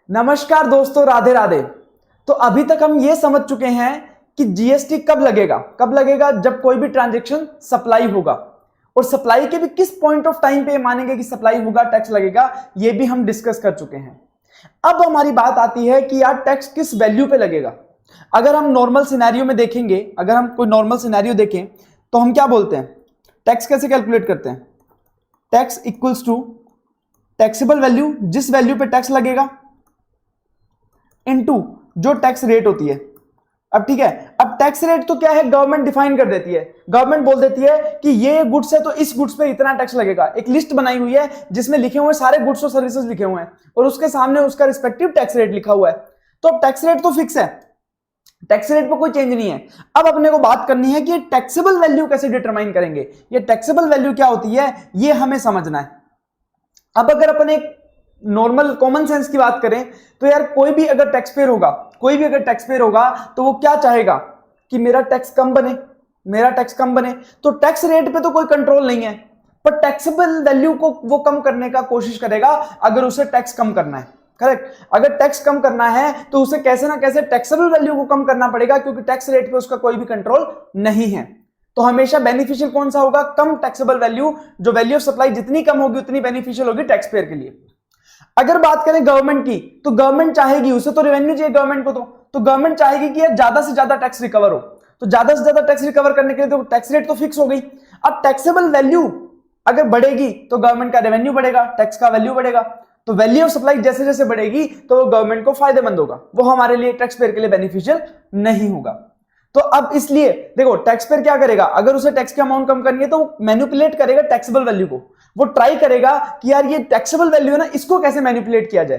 नमस्कार दोस्तों, राधे राधे। तो अभी तक हम ये समझ चुके हैं कि जीएसटी कब लगेगा जब कोई भी ट्रांजैक्शन सप्लाई होगा, और सप्लाई के भी किस पॉइंट ऑफ टाइम पे मानेंगे कि सप्लाई होगा टैक्स लगेगा, ये भी हम डिस्कस कर चुके हैं। अब हमारी बात आती है कि यार टैक्स किस वैल्यू पे लगेगा। अगर हम नॉर्मल सिनेरियो में देखेंगे, अगर हम कोई नॉर्मल सिनेरियो देखें तो हम क्या बोलते हैं, टैक्स कैसे कैलकुलेट करते हैं, tax equals to taxable value, जिस वैल्यू पे टैक्स लगेगा, इनटू जो टैक्स रेट होती है। अब ठीक है, अब टैक्स रेट तो क्या है, गवर्नमेंट डिफाइन कर देती है। गवर्नमेंट बोल देती है कि ये गुड्स है तो इस गुड्स पे इतना टैक्स लगेगा। एक लिस्ट बनाई हुई है जिसमें लिखे हुए सारे गुड्स और सर्विसेज लिखे हुए हैं, और उसके सामने उसका रिस्पेक्टिव टैक्स रेट लिखा हुआ है। तो अब टैक्स रेट तो फिक्स है, टैक्स रेट पर कोई चेंज नहीं है। अब अपने को बात करनी है कि टैक्सेबल वैल्यू कैसे डिटरमाइन करेंगे, ये टैक्सेबल वैल्यू क्या होती है ये हमें समझना है। अब अगर अपन एक नॉर्मल कॉमन सेंस की बात करें तो यार कोई भी अगर टैक्स पेयर होगा तो वो क्या चाहेगा कि मेरा टैक्स कम बने। तो टैक्स रेट पे तो कोई कंट्रोल नहीं है, पर टैक्सेबल वैल्यू को वो कम करने का कोशिश करेगा अगर उसे टैक्स कम करना है। करेक्ट, अगर टैक्स कम करना है तो उसे कैसे ना कैसे टैक्सेबल वैल्यू को कम करना पड़ेगा, क्योंकि टैक्स रेट पे उसका कोई भी कंट्रोल नहीं है। तो हमेशा बेनिफिशियल कौन सा होगा, कम टैक्सेबल वैल्यू। जो वैल्यू ऑफ सप्लाई जितनी कम होगी उतनी बेनिफिशियल होगी टैक्स पेयर के लिए। अगर बात करें गवर्नमेंट की, तो गवर्नमेंट चाहेगी, उसे तो रेवेन्यू चाहिए गवर्नमेंट को, तो गवर्नमेंट चाहेगी कि यार ज्यादा से ज्यादा टैक्स रिकवर हो। तो ज्यादा से ज्यादा टैक्स रिकवर करने के लिए तो टैक्स रेट तो फिक्स हो गई। अब टैक्सेबल वैल्यू अगर बढ़ेगी तो गवर्नमेंट का रेवेन्यू बढ़ेगा, टैक्स का वैल्यू बढ़ेगा। तो वैल्यू ऑफ सप्लाई जैसे जैसे बढ़ेगी तो वो गवर्नमेंट को फायदेमंद होगा, वो हमारे लिए टैक्स पेयर के लिए बेनिफिशियल नहीं होगा। तो अब इसलिए देखो टैक्स पेयर क्या करेगा, अगर उसे टैक्स की अमाउंट कम करनी है तो मैनिपुलेट करेगा टैक्सेबल वैल्यू को। वो ट्राई करेगा कि यार ये टैक्सेबल वैल्यू है ना, इसको कैसे मैनिपुलेट किया जाए।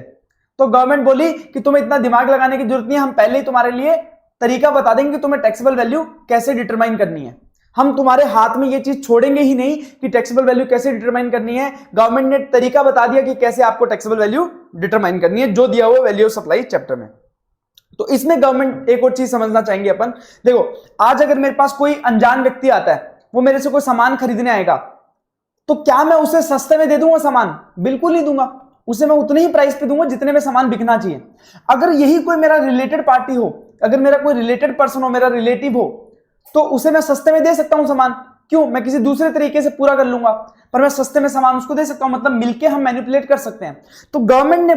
तो गवर्नमेंट बोली कि तुम्हें इतना दिमाग लगाने की जरूरत नहीं है, हम पहले ही तुम्हारे लिए तरीका बता देंगे कि तुम्हें टैक्सेबल वैल्यू कैसे डिटरमाइन करनी है। हम तुम्हारे हाथ में ये चीज छोड़ेंगे ही नहीं कि टैक्सेबल वैल्यू कैसे डिटरमाइन करनी है। गवर्नमेंट ने तरीका बता दिया कि कैसे आपको टैक्सेबल वैल्यू डिटरमाइन करनी है, जो दिया हुआ वैल्यू ऑफ सप्लाई चैप्टर में। तो इसमें गवर्नमेंट एक और चीज समझना चाहेंगे अपन। देखो आज अगर मेरे पास कोई अनजान व्यक्ति आता है, वो मेरे से कोई सामान खरीदने आएगा, तो क्या मैं उसे सस्ते में दे दूंगा सामान? बिल्कुल नहीं दूंगा, उसे मैं उतने ही प्राइस पे दूंगा जितने में सामान बिकना चाहिए। अगर यही कोई मेरा रिलेटेड पार्टी हो, अगर मेरा कोई रिलेटेड पर्सन हो, मेरा रिलेटिव हो, तो उसे मैं सस्ते में दे सकता हूं सामान। क्यों? मैं किसी दूसरे तरीके से पूरा कर लूंगा, पर मैं सस्ते में सामान उसको दे सकता हूं, मतलब मिलके हम मैनिपुलेट कर सकते हैं। तो गवर्नमेंट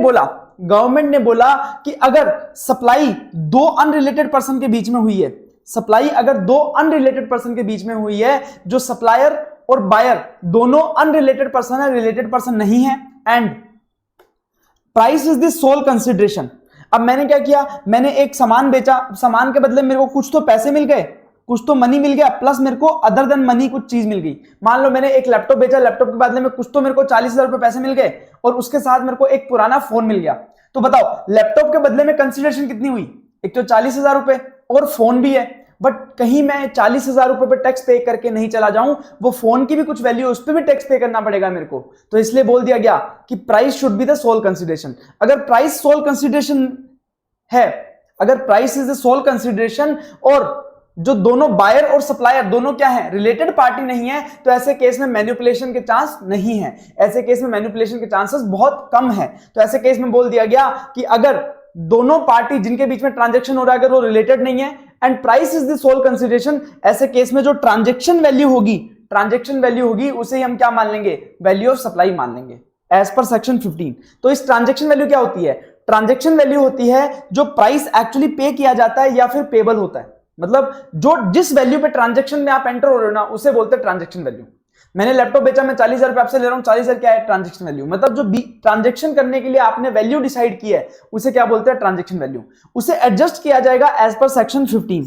ने बोला कि अगर सप्लाई दो अनरिलेटेड पर्सन के बीच में हुई है, सप्लाई अगर दो अनरिलेटेड पर्सन के बीच में हुई है, जो सप्लायर और बायर दोनों अनरिलेटेड पर्सन है, रिलेटेड पर्सन नहीं है, and price is the sole consideration. अब मैंने क्या किया, मैंने एक सामान बेचा, सामान के बदले मेरे को कुछ तो पैसे मिल गए, कुछ तो मनी मिल गया, प्लस मेरे को अदर देन मनी कुछ चीज मिल गई। मान लो मैंने एक लैपटॉप बेचा, लैपटॉप के बदले में कुछ तो मेरे को 40,000 रुपए पैसे मिल गए, और उसके साथ मेरे को एक पुराना फोन मिल गया। तो बताओ लैपटॉप के बदले में कंसिडरेशन कितनी हुई? एक तो 40,000 रुपए और फोन भी है, बट कहीं मैं 40,000 रुपए पर टैक्स पे करके नहीं चला जाऊं, वो फोन की भी कुछ वैल्यू, उस पर भी टैक्स पे करना पड़ेगा मेरे को। तो इसलिए बोल दिया गया कि price should be the sole consideration. अगर प्राइस सोल कंसिडरेशन है, अगर price is the sole consideration, और जो दोनों बायर और सप्लायर दोनों क्या है, रिलेटेड पार्टी नहीं है, तो ऐसे केस में मैनिपुलेशन के चांस नहीं है, ऐसे केस में मैनिपुलेशन के चांसेस बहुत कम है। तो ऐसे केस में बोल दिया गया कि अगर दोनों पार्टी जिनके बीच में ट्रांजैक्शन हो रहा है अगर वो रिलेटेड नहीं है and price is the sole consideration, ऐसे केस में जो ट्रांजैक्शन वैल्यू होगी उसे ही हम क्या मान लेंगे, वैल्यू ऑफ सप्लाई मान लेंगे एज पर सेक्शन 15। तो इस ट्रांजैक्शन वैल्यू क्या होती है? ट्रांजैक्शन वैल्यू होती है जो प्राइस एक्चुअली पे किया जाता है या फिर पेबल होता है, मतलब जो जिस वैल्यू पे ट्रांजैक्शन में आप एंटर हो रहे हो ना, उसे बोलते हैं ट्रांजैक्शन वैल्यू। मैंने लैपटॉप बेचा, मैं 40,000 रुपए आपसे ले रहा हूं, 40,000 क्या है? Transaction value. मतलब जो ट्रांजैक्शन करने के लिए आपने वैल्यू डिसाइड की है उसे क्या बोलते हैं? Transaction value. उसे एडजस्ट किया जाएगा एज पर सेक्शन 15।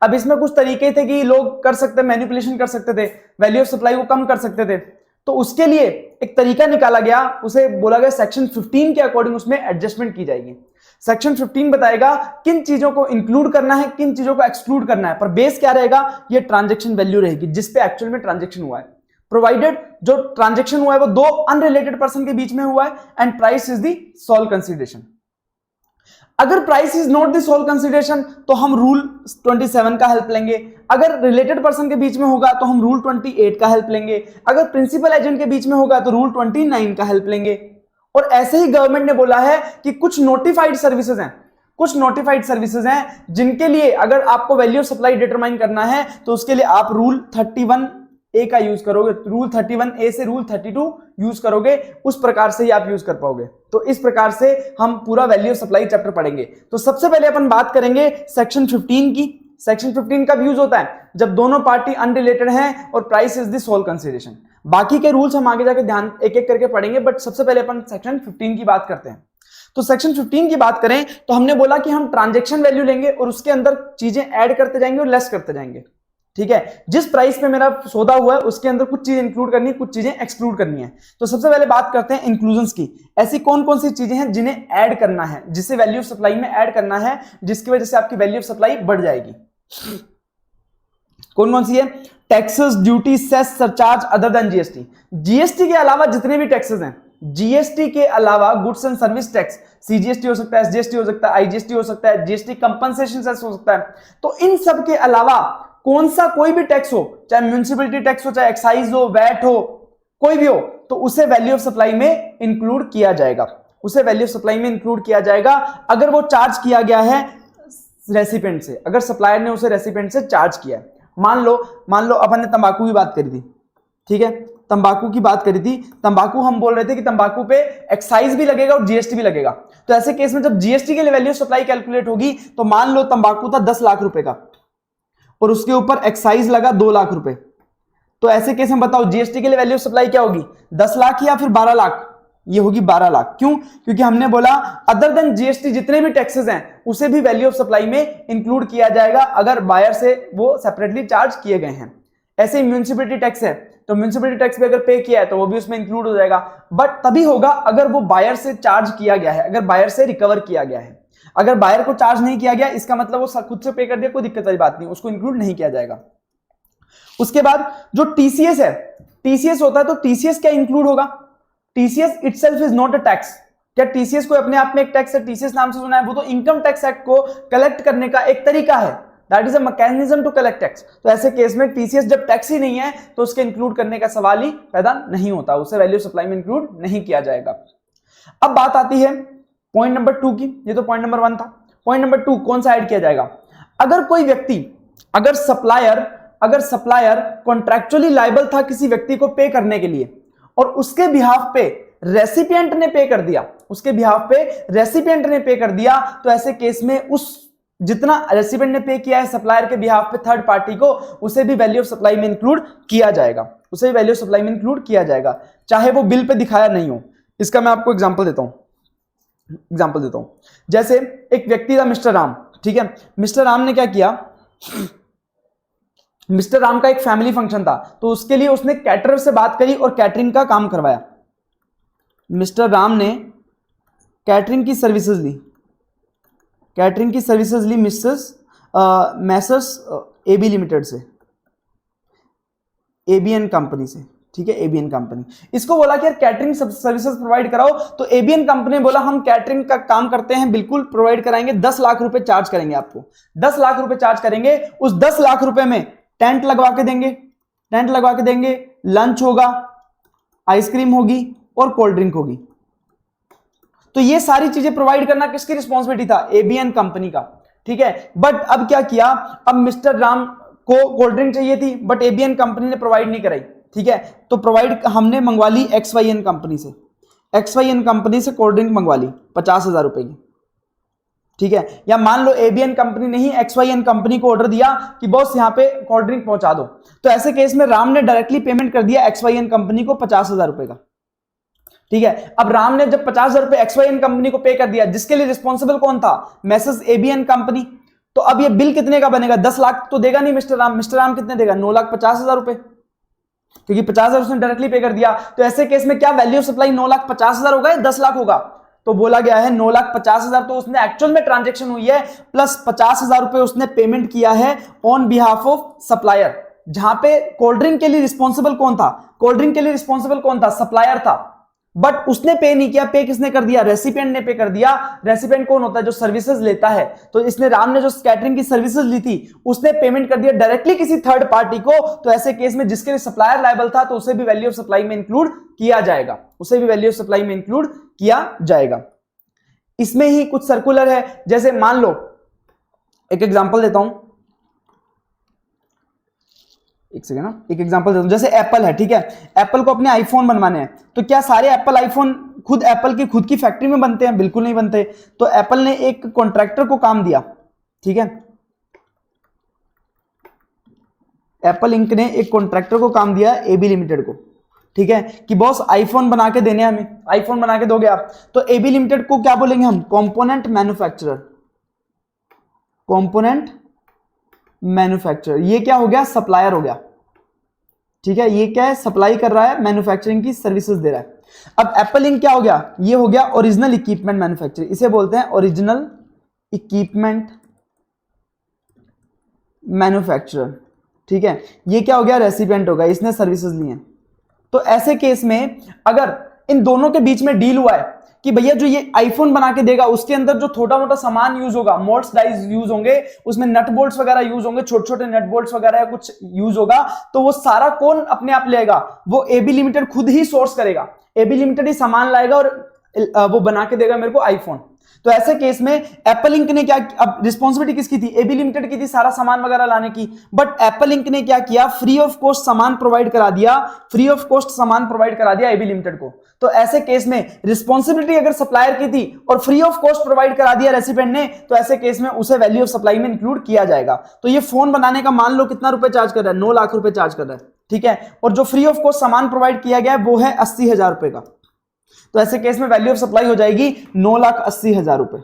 अब इसमें कुछ तरीके थे कि लोग कर सकते, मैनिपुलेशन कर सकते थे, वैल्यू ऑफ सप्लाई को कम कर सकते थे। तो उसके लिए एक तरीका निकाला गया, उसे बोला गया सेक्शन 15 के अकॉर्डिंग उसमें एडजस्टमेंट की जाएगी। सेक्शन 15 बताएगा किन चीजों को इंक्लूड करना है, किन चीजों को एक्सक्लूड करना है, पर बेस क्या रहेगा? ये ट्रांजैक्शन वैल्यू रहेगी जिस पे एक्चुअल में ट्रांजैक्शन हुआ है, प्रोवाइडेड जो ट्रांजैक्शन हुआ है वो दो अनरिलेटेड पर्सन के बीच में हुआ है and price is the sole consideration. अगर price is not the sole consideration तो हम रूल 27 का हेल्प लेंगे, अगर रिलेटेड पर्सन के बीच में होगा तो हम रूल 28 का हेल्प लेंगे, अगर प्रिंसिपल एजेंट के बीच में होगा तो रूल 29 का हेल्प लेंगे, और ऐसे ही गवर्नमेंट ने बोला है कि कुछ नोटिफाइड सर्विसेज हैं, कुछ नोटिफाइड सर्विसेज हैं जिनके लिए अगर आपको वैल्यू ऑफ सप्लाई डिटरमाइन करना है तो उसके लिए आप रूल 31A का यूज करोगे, रूल 31A से रूल 32 यूज करोगे, उस प्रकार से ही आप यूज कर पाओगे। तो इस प्रकार से हम पूरा वैल्यू ऑफ सप्लाई चैप्टर पढ़ेंगे। तो सबसे पहले अपन बात करेंगे सेक्शन 15 की। सेक्शन 15 कब यूज होता है? जब दोनों पार्टी अनरिलेटेड हैं और price is the sole consideration. बाकी के रूल्स हम आगे जाके ध्यान एक एक करके पढ़ेंगे, बट सबसे पहले अपन सेक्शन 15 की बात करते हैं। तो सेक्शन 15 की बात करें तो हमने बोला कि हम ट्रांजैक्शन वैल्यू लेंगे और उसके अंदर चीजें ऐड करते जाएंगे और लेस करते जाएंगे। ठीक है, जिस प्राइस पे मेरा सौदा हुआ है उसके अंदर कुछ चीजें इंक्लूड करनी है, कुछ चीजें एक्सक्लूड करनी है। तो सबसे पहले बात करते हैं इंक्लूजन्स की। ऐसी कौन कौन सी चीजें हैं जिन्हें ऐड करना है, जिसे वैल्यू ऑफ सप्लाई में ऐड करना है, जिसकी वजह से आपकी वैल्यू ऑफ सप्लाई बढ़ जाएगी। कौन कौन सी है? Taxes, duty, cess, surcharge other than GST. GST के अलावा जितने भी टैक्सेस हैं, जीएसटी के अलावा goods and service tax, CGST हो सकता है, एसजीएसटी हो सकता है, आईजीएसटी हो सकता है, जीएसटी कंपनसेशन सेस हो सकता है। तो इन सब के अलावा कौन सा कोई भी टैक्स हो, चाहे म्युनिसिपैलिटी टैक्स हो, चाहे एक्साइज हो, वैट हो, कोई भी हो, तो उसे वैल्यू ऑफ सप्लाई में इंक्लूड किया जाएगा, उसे वैल्यू ऑफ सप्लाई में इंक्लूड किया जाएगा अगर वो चार्ज किया गया है रेसिपिएंट से, अगर सप्लायर ने उसे रेसिपिएंट से चार्ज किया है। मान लो अपन ने तंबाकू की बात करी थी, ठीक है, तंबाकू की बात करी थी, तंबाकू हम बोल रहे थे कि तंबाकू पे एक्साइज भी लगेगा और जीएसटी भी लगेगा। तो ऐसे केस में जब जीएसटी के लिए वैल्यू ऑफ सप्लाई कैलकुलेट होगी तो मान लो तंबाकू था 10 लाख रुपए का और उसके ऊपर एक्साइज लगा 2 लाख रुपए, तो ऐसे केस में बताओ जीएसटी के लिए वैल्यू ऑफ सप्लाई क्या होगी? 10 लाख या फिर 12 लाख? ये होगी 12 लाख। क्यों? क्योंकि हमने बोला अदर देन जीएसटी जितने भी टैक्सेस हैं उसे भी वैल्यू ऑफ सप्लाई में इंक्लूड किया जाएगा अगर बायर से वो सेपरेटली चार्ज किए गए हैं। ऐसे ही म्युनिसिपैलिटी टैक्स है तो म्युनिसिपैलिटी टैक्स भी अगर पे किया है तो वो भी उसमें इंक्लूड हो जाएगा, बट तभी होगा अगर वो बायर से चार्ज किया गया है, अगर बायर से रिकवर किया गया है। अगर बायर को चार्ज नहीं किया गया इसका मतलब वो खुद से पे कर दिया, कोई दिक्कत वाली बात नहीं, उसको इंक्लूड नहीं किया जाएगा। उसके बाद जो टीसीएस है, टीसीएस होता है तो टीसीएस क्या इंक्लूड होगा? TCS itself is not a tax. क्या टीसीएस को अपने आप में एक टैक्स है? टीसीएस नाम से सुना है, वो तो इनकम टैक्स एक्ट को कलेक्ट करने का एक तरीका है, that is a mechanism to collect tax. तो ऐसे केस में टीसीएस जब टैक्स ही नहीं है तो उसके इंक्लूड करने का सवाल ही पैदा नहीं होता, उसे वैल्यू सप्लाई में इंक्लूड नहीं किया जाएगा। अब बात आती है पॉइंट नंबर 2 की, ये तो पॉइंट नंबर 1 था। पॉइंट नंबर 2 कौन सा ऐड किया जाएगा? अगर कोई व्यक्ति, अगर सप्लायर कॉन्ट्रैक्चुअली लायबल था किसी व्यक्ति को पे करने के लिए और उसके बिहाफ पे रेसिपिएंट ने पे कर दिया, उसके बिहाफ पे रेसिपिएंट ने पे कर दिया, तो ऐसे केस में उस जितना रेसिपिएंट ने पे किया है सप्लायर के बिहाफ पे थर्ड पार्टी को, उसे भी वैल्यू ऑफ सप्लाई में इंक्लूड किया जाएगा, उसे भी वैल्यू ऑफ सप्लाई में इंक्लूड किया जाएगा, चाहे वो बिल पे दिखाया नहीं हो। इसका मैं आपको एग्जांपल देता हूं, जैसे एक व्यक्ति था मिस्टर राम, ठीक है, मिस्टर राम ने क्या किया, मिस्टर राम का एक फैमिली फंक्शन था तो उसके लिए उसने कैटरर से बात करी और कैटरिंग का काम करवाया। मिस्टर राम ने कैटरिंग की सर्विसेज ली मैसर्स एबी लिमिटेड से, एबीएन कंपनी से, ठीक है, एबीएन कंपनी। इसको बोला कि यार कैटरिंग सर्विसेज प्रोवाइड कराओ, तो एबीएन कंपनी ने बोला हम कैटरिंग का काम करते हैं, बिल्कुल प्रोवाइड कराएंगे, 10 लाख रुपए चार्ज करेंगे आपको, 10 लाख रुपए चार्ज करेंगे। उस 10 लाख रुपए में टेंट लगवा के देंगे, लंच होगा, आइसक्रीम होगी और कोल्ड ड्रिंक होगी। तो ये सारी चीजें प्रोवाइड करना किसकी रिस्पॉन्सिबिलिटी था? एबीएन कंपनी का, ठीक है। बट अब क्या किया, अब मिस्टर राम को कोल्ड ड्रिंक चाहिए थी बट एबीएन कंपनी ने प्रोवाइड नहीं कराई, ठीक है, तो प्रोवाइड हमने मंगवा ली एक्सवाईएन कंपनी से, कोल्ड ड्रिंक मंगवा ली 50,000 रुपए की, ठीक है। या मान लो एबीएन कंपनी ने ही एक्सवाईएन कंपनी को ऑर्डर दिया कि बॉस यहां पे कोल्ड ड्रिंक पहुंचा दो, तो ऐसे केस में राम ने डायरेक्टली पेमेंट कर दिया एक्सवाईएन कंपनी को 50,000 रुपए का, ठीक है। अब राम ने जब 50,000 रुपए एक्सवाईएन कंपनी को पे कर दिया, जिसके लिए रिस्पॉन्सिबल कौन था? Message ABN company. तो अब ये बिल कितने का बनेगा? 10 लाख तो देगा नहीं मिस्टर राम कितने देगा? 9,50,000 रुपए, क्योंकि 50,000 उसने डायरेक्टली पे कर दिया। तो ऐसे केस में क्या वैल्यू ऑफ सप्लाई 9,50,000 होगा या 10 लाख होगा? तो बोला गया है 9,50,000 तो उसने एक्चुअल में ट्रांजैक्शन हुई है, प्लस 50,000 रुपए उसने पेमेंट किया है ऑन बिहाफ ऑफ सप्लायर, जहां पे कोल्ड ड्रिंक के लिए रिस्पॉन्सिबल कौन था? सप्लायर था, बट उसने पे नहीं किया। पे किसने कर दिया? रेसिपिएंट ने पे कर दिया। रेसिपिएंट कौन होता है? जो सर्विसेज लेता है। तो इसने राम ने जो कैटरिंग की सर्विसेज ली थी उसने पेमेंट कर दिया डायरेक्टली किसी थर्ड पार्टी को, तो ऐसे केस में जिसके लिए सप्लायर लायबल था तो उसे भी वैल्यू ऑफ सप्लाई में इंक्लूड किया किया जाएगा। इसमें ही कुछ सर्कुलर है, जैसे मान लो एक एग्जांपल देता हूं, एक सेकेंड ना, एक एग्जांपल देता हूं, जैसे एप्पल है, ठीक है, एप्पल को अपने आईफोन बनवाने हैं, तो क्या सारे एप्पल आईफोन खुद एप्पल की खुद की फैक्ट्री में बनते हैं? बिल्कुल नहीं बनते। तो एप्पल ने एक कॉन्ट्रैक्टर को काम दिया, ठीक है, एप्पल इंक ने एक कॉन्ट्रैक्टर को काम दिया एबी लिमिटेड को, ठीक है, कि बॉस आईफोन बना के देने, हमें आईफोन बना के दोगे आप। तो एबी लिमिटेड को क्या बोलेंगे हम? Component manufacturer, component manufacturer. ये क्या हो गया? सप्लायर हो गया, ठीक है, ये क्या है? सप्लाई कर रहा है, मैन्युफैक्चरिंग की सर्विसेज दे रहा है। अब एप्पल इंक क्या हो गया? ये हो गया ओरिजिनल इक्विपमेंट मैन्युफैक्चर, इसे बोलते हैं ओरिजिनल इक्विपमेंट मैन्युफैक्चरर, ठीक है। ये क्या हो गया? रेसिपिएंट हो गया, इसने सर्विसेज ली हैं। तो ऐसे केस में अगर इन दोनों के बीच में डील हुआ है कि भैया जो ये आईफोन बना के देगा उसके अंदर जो छोटा मोटा सामान यूज होगा, मोल्ड्स डाइज यूज होंगे, उसमें नट बोल्ट्स वगैरह यूज होंगे, छोटे छोटे नट बोल्ट्स वगैरह कुछ यूज होगा, तो वो सारा कौन अपने आप लेगा? वो एबी लिमिटेड खुद ही सोर्स करेगा, एबी लिमिटेड ही सामान लाएगा और वो बना के देगा मेरे को आईफोन। तो ऐसे केस में एप्पल इंक ने क्या, अब रिस्पॉन्सिबिलिटी किसकी थी? एबी लिमिटेड की थी सारा सामान वगैरह लाने की, बट एप्पल इंक ने क्या किया? फ्री ऑफ कॉस्ट सामान प्रोवाइड करा दिया, फ्री ऑफ कॉस्ट सामान प्रोवाइड करा दिया एबी लिमिटेड को। तो ऐसे केस में रिस्पॉन्सिबिलिटी अगर सप्लायर की थी और फ्री ऑफ कॉस्ट प्रोवाइड करा दिया रेसिपिएंट ने, तो ऐसे केस में उसे वैल्यू ऑफ सप्लाई में इंक्लूड किया जाएगा। तो ये फोन बनाने का मान लो कितना रुपए चार्ज कर रहा है? 9 लाख रुपए चार्ज कर रहा है, ठीक है, और जो फ्री ऑफ कॉस्ट सामान प्रोवाइड किया गया है वो है 80,000 रुपए का। तो ऐसे केस में वैल्यू ऑफ सप्लाई हो जाएगी 9,80,000 रुपए।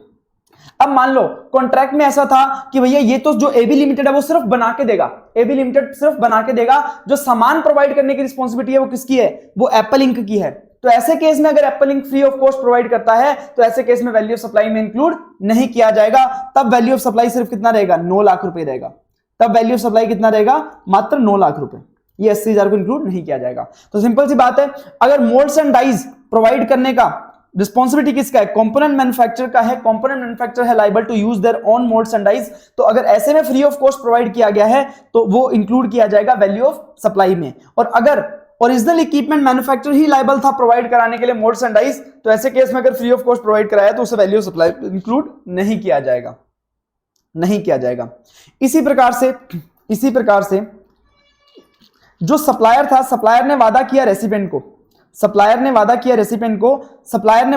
अब मान लो कॉन्ट्रैक्ट में ऐसा था कि भैया ये तो जो एबी लिमिटेड है वो सिर्फ बना के देगा, एबी लिमिटेड सिर्फ बना के देगा, जो सामान प्रोवाइड करने की रिस्पॉन्सिबिलिटी है वो किसकी है? वो एप्पल इंक की है। तो ऐसे केस में अगर Apple ink free of cost provide करता है तो ऐसे केस में वैल्यू ऑफ सप्लाई में इंक्लूड नहीं किया जाएगा। तब वैल्यू ऑफ सप्लाई सिर्फ कितना रहेगा? 9 लाख रुपए रहेगा। तब वैल्यू ऑफ सप्लाई कितना रहेगा? मात्र 9 लाख रुपए। ये 80,000 को इंक्लूड नहीं किया जाएगा। तो सिंपल सी बात है, अगर मोल्ड्स एंड डाइज प्रोवाइड करने का रिस्पॉन्सिबिलिटी किसका है? कंपोनेंट मैन्युफैक्चरर का है। कंपोनेंट मैन्युफैक्चरर है liable to use their own moulds and dies. तो अगर ऐसे में फ्री ऑफ कॉस्ट प्रोवाइड किया गया है तो वो इंक्लूड किया जाएगा वैल्यू ऑफ सप्लाई में। और अगर ओरिजिनल इक्विपमेंट मैन्युफैक्चरर ही लाइबल था प्रोवाइड कराने के लिए मोल्ड्स एंड डाइज, तो ऐसे केस में अगर फ्री ऑफ कॉस्ट प्रोवाइड कराया तो उसे वैल्यू ऑफ सप्लाई इंक्लूड नहीं किया जाएगा, नहीं किया जाएगा। इसी प्रकार से जो सप्लायर था, सप्लायर ने वादा किया रेसिपिएंट को, सप्लायर ने वादा किया रेसिपिएंट को, सप्लायर ने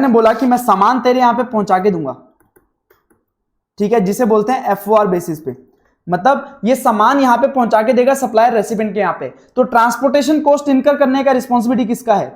बोला कि मैं सामान तेरे यहां पे पहुंचा के दूंगा, ठीक है, जिसे बोलते हैं एफओआर बेसिस पे। मतलब ये सामान यहां पे पहुंचा के देगा सप्लायर रेसिपिएंट के यहां पे। तो ट्रांसपोर्टेशन कॉस्ट इनकर करने का रिस्पॉन्सिबिलिटी किसका है?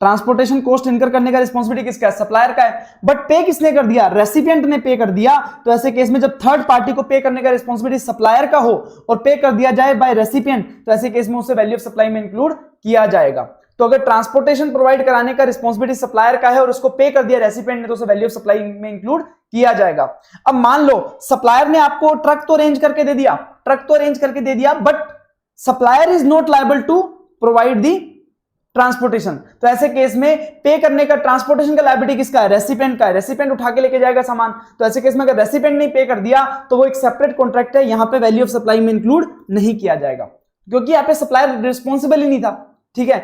ट्रांसपोर्टेशन कॉस्ट इनकर करने का रिस्पॉन्सिबिलिटी किसका है? सप्लायर का है। बट पे किसने कर दिया? रेसिपिएंट ने पे कर दिया। तो ऐसे केस में जब थर्ड पार्टी को पे करने का रिस्पॉन्सिबिलिटी सप्लायर का हो और पे कर दिया जाए बाय रेसिपिएंट, तो ऐसे केस में उसे वैल्यू ऑफ सप्लाई में इंक्लूड किया जाएगा। तो अगर ट्रांसपोर्टेशन प्रोवाइड कराने का रिस्पॉन्सिबिलिटी सप्लायर का है और उसको पे कर दिया रेसिपिएंट ने, तो उसे वैल्यू ऑफ सप्लाई में इंक्लूड किया जाएगा। अब मान लो सप्लायर ने आपको ट्रक तो अरेंज करके दे दिया, but supplier is not liable to provide the transportation. तो ऐसे केस में पे करने का, ट्रांसपोर्टेशन का लायबिलिटी किसका है? रेसिपिएंट का है। रेसिपिएंट उठा के लेके जाएगा सामान। तो ऐसे केस में अगर रेसिपिएंट नहीं पे कर दिया तो वो एक सेपरेट कॉन्ट्रैक्ट है, यहां पे वैल्यू ऑफ सप्लाई में इंक्लूड नहीं किया जाएगा, क्योंकि यहां पे सप्लायर रिस्पॉन्सिबल ही नहीं था, ठीक है।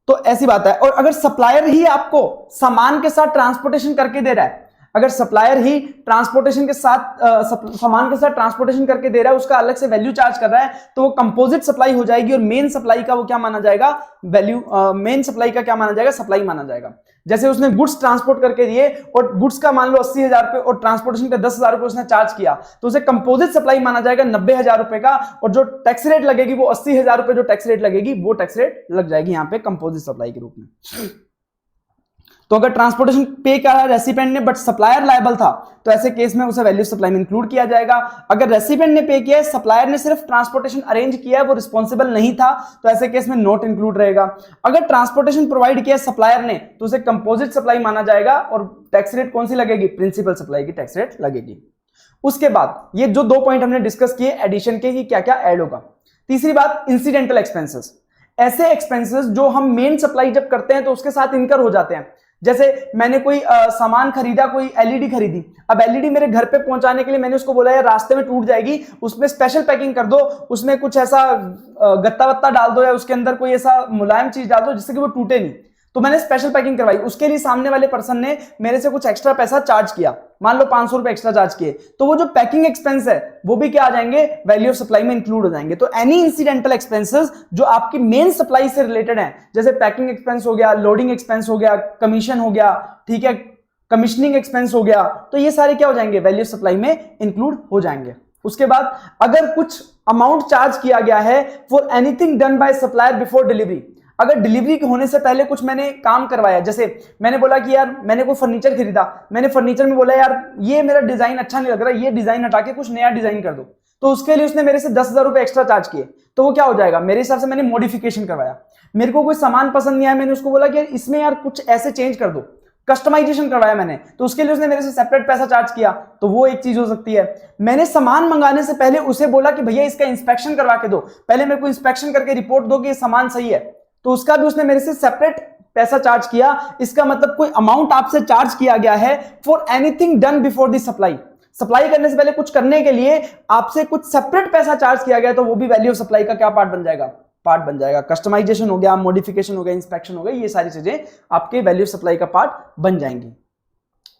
तो ऐसी बात है। और अगर सप्लायर ही आपको सामान के साथ ट्रांसपोर्टेशन करके दे रहा है, अगर सप्लायर ही ट्रांसपोर्टेशन के साथ सामान के साथ ट्रांसपोर्टेशन करके दे रहा है, उसका अलग से वैल्यू चार्ज कर रहा है, तो वो कंपोजिट सप्लाई हो जाएगी और मेन सप्लाई का वो क्या माना जाएगा? वैल्यू, मेन सप्लाई का क्या माना जाएगा? सप्लाई माना जाएगा। जैसे उसने गुड्स ट्रांसपोर्ट करके दिए और गुड्स का मान लो 80,000 रुपए और ट्रांसपोर्टेशन का 10,000 रुपए उसने चार्ज किया, तो उसे कंपोजिट सप्लाई माना जाएगा 90,000 रुपए का, और जो टैक्स रेट लगेगी वो 80,000 रुपए जो टैक्स रेट लगेगी वो टैक्स रेट लग जाएगी यहाँ पे कंपोजिट सप्लाई के रूप में। तो अगर ट्रांसपोर्टेशन पे करा है रेसिपिएंट ने बट सप्लायर लायबल था, तो ऐसे केस में उसे वैल्यू सप्लाई में इंक्लूड किया जाएगा। अगर रेसिपिएंट ने पे किया है, सप्लायर ने सिर्फ ट्रांसपोर्टेशन अरेंज किया है, वो रिस्पॉन्सिबल नहीं था, तो ऐसे केस में नॉट इंक्लूड रहेगा। अगर ट्रांसपोर्टेशन प्रोवाइड किया है सप्लायर ने, तो उसे कंपोजिट सप्लाई माना जाएगा और टैक्स रेट कौन सी लगेगी? प्रिंसिपल सप्लाई की टैक्स रेट लगेगी। उसके बाद ये जो 2 पॉइंट हमने डिस्कस किए एडिशन के कि क्या क्या ऐड होगा। तीसरी बात, इंसिडेंटल एक्सपेंसेस। ऐसे एक्सपेंसेस जो हम मेन सप्लाई जब करते हैं तो उसके साथ इनकर हो जाते हैं, जैसे मैंने कोई सामान खरीदा, कोई एलईडी खरीदी, अब एलईडी मेरे घर पे पहुंचाने के लिए मैंने उसको बोला यार रास्ते में टूट जाएगी, उसमें स्पेशल पैकिंग कर दो, उसमें कुछ ऐसा गत्ता वत्ता डाल दो या उसके अंदर कोई ऐसा मुलायम चीज डाल दो जिससे कि वो टूटे नहीं। तो मैंने स्पेशल पैकिंग करवाई, उसके लिए सामने वाले पर्सन ने मेरे से कुछ एक्स्ट्रा पैसा चार्ज किया, मान लो 500 रुपए एक्स्ट्रा चार्ज किए, तो वो जो पैकिंग एक्सपेंस है वो भी क्या आ जाएंगे, वैल्यू ऑफ सप्लाई में इंक्लूड हो जाएंगे। तो एनी इंसिडेंटल एक्सपेंसेस जो आपकी मेन सप्लाई से रिलेटेड है, जैसे पैकिंग एक्सपेंस हो गया, लोडिंग एक्सपेंस हो गया, कमीशन हो गया, ठीक है, कमीशनिंग एक्सपेंस हो गया, तो ये सारे क्या हो जाएंगे, वैल्यू ऑफ सप्लाई में इंक्लूड हो जाएंगे। उसके बाद अगर कुछ अमाउंट चार्ज किया गया है for anything done by supplier before delivery, अगर डिलीवरी होने से पहले कुछ मैंने काम करवाया, जैसे मैंने बोला कि यार मैंने कोई फर्नीचर खरीदा, मैंने फर्नीचर में बोला यार ये मेरा डिजाइन अच्छा नहीं लग रहा, ये डिजाइन हटा के कुछ नया डिजाइन कर दो, तो उसके लिए उसने मेरे से 10,000 रुपए एक्स्ट्रा चार्ज किए, तो वो क्या हो जाएगा, मेरे हिसाब से मैंने मॉडिफिकेशन करवाया। मेरे को कोई सामान पसंद नहीं आया, मैंने उसको बोला कि यार इसमें यार कुछ ऐसे चेंज कर दो, कस्टमाइजेशन करवाया मैंने, तो उसके लिए उसने मेरे से सेपरेट पैसा चार्ज किया, तो वो एक चीज हो सकती है। मैंने सामान मंगाने से पहले उसे बोला कि भैया इसका इंस्पेक्शन करवा के दो, पहले मेरे को इंस्पेक्शन करके रिपोर्ट दो कि ये सामान सही है, तो उसका भी उसने मेरे से सेपरेट पैसा चार्ज किया। इसका मतलब कोई अमाउंट आपसे चार्ज किया गया है for anything done before the supply, supply करने से पहले कुछ करने के लिए आपसे कुछ सेपरेट पैसा चार्ज किया गया, तो वो भी वैल्यू ऑफ सप्लाई का क्या पार्ट बन जाएगा, पार्ट बन जाएगा। कस्टमाइजेशन हो गया, मॉडिफिकेशन हो गया, इंस्पेक्शन हो गया, ये सारी चीजें आपके वैल्यू ऑफ सप्लाई का पार्ट बन जाएंगी।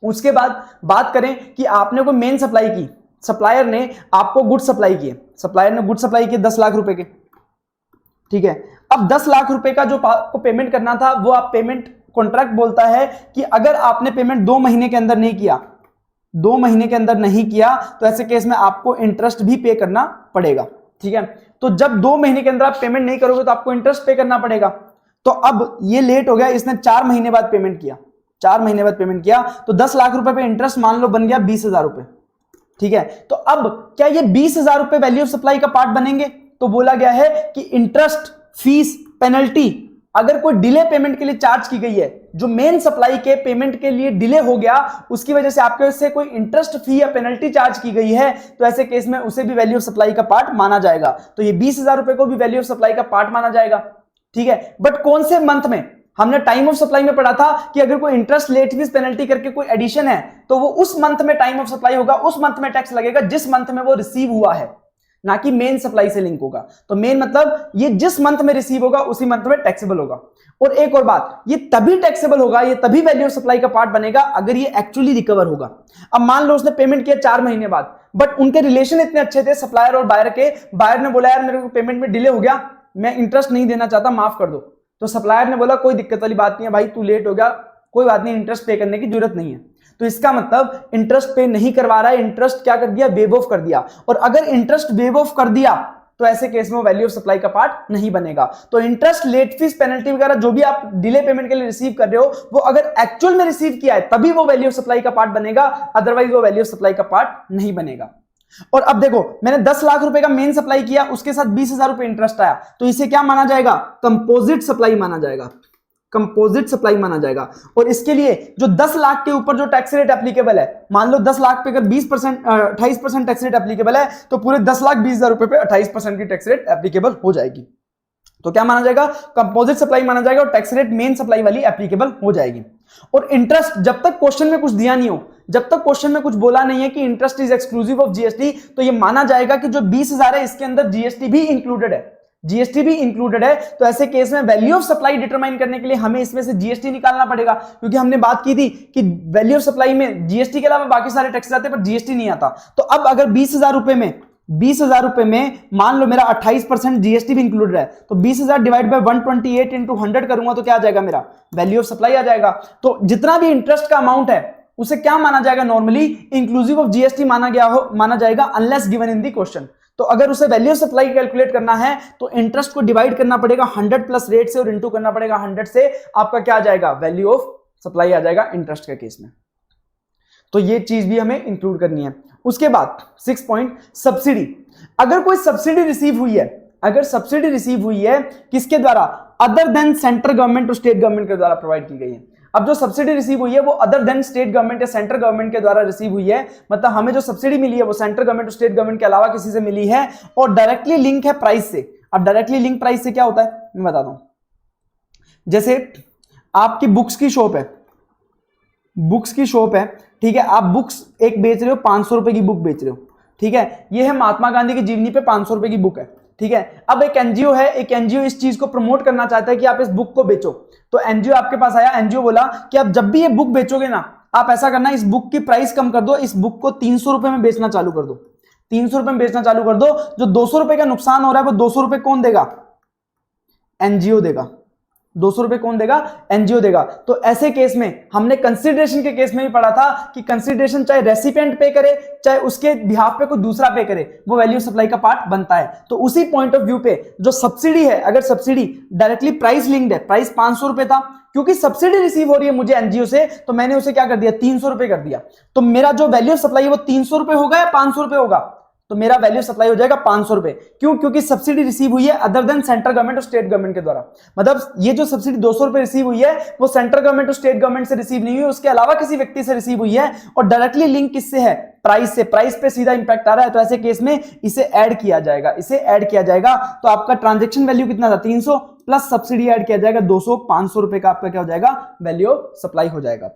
उसके बाद बात करें कि आपने कोई मेन सप्लाई की, सप्लायर ने आपको गुड सप्लाई किए, सप्लायर ने गुड सप्लाई किए 10 लाख रुपए के, ठीक है। अब 10 लाख रुपए का जो आपको पेमेंट करना था वो आप पेमेंट, कॉन्ट्रैक्ट बोलता है कि अगर आपने पेमेंट 2 महीने के अंदर नहीं किया, 2 महीने के अंदर नहीं किया, तो ऐसे केस में आपको इंटरेस्ट भी पे करना पड़ेगा, ठीक है। तो जब 2 महीने के अंदर आप पेमेंट नहीं करोगे तो आपको इंटरेस्ट पे करना पड़ेगा। तो अब ये लेट हो गया, इसने 4 महीने बाद पेमेंट किया, 4 महीने बाद पेमेंट किया, तो 10 लाख रुपए पे इंटरेस्ट मान लो बन गया 20,000 रुपए, ठीक है। तो अब क्या ये 20,000 रुपए वैल्यू ऑफ सप्लाई का पार्ट बनेंगे, तो बोला गया है कि इंटरेस्ट, फीस, पेनल्टी अगर कोई डिले पेमेंट के लिए चार्ज की गई है, जो मेन सप्लाई के पेमेंट के लिए डिले हो गया, उसकी वजह से आपके से कोई इंटरेस्ट फी या पेनल्टी चार्ज की गई है, तो ऐसे केस में उसे भी वैल्यू ऑफ सप्लाई का पार्ट माना जाएगा। तो ये 20,000 रुपए को भी वैल्यू ऑफ सप्लाई का पार्ट माना जाएगा, ठीक है। बट कौन से मंथ में, हमने टाइम ऑफ सप्लाई में पढ़ा था कि अगर कोई इंटरेस्ट, लेट फीस, पेनल्टी करके कोई एडिशन है तो वो उस मंथ में टाइम ऑफ सप्लाई होगा, उस मंथ में टैक्स लगेगा जिस मंथ में वो रिसीव हुआ है, ना कि मेन सप्लाई से लिंक होगा। तो मेन मतलब ये जिस मंथ में रिसीव होगा उसी मंथ में टैक्सेबल होगा। और एक और बात, ये तभी टैक्सेबल होगा, ये तभी वैल्यू ऑफ सप्लाई का पार्ट बनेगा अगर ये एक्चुअली रिकवर होगा। अब मान लो उसने पेमेंट किया 4 महीने बाद, बट उनके रिलेशन इतने अच्छे थे सप्लायर और बायर के, बायर ने बोला यार मेरे को पेमेंट में डिले हो गया, मैं इंटरेस्ट नहीं देना चाहता, माफ कर दो। तो सप्लायर ने बोला कोई दिक्कत वाली बात नहीं है भाई, तू लेट हो गया, कोई बात नहीं, इंटरेस्ट पे करने की जरूरत नहीं है। तो इसका मतलब इंटरेस्ट पे नहीं करवा रहा है, इंटरेस्ट क्या कर दिया, वेव ऑफ कर दिया। और अगर इंटरेस्ट वेव ऑफ कर दिया तो ऐसे केस में वैल्यू ऑफ सप्लाई का पार्ट नहीं बनेगा। तो इंटरेस्ट, लेट फीस, पेनल्टी वगैरह जो भी आप डिले पेमेंट के लिए रिसीव कर रहे हो, वो अगर एक्चुअल में रिसीव किया है तभी वो वैल्यू ऑफ सप्लाई का पार्ट बनेगा, अदरवाइज वो वैल्यू ऑफ सप्लाई का पार्ट नहीं बनेगा। और अब देखो, मैंने 10 लाख रुपए का मेन सप्लाई किया, उसके साथ 20,000 रुपए इंटरेस्ट आया, तो इसे क्या माना जाएगा, कंपोजिट सप्लाई माना जाएगा, कंपोजिट सप्लाई माना जाएगा। और इसके लिए जो 10 लाख के ऊपर जो टैक्स रेट एप्लीकेबल है, मान लो 10 लाख पे अगर 20% 28% टैक्स रेट एप्लीकेबल है, तो पूरे 10,20,000 रुपए पे 28% की टैक्स रेट एप्लीकेबल हो जाएगी। तो क्या माना जाएगा, कंपोजिट सप्लाई माना जाएगा, और टैक्स रेट मेन सप्लाई वाली एप्लीकेबल हो जाएगी। और इंटरेस्ट, जब तक क्वेश्चन में कुछ दिया नहीं हो, जब तक क्वेश्चन में कुछ बोला नहीं है कि interest is exclusive of GST, तो ये माना जाएगा कि जो 20,000 है इसके अंदर जीएसटी भी इंक्लूडेड है, जीएसटी भी इंक्लूडेड है। तो ऐसे केस में वैल्यू ऑफ सप्लाई डिटरमाइन करने के लिए हमें इसमें से जीएसटी निकालना पड़ेगा, क्योंकि हमने बात की थी कि वैल्यू ऑफ सप्लाई में जीएसटी के अलावा बाकी सारे टैक्सेस आते हैं पर जीएसटी नहीं आता। तो अब अगर 20,000 रुपए में मान लो मेरा 28% जीएसटी भी इंक्लूडेड है, तो 20,000 डिवाइड बाय 128 इंटू 100 करूंगा तो क्या आ जाएगा, मेरा वैल्यू ऑफ सप्लाई आ जाएगा। तो जितना भी इंटरेस्ट का अमाउंट है उसे क्या माना जाएगा, नॉर्मली इंक्लूसिव ऑफ जीएसटी माना जाएगा, unless given in the question. तो अगर उसे वैल्यू ऑफ सप्लाई कैलकुलेट करना है तो इंटरेस्ट को डिवाइड करना पड़ेगा 100 प्लस रेट से और इंटू करना पड़ेगा 100 से, आपका क्या आ जाएगा, वैल्यू ऑफ सप्लाई आ जाएगा इंटरेस्ट के केस में। तो ये चीज भी हमें इंक्लूड करनी है। उसके बाद 6 पॉइंट, सब्सिडी। अगर कोई सब्सिडी रिसीव हुई है, अगर सब्सिडी रिसीव हुई है किसके द्वारा, अदर देन सेंट्रल गवर्नमेंट और स्टेट गवर्नमेंट के द्वारा प्रोवाइड की गई है। अब जो सब्सिडी रिसीव हुई है वो अदर देन स्टेट गवर्नमेंट या सेंट्रल गवर्नमेंट के द्वारा रिसीव हुई है, मतलब हमें जो सब्सिडी मिली है वो सेंट्रल गवर्नमेंट और स्टेट गवर्नमेंट के अलावा किसी से मिली है, और डायरेक्टली लिंक है प्राइस से। अब डायरेक्टली लिंक प्राइस से क्या होता है मैं बताता हूं। जैसे आपकी बुक्स की शॉप है, बुक्स की शॉप है, ठीक है, आप बुक्स एक बेच रहे हो, 500 रुपए की बुक बेच रहे हो, ठीक है, ये है महात्मा गांधी की जीवनी पे 500 रुपए की बुक है, ठीक है। अब एक एनजीओ है, एक एनजीओ इस चीज को प्रमोट करना चाहता है कि आप इस बुक को बेचो, तो एनजीओ आपके पास आया, एनजीओ बोला कि आप जब भी ये बुक बेचोगे ना, आप ऐसा करना, इस बुक की प्राइस कम कर दो, इस बुक को 300 रुपए में बेचना चालू कर दो, 300 रुपए में बेचना चालू कर दो। जो 200 रुपए का नुकसान हो रहा है वो 200 रुपए कौन देगा? एनजीओ देगा। 200 रुपए कौन देगा? एनजीओ देगा। तो ऐसे केस में हमने कंसिडरेशन के केस में भी पढ़ा था कि कंसिडरेशन चाहे रेसिपिएंट पे करे, चाहे उसके बिहाफ पे कोई दूसरा पे करे, वो वैल्यू सप्लाई का पार्ट बनता है। तो उसी पॉइंट ऑफ व्यू पे जो सब्सिडी है, अगर सब्सिडी डायरेक्टली प्राइस लिंक्ड है, प्राइस 500 रुपए था, क्योंकि सब्सिडी रिसीव हो रही है मुझे एनजीओ से, तो मैंने उसे क्या कर दिया? 300 रुपए कर दिया। तो मेरा जो वैल्यू सप्लाई है वो 300 रुपए होगा या 500 रुपए होगा? तो मेरा वैल्यू सप्लाई हो जाएगा 500 रुपए। क्यों? क्योंकि सब्सिडी रिसीव हुई है अदर देन सेंट्रल गवर्नमेंट और स्टेट गवर्नमेंट के द्वारा। मतलब ये जो सब्सिडी 200 रुपए रिसीव हुई है वो सेंट्रल गवर्नमेंट और स्टेट गवर्नमेंट से रिसीव नहीं हुई, उसके अलावा किसी व्यक्ति से रिसीव हुई है, और डायरेक्टली लिंक किससे है? प्राइस से। प्राइस पे सीधा इंपैक्ट आ रहा है, तो ऐसे केस में इसे ऐड किया जाएगा, इसे ऐड किया जाएगा। तो आपका ट्रांजेक्शन वैल्यू कितना था? 300 प्लस सब्सिडी ऐड किया जाएगा 200, 500 रुपए का आपका क्या हो जाएगा? वैल्यू सप्लाई हो जाएगा।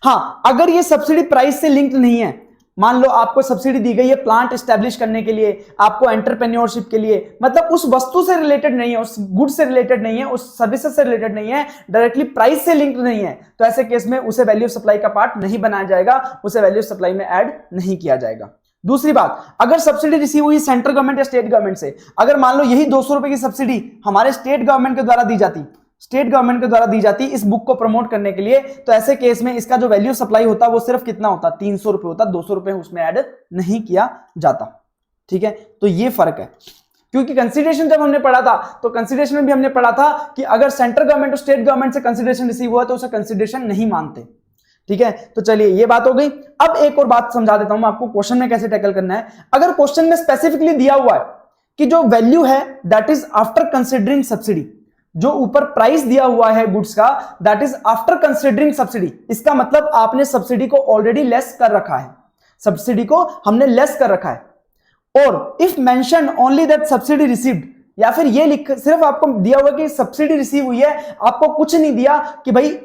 हाँ, अगर ये सब्सिडी प्राइस से लिंक्ड नहीं है, मान लो आपको सब्सिडी दी गई है प्लांट एस्टेब्लिश करने के लिए, आपको एंटरप्रेन्योरशिप के लिए, मतलब उस वस्तु से रिलेटेड नहीं है, उस गुड से रिलेटेड नहीं है, उस सर्विसेज से रिलेटेड नहीं है, डायरेक्टली प्राइस से लिंक्ड नहीं है, तो ऐसे केस में उसे वैल्यू सप्लाई का पार्ट नहीं बनाया जाएगा, उसे वैल्यू सप्लाई में ऐड नहीं किया जाएगा। दूसरी बात, अगर सब्सिडी रिसीव हुई सेंट्रल गवर्नमेंट या स्टेट गवर्नमेंट से, अगर मान लो यही 200 रुपए की सब्सिडी हमारे स्टेट गवर्नमेंट के द्वारा दी जाती, स्टेट गवर्नमेंट के द्वारा दी जाती इस बुक को प्रमोट करने के लिए, तो ऐसे केस में इसका जो वैल्यू सप्लाई होता वो सिर्फ कितना होता? 300 रुपए होता, 200 रुपए उसमें ऐड नहीं किया जाता। ठीक है, तो ये फर्क है। क्योंकि कंसीडरेशन जब हमने पढ़ा था तो कंसीडरेशन में भी हमने पढ़ा था कि अगर सेंट्रल गवर्नमेंट और स्टेट गवर्नमेंट से कंसीडरेशन रिसीव हुआ तो उसे कंसीडरेशन नहीं मानते। ठीक है, तो चलिए ये बात हो गई। अब एक और बात समझा देता हूं मैं आपको, क्वेश्चन में कैसे टैकल करना है। अगर क्वेश्चन में स्पेसिफिकली दिया हुआ है कि जो वैल्यू है that is after considering subsidy, जो ऊपर प्राइस दिया हुआ है गुड्स का that is after considering subsidy, इसका मतलब आपने सब्सिडी को ऑलरेडी लेस कर रखा है, सब्सिडी को हमने लेस कर रखा है। और if mention only that subsidy received, या फिर ये लिख सिर्फ आपको दिया हुआ कि सब्सिडी रिसीव हुई है, आपको कुछ नहीं दिया कि भाई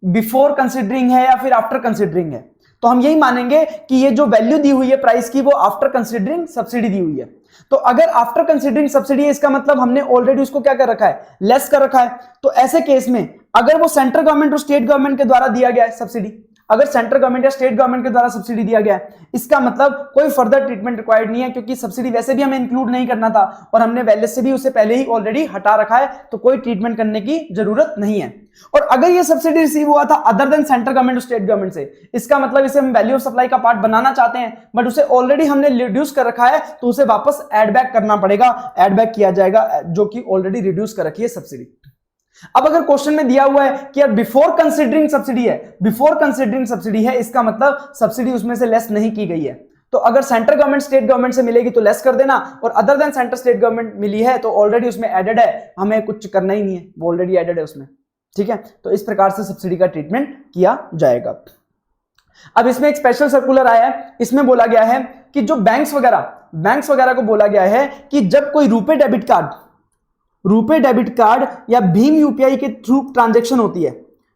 बिफोर कंसिडरिंग है या फिर आफ्टर कंसिडरिंग है, तो हम यही मानेंगे कि ये जो वैल्यू दी हुई है प्राइस की वो आफ्टर कंसिडरिंग सब्सिडी दी हुई है। तो अगर आफ्टर कंसिडरिंग सब्सिडी है इसका मतलब हमने ऑलरेडी उसको क्या कर रखा है? लेस कर रखा है। तो ऐसे केस में अगर वो सेंट्रल गवर्नमेंट और स्टेट गवर्नमेंट के द्वारा दिया गया है सब्सिडी, अगर सेंट्रल गवर्नमेंट या स्टेट गवर्नमेंट के द्वारा सब्सिडी दिया गया है, इसका मतलब कोई फर्दर ट्रीटमेंट रिक्वायर्ड नहीं है, क्योंकि सब्सिडी वैसे भी हमें इंक्लूड नहीं करना था और हमने वैल्यू से भी उसे पहले ही ऑलरेडी हटा रखा है, तो कोई ट्रीटमेंट करने की जरूरत नहीं है। और अगर ये सब्सिडी रिसीव हुआ था अदर देन सेंट्रल गवर्नमेंट और स्टेट गवर्नमेंट से, इसका मतलब इसे हम वैल्यू ऑफ सप्लाई का पार्ट बनाना चाहते हैं बट उसे ऑलरेडी हमने रिड्यूस कर रखा है, तो उसे वापस एड बैक करना पड़ेगा, एड बैक किया जाएगा जो कि ऑलरेडी रिड्यूस कर रखी है सब्सिडी। अब अगर क्वेश्चन में दिया हुआ है कि यार बिफोर कंसिडरिंग सब्सिडी है, बिफोर कंसिडरिंग सब्सिडी है, इसका मतलब सब्सिडी उसमें से लेस नहीं की गई है, तो अगर सेंट्रल गवर्नमेंट स्टेट गवर्नमेंट से मिलेगी तो लेस कर देना, और other than central state government मिली है तो ऑलरेडी उसमें एडेड है, हमें कुछ करना ही नहीं है, वो ऑलरेडी एडेड है उसमें। ठीक है, तो इस प्रकार से सब्सिडी का ट्रीटमेंट किया जाएगा। अब इसमें एक स्पेशल सर्कुलर आया है, इसमें बोला गया है कि जो बैंक्स वगैरह को बोला गया है कि जब कोई रुपे डेबिट कार्ड या भीम यूपीआई के थ्रू ट्रांजैक्शन होती है,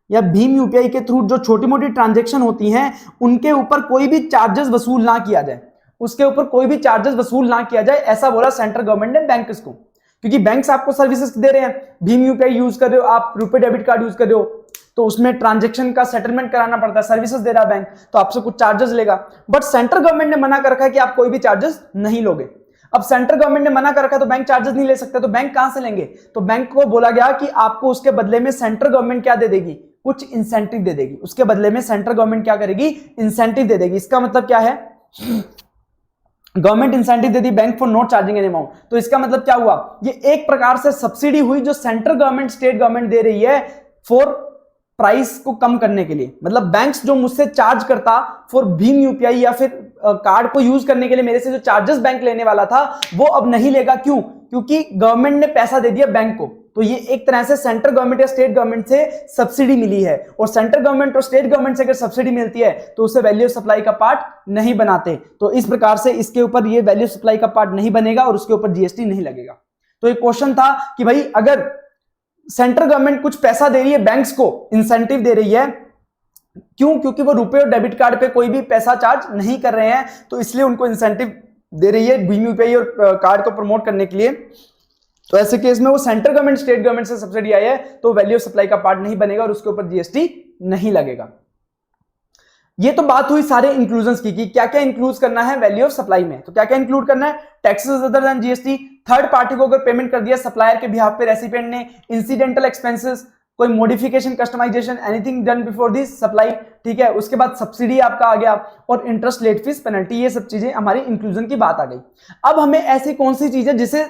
या भीम यूपीआई के थ्रू जो छोटी मोटी ट्रांजैक्शन होती हैं उनके ऊपर कोई भी चार्जेस वसूल ना किया जाए, उसके ऊपर कोई भी चार्जेस वसूल ना किया जाए, ऐसा बोला सेंट्रल गवर्नमेंट ने बैंक्स को। क्योंकि बैंक्स आपको सर्विसेज दे रहे हैं, भीम यूपीआई यूज कर रहे हो आप, रुपे डेबिट कार्ड यूज कर रहे हो, तो उसमें ट्रांजैक्शन का सेटलमेंट कराना पड़ता है, सर्विसेज दे रहा है बैंक, तो आपसे कुछ चार्जेस लेगा। बट सेंट्रल गवर्नमेंट ने मना कर रखा है कि आप कोई भी चार्जेस नहीं लोगे। अब सेंट्रल गवर्नमेंट ने मना कर रखा है तो बैंक चार्जेस नहीं ले सकते, तो बैंक कहां से लेंगे? तो बैंक को बोला गया कि आपको उसके बदले में सेंट्रल गवर्नमेंट क्या दे देगी? कुछ इंसेंटिव दे देगी। उसके बदले में सेंट्रल गवर्नमेंट क्या करेगी? इंसेंटिव दे देगी। इसका मतलब क्या है? Government incentive they the bank for not charging any amount. तो इसका मतलब क्या हुआ? ये एक प्रकार से सब्सिडी हुई जो सेंट्रल गवर्नमेंट स्टेट गवर्नमेंट दे रही है फॉर प्राइस को कम करने के लिए। मतलब बैंक्स जो मुझसे चार्ज करता फॉर भीम यूपीआई या फिर कार्ड को यूज करने के लिए मेरे से जो चार्जेस बैंक लेने वाला था वो अब नहीं लेगा। क्यों? क्योंकि गवर्नमेंट ने पैसा दे दिया बैंक को। तो ये एक तरह से सेंट्रल गवर्नमेंट या स्टेट गवर्नमेंट से सब्सिडी मिली है, और सेंट्रल गवर्नमेंट और स्टेट गवर्नमेंट से अगर सब्सिडी मिलती है तो उसे वैल्यू सप्लाई का पार्ट नहीं बनाते। तो इस प्रकार से इसके ऊपर ये वैल्यू सप्लाई का पार्ट नहीं बनेगा और उसके ऊपर जीएसटी नहीं लगेगा। तो एक क्वेश्चन था कि भाई अगर सेंट्रल गवर्नमेंट कुछ पैसा दे रही है बैंक्स को, इंसेंटिव दे रही है क्यों? क्योंकि वो रुपए और डेबिट कार्ड पे कोई भी पैसा चार्ज नहीं कर रहे हैं, तो इसलिए उनको इंसेंटिव दे रही है भीम यूपीआई और कार्ड को प्रमोट करने के लिए। तो ऐसे केस में वो सेंट्रल गवर्नमेंट स्टेट गवर्नमेंट से सब्सिडी आई है तो वैल्यू ऑफ सप्लाई का पार्ट नहीं बनेगा और उसके ऊपर जीएसटी नहीं लगेगा। ये तो बात हुई सारे इंक्लूजन्स की कि क्या क्या इंक्लूड करना है वैल्यू ऑफ सप्लाई में। तो क्या क्या इंक्लूड करना है? Taxes other than GST, third party को अगर पेमेंट कर दिया सप्लायर के बिहाफ पे रेसिपिएंट ने, इंसिडेंटल एक्सपेंसेस, कोई modification, customisation, anything done before this supply, ठीक है। उसके बाद सब्सिडी आपका आ गया और इंटरेस्ट, लेट फीस, पेनल्टी, ये सब चीजें हमारी इंक्लूजन की बात आ गई। अब हमें ऐसी कौन सी चीज है जिसे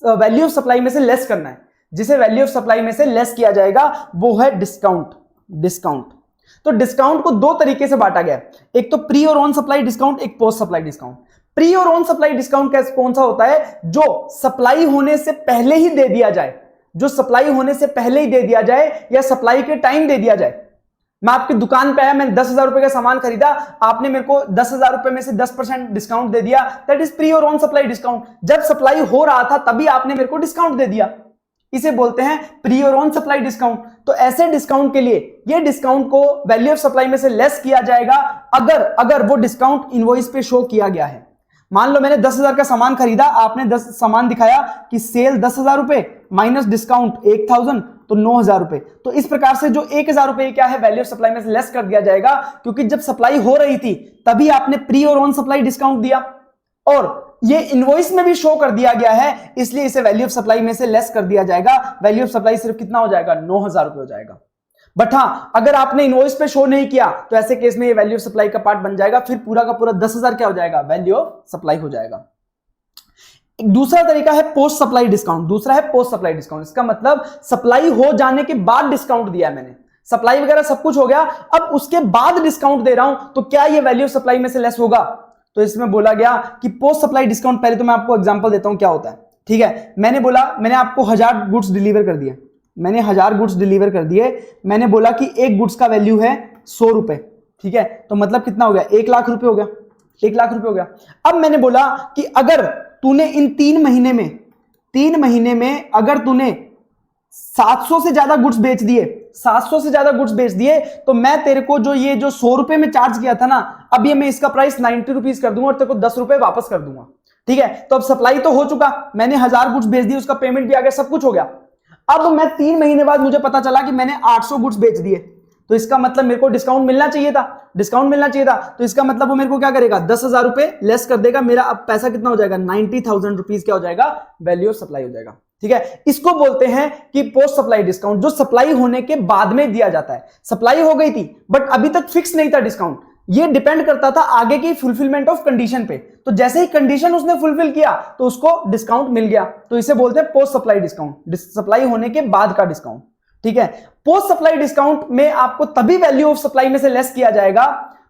वैल्यू ऑफ सप्लाई में से लेस करना है? जिसे वैल्यू ऑफ सप्लाई में से लेस किया जाएगा वो है डिस्काउंट। डिस्काउंट, तो डिस्काउंट को दो तरीके से बांटा गया, एक तो प्री और ऑन सप्लाई डिस्काउंट, एक पोस्ट सप्लाई डिस्काउंट। प्री और ऑन सप्लाई डिस्काउंट कौन सा होता है? जो सप्लाई होने से पहले ही दे दिया जाए, जो सप्लाई होने से पहले ही दे दिया जाए या सप्लाई के टाइम दे दिया जाए। मैं आपकी दुकान पे आया, मैंने 10,000 रुपए का सामान खरीदा, आपने मेरे को 10,000 रुपए में से 10% डिस्काउंट दे दिया, दैट इज प्री और ऑन सप्लाई डिस्काउंट। जब सप्लाई हो रहा था तभी आपने मेरे को डिस्काउंट दे दिया, इसे बोलते हैं प्री और ऑन सप्लाई डिस्काउंट। तो ऐसे डिस्काउंट के लिए ये डिस्काउंट को वैल्यू ऑफ सप्लाई में से लेस किया जाएगा अगर वो डिस्काउंट इनवॉइस पे शो किया गया है। मान लो मैंने 10,000 का सामान खरीदा, आपने 10 सामान दिखाया कि सेल 10,000 रुपए माइनस डिस्काउंट 1,000 तो 9,000 रुपए। तो इस प्रकार से जो 1,000 रुपए क्या है वैल्यू ऑफ सप्लाई में से लेस कर दिया जाएगा, क्योंकि जब सप्लाई हो रही थी तभी आपने प्री और ऑन सप्लाई डिस्काउंट दिया और ये इनवॉइस में भी शो कर दिया गया है, इसलिए इसे वैल्यू ऑफ सप्लाई में से लेस कर दिया जाएगा। वैल्यू ऑफ सप्लाई सिर्फ कितना हो जाएगा? 9,000 रुपए हो जाएगा। बट हाँ, अगर आपने इनवॉइस पे शो नहीं किया तो ऐसे केस में ये वैल्यू ऑफ सप्लाई का पार्ट बन जाएगा, फिर पूरा का पूरा 10,000 क्या हो जाएगा? वैल्यू ऑफ सप्लाई हो जाएगा। एक दूसरा तरीका है पोस्ट सप्लाई डिस्काउंट। दूसरा है पोस्ट सप्लाई डिस्काउंट। इसका मतलब सप्लाई हो जाने के बाद डिस्काउंट दिया है मैंने, सप्लाई वगैरह सब कुछ हो गया, अब उसके बाद डिस्काउंट दे रहा हूं, तो क्या ये वैल्यू ऑफ सप्लाई में से लेस होगा? तो इसमें बोला गया कि पोस्ट सप्लाई डिस्काउंट, पहले तो मैं आपको एग्जांपल देता हूं क्या होता है, ठीक है। मैंने आपको 1000 गुड्स डिलीवर कर दिए, मैंने 1000 गुड्स डिलीवर कर दिए, मैंने बोला कि एक गुड्स का वैल्यू है 100 रुपए, ठीक है। तो मतलब कितना हो गया? 1 लाख रुपए हो गया, 1 लाख रुपए हो गया। अब मैंने बोला कि अगर तूने इन 3 महीने में अगर तूने 700 से ज्यादा गुड्स बेच दिए, 700 से ज्यादा गुड्स बेच दिए, तो मैं तेरे को जो 100 रुपए में चार्ज किया था ना, अब ये मैं इसका प्राइस 90 रुपीज कर दूंगा और तेरे को 10 रुपए वापस कर दूंगा, ठीक है। तो अब सप्लाई तो हो चुका, मैंने 1000 गुड्स बेच दिए, उसका पेमेंट भी आ गया, सब कुछ हो गया। अब मैं 3 महीने बाद मुझे पता चला कि मैंने 800 गुड्स बेच दिए, तो इसका मतलब मेरे को डिस्काउंट मिलना चाहिए था, तो इसका मतलब वो मेरे को क्या करेगा? 10,000 रुपए लेस कर देगा, मेरा अब पैसा कितना हो जाएगा? 90,000 रुपीज क्या हो जाएगा? वैल्यू ऑफ सप्लाई हो जाएगा, ठीक है। इसको बोलते हैं कि पोस्ट सप्लाई डिस्काउंट, जो सप्लाई होने के बाद में दिया जाता है। सप्लाई हो गई थी बट अभी तक फिक्स नहीं था डिस्काउंट, ये डिपेंड करता था आगे की फुलफिलमेंट ऑफ कंडीशन पे। तो जैसे ही कंडीशन उसने फुलफिल किया तो उसको डिस्काउंट मिल गया, तो इसे बोलते हैं पोस्ट सप्लाई डिस्काउंट, सप्लाई होने के बाद का डिस्काउंट, ठीक है। पोस्ट सप्लाई डिस्काउंट में आपको तभी वैल्यू ऑफ सप्लाई में से लेस किया जाएगा।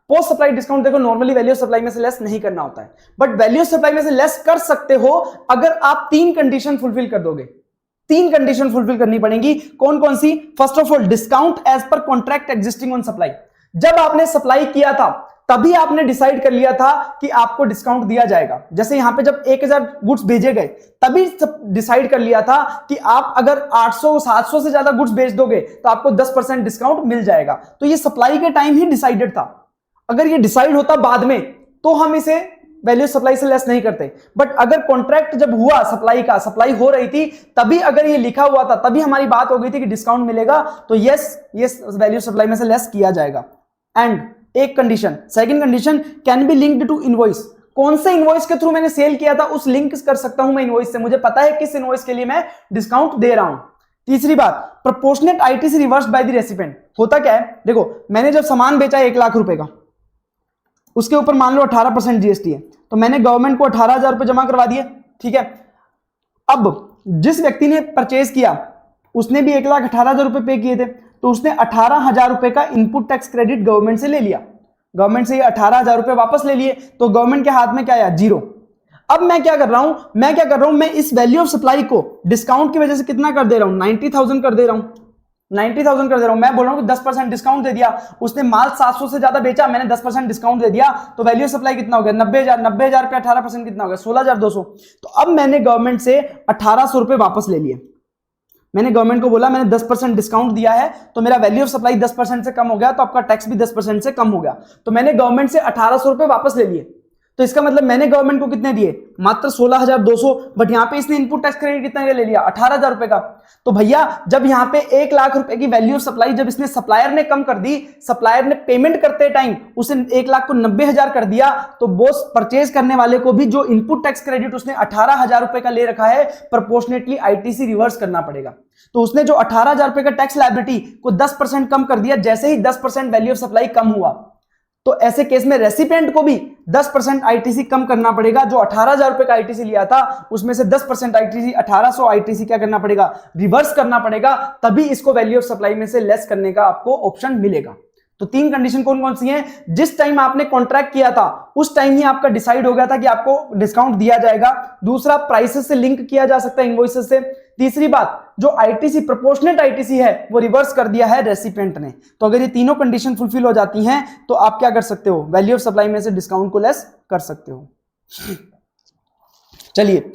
पोस्ट सप्लाई डिस्काउंट देखो नॉर्मली वैल्यू ऑफ सप्लाई में से लेस नहीं करना होता है, बट वैल्यू ऑफ सप्लाई में से लेस कर सकते हो अगर आप 3 कंडीशन फुलफिल कर दोगे। 3 कंडीशन फुलफिल करनी पड़ेगी। कौन कौन सी? First of all, discount as per contract existing on supply. जब आपने सप्लाई किया था तभी आपने डिसाइड कर लिया था कि आपको डिस्काउंट दिया जाएगा। जैसे यहां पे जब 1000 गुड्स भेजे गए तभी डिसाइड कर लिया था कि आप अगर 800-700 से ज्यादा गुड्स बेच दोगे तो आपको 10% डिस्काउंट मिल जाएगा। तो ये सप्लाई के टाइम ही डिसाइडेड था। अगर ये डिसाइड होता बाद में तो हम इसे वैल्यू सप्लाई से लेस नहीं करते, बट अगर कॉन्ट्रैक्ट जब हुआ सप्लाई का, सप्लाई हो रही थी तभी अगर ये लिखा हुआ था, तभी हमारी बात हो गई थी कि डिस्काउंट मिलेगा, तो यस वैल्यू सप्लाई में से लेस किया जाएगा। एंड एक condition, second condition, can be linked to invoice. कौन से इनवॉइस के थ्रू मैंने सेल किया था उस लिंक कर सकता हूं मैं इनवॉइस से, मुझे पता है किस इनवॉइस के लिए मैं डिस्काउंट दे रहा हूं। तीसरी बात, proportionate ITC reversed by the recipient. होता क्या है, देखो मैंने जब सामान बेचा 1 लाख रुपए का, उसके ऊपर मान लो 18% जीएसटी है, तो मैंने गवर्नमेंट को 18,000 रुपए जमा करवा दिए, ठीक है। अब जिस व्यक्ति ने परचेज किया उसने भी 1,18,000 रुपए पे किए थे, तो उसने 18,000 रुपए का इनपुट टैक्स क्रेडिट गवर्नमेंट से ले लिया, गवर्नमेंट से ये 18,000 रुपए वापस ले लिए, तो गवर्नमेंट के हाथ में क्या आया? 0। अब मैं क्या कर रहा हूं, मैं इस वैल्यू ऑफ सप्लाई को डिस्काउंट की वजह से कितना कर दे रहा हूं? 90,000 कर दे रहा हूं, 90,000 कर दे रहा हूं। मैं बोल रहा हूं कि 10% डिस्काउंट दे दिया, उसने माल 700 से ज्यादा बेचा, मैंने 10% डिस्काउंट दे दिया, तो वैल्यू सप्लाई कितना हो गया? 90,000 पे 18% कितना हो गया? 16,200। तो अब मैंने गवर्नमेंट से 1,800 रुपए वापस ले लिए, मैंने गवर्नमेंट को बोला मैंने 10% डिस्काउंट दिया है तो मेरा वैल्यू ऑफ सप्लाई 10% से कम हो गया, तो आपका टैक्स भी 10% से कम हो गया, तो मैंने गवर्नमेंट से 1800 रुपए वापस ले लिए। तो इसका मतलब मैंने गवर्नमेंट को कितने दिए, मात्र 16,200, बट यहां पे इसने इनपुट टैक्स क्रेडिट कितना ले लिया, 18,000 रुपए का। तो भैया जब यहां पे 1 लाख रुपए की वैल्यू ऑफ सप्लाई जब इसने सप्लायर ने कम कर दी, सप्लायर ने पेमेंट करते टाइम उसे 1 लाख को 90,000 कर दिया, तो बोस परचेज करने वाले को भी जो इनपुट टैक्स क्रेडिट उसने 18,000 रुपए का ले रखा है, प्रोपोर्शनेटली आईटीसी रिवर्स करना पड़ेगा। तो उसने जो 18,000 रुपए का टैक्स लायबिलिटी को 10% कम कर दिया, जैसे ही 10% वैल्यू ऑफ सप्लाई कम हुआ, तो ऐसे केस में रेसिपिएंट को भी 10% आईटीसी कम करना पड़ेगा। जो 18,000 रुपए का आईटीसी लिया था उसमें से 10% आईटीसी 1800 आईटीसी क्या करना पड़ेगा, रिवर्स करना पड़ेगा, तभी इसको वैल्यू ऑफ सप्लाई में से लेस करने का आपको ऑप्शन मिलेगा। तो 3 कंडीशन कौन कौन सी हैं, जिस टाइम आपने कॉन्ट्रैक्ट किया था उस टाइम ही आपका डिसाइड हो गया था कि आपको डिस्काउंट दिया जाएगा। दूसरा, प्राइसेस से लिंक किया जा सकता है इनवॉइसेस से। तीसरी बात, जो आईटीसी प्रोपोर्शनेट आईटीसी है वो रिवर्स कर दिया है रेसिपिएंट ने। तो अगर ये तीनों कंडीशन फुलफिल हो जाती हैं तो आप क्या कर सकते हो, वैल्यू ऑफ सप्लाई में से डिस्काउंट को लेस कर सकते हो। चलिए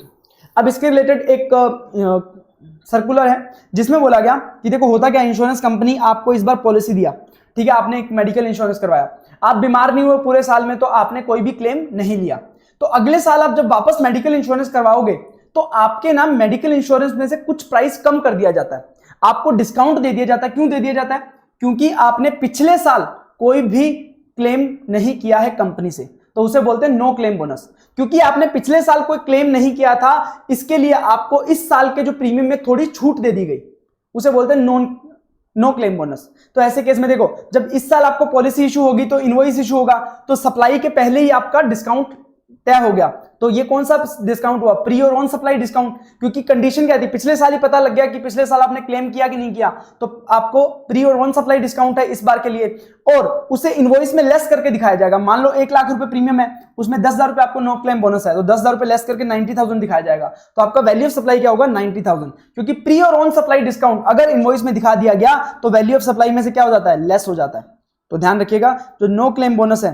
अब इसके रिलेटेड एक सर्कुलर है जिसमें बोला गया कि देखो होता क्या, इंश्योरेंस कंपनी आपको इस बार पॉलिसी दिया, ठीक है, आपने एक मेडिकल इंश्योरेंस करवाया, आप बीमार नहीं हुए पूरे साल में तो आपने कोई भी क्लेम नहीं लिया। तो अगले साल आप जब वापस मेडिकल इंश्योरेंस करवाओगे तो आपके नाम मेडिकल इंश्योरेंस में से कुछ प्राइस कम कर दिया जाता है, आपको डिस्काउंट दे दिया जाता है। क्यों दे दिया जाता है, क्योंकि आपने पिछले साल कोई भी क्लेम नहीं किया है कंपनी से, तो उसे बोलते हैं नो क्लेम बोनस। क्योंकि आपने पिछले साल कोई क्लेम नहीं किया था, इसके लिए आपको इस साल के जो प्रीमियम में थोड़ी छूट दे दी गई, उसे बोलते हैं नो क्लेम बोनस। तो ऐसे केस में देखो, जब इस साल आपको पॉलिसी इशू होगी तो इनवॉइस इशू होगा, तो सप्लाई के पहले ही आपका डिस्काउंट तय हो गया। तो ये कौन सा डिस्काउंट हुआ, प्री और ऑन सप्लाई डिस्काउंट, क्योंकि कंडीशन क्या थी, पिछले साल ही पता लग गया कि पिछले साल आपने क्लेम किया कि नहीं किया, तो आपको प्री और ऑन सप्लाई डिस्काउंट है इस बार के लिए, और उसे इनवॉइस में लेस करके दिखाया जाएगा। मान लो 1 लाख रुपए प्रीमियम है, उसमें 10,000 रुपए आपको नो क्लेम बोनस है, तो 10,000 रुपए लेस करके 90,000 दिखाया जाएगा, तो आपका वैल्यू ऑफ सप्लाई क्या होगा, 90,000। क्योंकि प्री और ऑन सप्लाई डिस्काउंट अगर इनवॉइस में दिखा दिया गया तो वैल्यू ऑफ सप्लाई में से क्या हो जाता है, लेस हो जाता है। तो ध्यान रखिएगा, जो नो क्लेम बोनस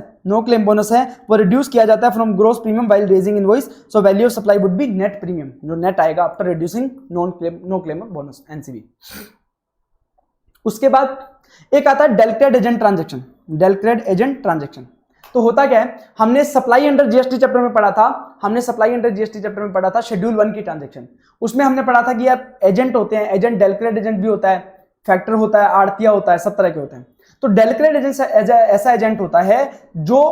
है वो रिड्यूस किया जाता है from gross premium while raising invoice, so value of supply would be net premium, जो नेट आएगा after reducing no claim bonus, NCB. उसके बाद एक आता है डेलक्रेड एजेंट ट्रांजैक्शन। तो होता क्या है, हमने सप्लाई अंडर जीएसटी चैप्टर में पढ़ा था, शेड्यूल 1 की ट्रांजैक्शन। उसमें हमने पढ़ा था कि यार एजेंट होते हैं, एजेंट डेलक्रेड एजेंट भी होता है, फैक्टर होता है, आड़तिया होता है, सब तरह के होते हैं। तो डेलक्रेड एजेंट ऐसा एजेंट होता है जो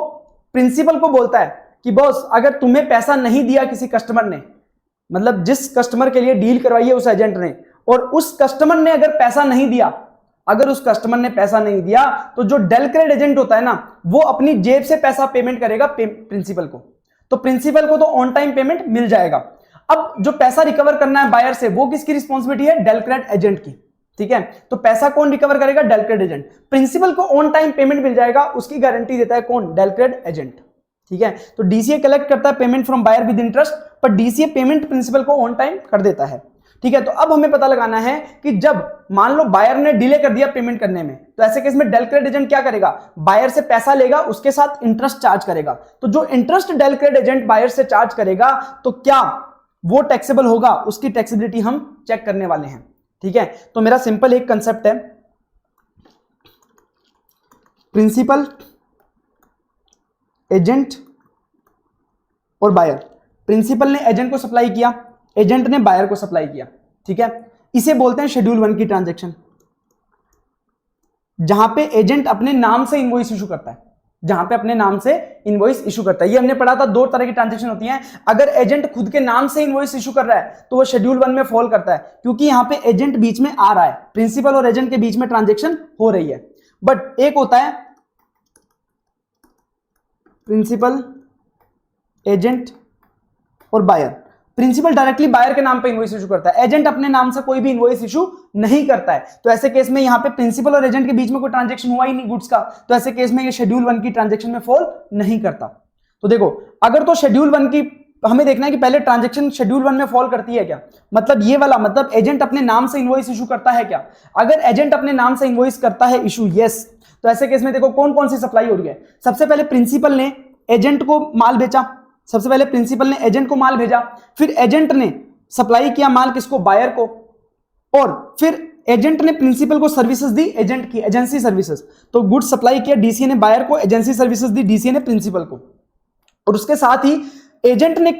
प्रिंसिपल को बोलता है कि बॉस अगर तुम्हें पैसा नहीं दिया किसी कस्टमर ने, मतलब जिस कस्टमर के लिए डील करवाई है उस एजेंट ने, और उस कस्टमर ने अगर पैसा नहीं दिया, तो जो डेलक्रेड एजेंट होता है ना, वो अपनी जेब से पैसा पेमेंट करेगा प्रिंसिपल को, तो प्रिंसिपल को तो ऑन टाइम पेमेंट मिल जाएगा। अब जो पैसा रिकवर करना है बायर से, वो किसकी रिस्पॉन्सिबिलिटी है, डेलक्रेड एजेंट की, ठीक है। तो पैसा कौन रिकवर करेगा, डेलक्रेड एजेंट। प्रिंसिपल को ऑन टाइम पेमेंट मिल जाएगा, उसकी गारंटी देता है कौन, डेलक्रेड एजेंट, ठीक है। तो डीसीए कलेक्ट करता है payment from buyer with interest, पर डीसीए पेमेंट प्रिंसिपल को ऑन टाइम कर देता है, ठीक है। तो अब हमें पता लगाना है कि जब मान लो बायर ने डिले कर दिया पेमेंट करने में, तो ऐसे केस में डेलक्रेड एजेंट क्या करेगा, बायर से पैसा लेगा, उसके साथ इंटरेस्ट चार्ज करेगा। तो जो इंटरेस्ट डेलक्रेड एजेंट बायर से चार्ज करेगा, तो क्या वो टैक्सेबल होगा, उसकी टैक्सेबिलिटी हम चेक करने वाले हैं, ठीक है। तो मेरा सिंपल एक कंसेप्ट है, प्रिंसिपल, एजेंट और बायर। प्रिंसिपल ने एजेंट को सप्लाई किया, एजेंट ने बायर को सप्लाई किया, ठीक है। इसे बोलते हैं शेड्यूल 1 की ट्रांजैक्शन, जहां पे एजेंट अपने नाम से इनवॉइस इशू करता है, ये हमने पढ़ा था, 2 तरह की ट्रांजैक्शन होती हैं। अगर एजेंट खुद के नाम से इनवॉइस इशू कर रहा है तो वो शेड्यूल 1 में फॉल करता है, क्योंकि यहां पे एजेंट बीच में आ रहा है, प्रिंसिपल और एजेंट के बीच में ट्रांजैक्शन हो रही है। बट एक होता है प्रिंसिपल, एजेंट और बायर। प्रिंसिपल डायरेक्टली बायर के नाम पे इनवॉइस इशू करता है, एजेंट अपने नाम से कोई भी इनवॉइस इशू नहीं करता है। तो ऐसे केस में यहां पे प्रिंसिपल और एजेंट के बीच में कोई ट्रांजैक्शन हुआ ही नहीं गुड्स का, तो ऐसे केस में ये शेड्यूल 1 की ट्रांजैक्शन में फॉल नहीं करता। तो देखो, अगर तो शेड्यूल 1 की हमें देखना है कि पहले ट्रांजैक्शन शेड्यूल 1 में फॉल करती है क्या, मतलब ये वाला, मतलब एजेंट अपने नाम से इनवॉइस इशू करता है क्या। अगर एजेंट अपने नाम से इनवॉइस करता है इशू, यस, तो ऐसे केस में देखो कौन कौन सी सप्लाई हो रही है। सबसे पहले प्रिंसिपल ने एजेंट को माल भेजा, फिर एजेंट ने सप्लाई किया माल किसको, बायर को, और फिर एजेंट ने प्रिंसिपल को सर्विसेज दी, एजेंट की एजेंसी सर्विसेज, तो गुड्स सप्लाई किया डीसीए ने बायर को, एजेंसी सर्विसेज दी डीसीए ने प्रिंसिपल को। और उसके साथ ही एजेंट ने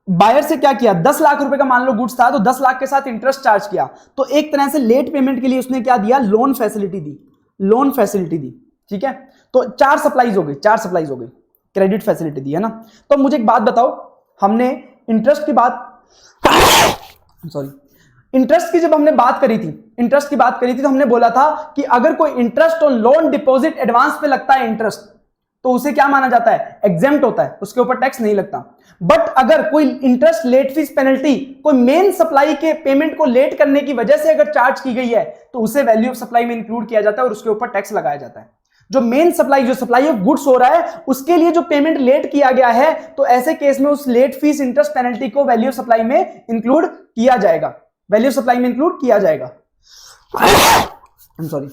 बायर से क्या किया, 10 लाख रुपए का मान लो गुड्स था, तो 10 लाख के साथ इंटरेस्ट चार्ज किया, तो एक तरह से लेट पेमेंट के लिए उसने क्या दिया, लोन फैसिलिटी दी, लोन फैसिलिटी दी। ठीक है, तो 4 सप्लाईज हो गई, 4 सप्लाईज हो गई, क्रेडिट फैसिलिटी दी है ना। तो मुझे एक बात बताओ, हमने इंटरेस्ट की बात सॉरी इंटरेस्ट की जब हमने बात करी थी, इंटरेस्ट की बात करी थी, तो हमने बोला था कि अगर कोई इंटरेस्ट और लोन डिपॉजिट एडवांस पे लगता है इंटरेस्ट, तो उसे क्या माना जाता है, एग्जेम्प्ट होता है, उसके ऊपर टैक्स नहीं लगता। बट अगर कोई इंटरेस्ट, लेट फीस, पेनल्टी कोई मेन सप्लाई के पेमेंट को लेट करने की वजह से अगर चार्ज की गई है, तो उसे वैल्यू ऑफ सप्लाई में इंक्लूड किया जाता है और उसके ऊपर टैक्स लगाया जाता है। जो मेन सप्लाई, जो सप्लाई ऑफ गुड्स हो रहा है, उसके लिए जो पेमेंट लेट किया गया है, तो ऐसे केस में उस लेट फीस, इंटरेस्ट, पेनल्टी को वैल्यू ऑफ सप्लाई में इंक्लूड किया जाएगा, वैल्यू ऑफ सप्लाई में इंक्लूड किया जाएगा। सॉरी,